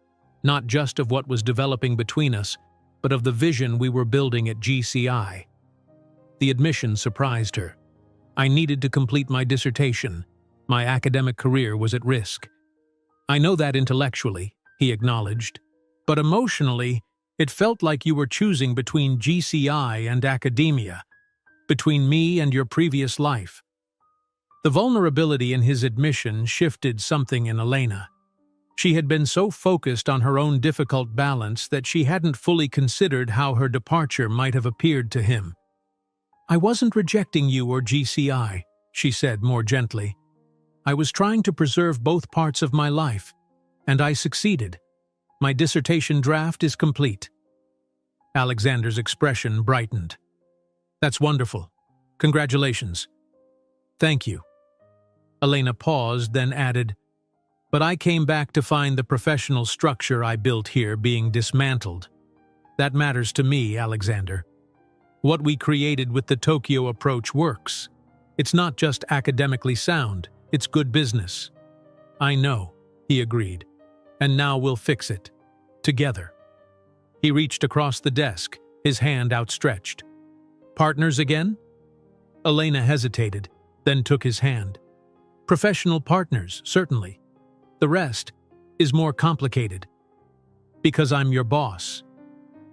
not just of what was developing between us, but of the vision we were building at GCI." The admission surprised her. "I needed to complete my dissertation. My academic career was at risk." "I know that intellectually," he acknowledged, "but emotionally, it felt like you were choosing between GCI and academia, between me and your previous life." The vulnerability in his admission shifted something in Elena. She had been so focused on her own difficult balance that she hadn't fully considered how her departure might have appeared to him. "I wasn't rejecting you or GCI," she said more gently. "I was trying to preserve both parts of my life, and I succeeded. My dissertation draft is complete." Alexander's expression brightened. "That's wonderful. Congratulations." "Thank you." Elena paused, then added, "But I came back to find the professional structure I built here being dismantled. That matters to me, Alexander. What we created with the Tokyo approach works. It's not just academically sound, it's good business." "I know," he agreed. "And now we'll fix it. Together." He reached across the desk, his hand outstretched. "Partners again?" Elena hesitated, then took his hand. "Professional partners, certainly. The rest is more complicated. Because I'm your boss.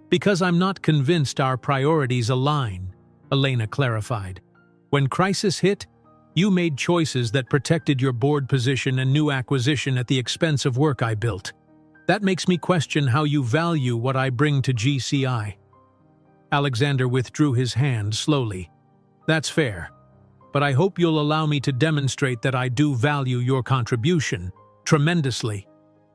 Because I'm not convinced our priorities align, Elena clarified. When crisis hit, you made choices that protected your board position and new acquisition at the expense of work I built. That makes me question how you value what I bring to GCI. Alexander withdrew his hand slowly. That's fair, but I hope you'll allow me to demonstrate that I do value your contribution tremendously.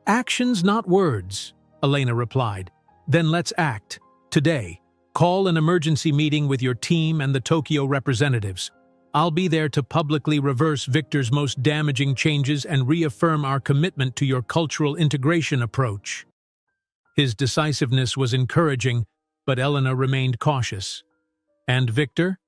Actions, not words, Elena replied. Then let's act. Today, call an emergency meeting with your team and the Tokyo representatives. I'll be there to publicly reverse Victor's most damaging changes and reaffirm our commitment to your cultural integration approach. His decisiveness was encouraging, but Elena remained cautious. And Victor?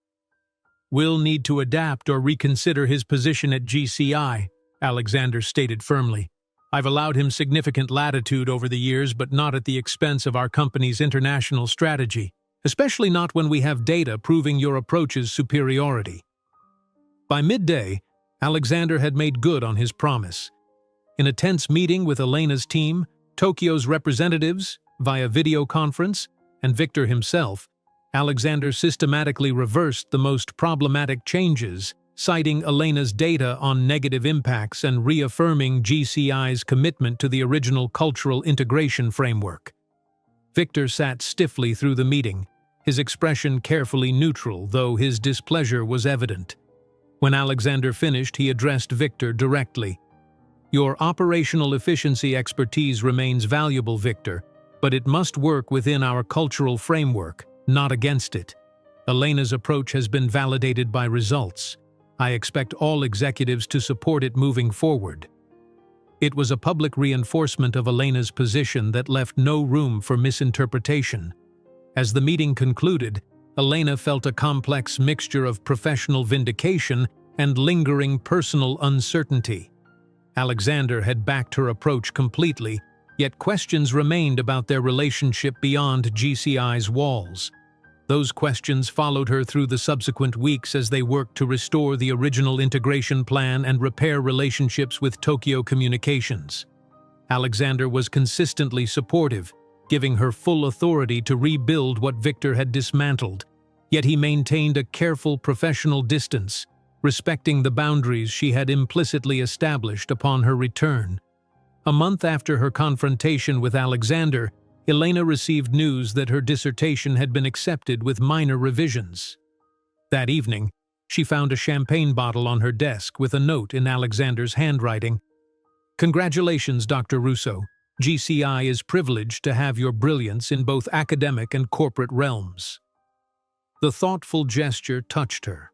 Will need to adapt or reconsider his position at GCI, Alexander stated firmly. I've allowed him significant latitude over the years, but not at the expense of our company's international strategy, especially not when we have data proving your approach's superiority. By midday, Alexander had made good on his promise. In a tense meeting with Elena's team, Tokyo's representatives, via video conference, and Victor himself, Alexander systematically reversed the most problematic changes, citing Elena's data on negative impacts and reaffirming GCI's commitment to the original cultural integration framework. Victor sat stiffly through the meeting, his expression carefully neutral, though his displeasure was evident. When Alexander finished, he addressed Victor directly. Your operational efficiency expertise remains valuable, Victor, but it must work within our cultural framework, not against it. Elena's approach has been validated by results. I expect all executives to support it moving forward. It was a public reinforcement of Elena's position that left no room for misinterpretation. As the meeting concluded, Elena felt a complex mixture of professional vindication and lingering personal uncertainty. Alexander had backed her approach completely, yet questions remained about their relationship beyond GCI's walls. Those questions followed her through the subsequent weeks as they worked to restore the original integration plan and repair relationships with Tokyo Communications. Alexander was consistently supportive, giving her full authority to rebuild what Victor had dismantled, yet he maintained a careful professional distance, respecting the boundaries she had implicitly established upon her return. A month after her confrontation with Alexander, Elena received news that her dissertation had been accepted with minor revisions. That evening, she found a champagne bottle on her desk with a note in Alexander's handwriting. Congratulations, Dr. Russo. GCI is privileged to have your brilliance in both academic and corporate realms. The thoughtful gesture touched her.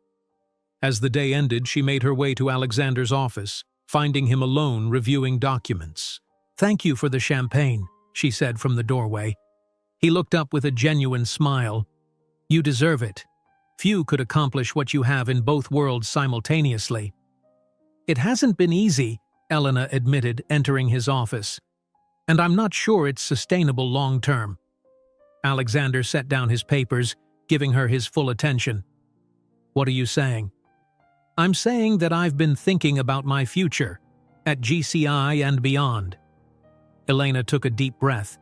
As the day ended, she made her way to Alexander's office, finding him alone reviewing documents. Thank you for the champagne, she said from the doorway. He looked up with a genuine smile. You deserve it. Few could accomplish what you have in both worlds simultaneously. It hasn't been easy, Elena admitted, entering his office. And I'm not sure it's sustainable long-term. Alexander set down his papers, giving her his full attention. What are you saying? I'm saying that I've been thinking about my future, at GCI and beyond. Elena took a deep breath.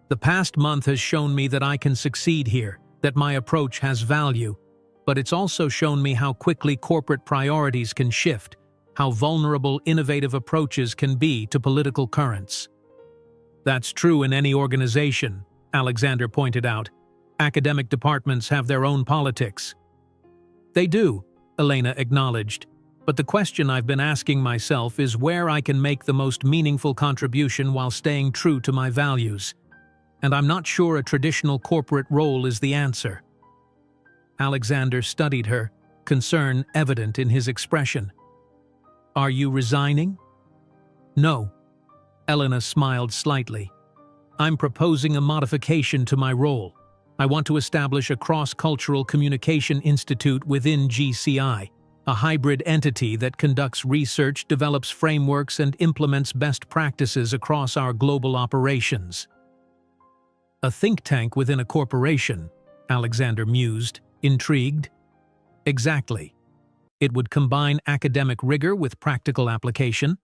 The past month has shown me that I can succeed here, that my approach has value, but it's also shown me how quickly corporate priorities can shift, how vulnerable innovative approaches can be to political currents. That's true in any organization, Alexander pointed out. Academic departments have their own politics. They do, Elena acknowledged. But the question I've been asking myself is where I can make the most meaningful contribution while staying true to my values. And I'm not sure a traditional corporate role is the answer. Alexander studied her, concern evident in his expression. Are you resigning? No. Elena smiled slightly. I'm proposing a modification to my role. I want to establish a cross-cultural communication institute within GCI. A hybrid entity that conducts research, develops frameworks, and implements best practices across our global operations. A think tank within a corporation, Alexander mused, intrigued. Exactly. It would combine academic rigor with practical application.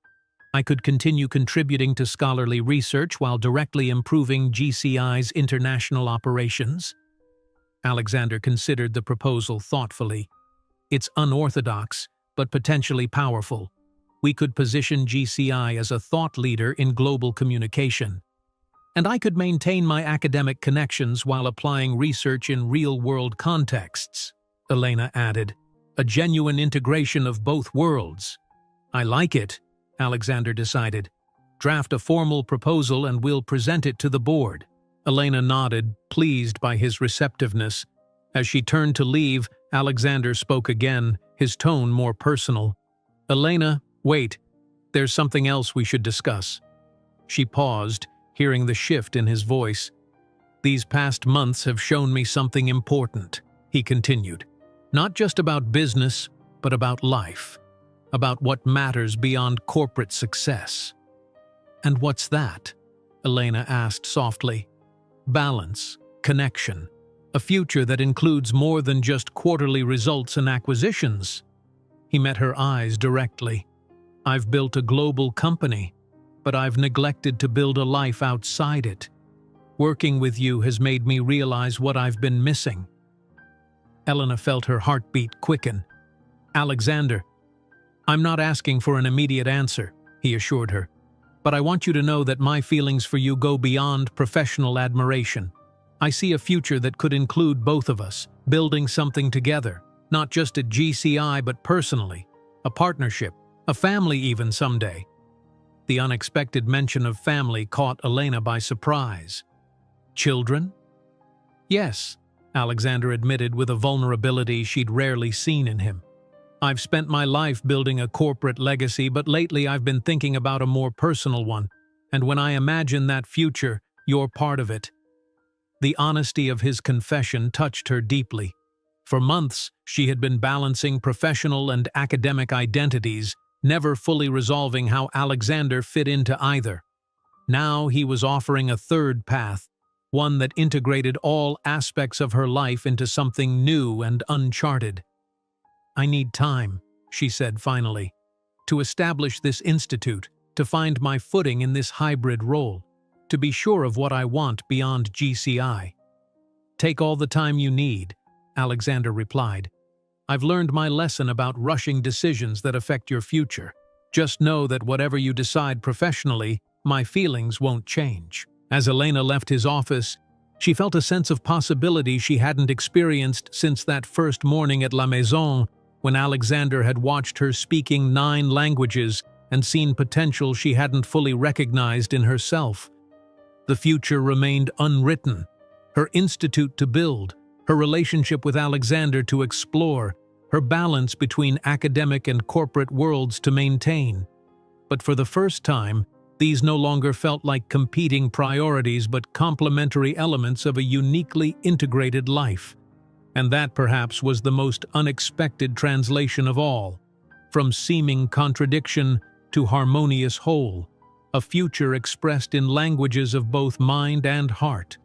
I could continue contributing to scholarly research while directly improving GCI's international operations. Alexander considered the proposal thoughtfully. It's unorthodox, but potentially powerful. We could position GCI as a thought leader in global communication. And I could maintain my academic connections while applying research in real-world contexts, Elena added. A genuine integration of both worlds. I like it, Alexander decided. Draft a formal proposal and we'll present it to the board. Elena nodded, pleased by his receptiveness. As she turned to leave, Alexander spoke again, his tone more personal. Elena, wait. There's something else we should discuss. She paused, hearing the shift in his voice. These past months have shown me something important, he continued. Not just about business, but about life. About what matters beyond corporate success. And what's that? Elena asked softly. Balance, connection, a future that includes more than just quarterly results and acquisitions. He met her eyes directly. I've built a global company, but I've neglected to build a life outside it. Working with you has made me realize what I've been missing. Elena felt her heartbeat quicken. Alexander, I'm not asking for an immediate answer, he assured her. But I want you to know that my feelings for you go beyond professional admiration. I see a future that could include both of us, building something together, not just at GCI but personally, a partnership, a family even someday. The unexpected mention of family caught Elena by surprise. Children? Yes, Alexander admitted with a vulnerability she'd rarely seen in him. I've spent my life building a corporate legacy, but lately I've been thinking about a more personal one, and when I imagine that future, you're part of it. The honesty of his confession touched her deeply. For months, she had been balancing professional and academic identities, never fully resolving how Alexander fit into either. Now he was offering a third path, one that integrated all aspects of her life into something new and uncharted. I need time, she said finally, to establish this institute, to find my footing in this hybrid role, to be sure of what I want beyond GCI. Take all the time you need, Alexander replied. I've learned my lesson about rushing decisions that affect your future. Just know that whatever you decide professionally, my feelings won't change. As Elena left his office, she felt a sense of possibility she hadn't experienced since that first morning at La Maison, when Alexander had watched her speaking 9 languages and seen potential she hadn't fully recognized in herself. The future remained unwritten, her institute to build, her relationship with Alexander to explore, her balance between academic and corporate worlds to maintain. But for the first time, these no longer felt like competing priorities but complementary elements of a uniquely integrated life. And that perhaps was the most unexpected translation of all. From seeming contradiction to harmonious whole, a future expressed in languages of both mind and heart.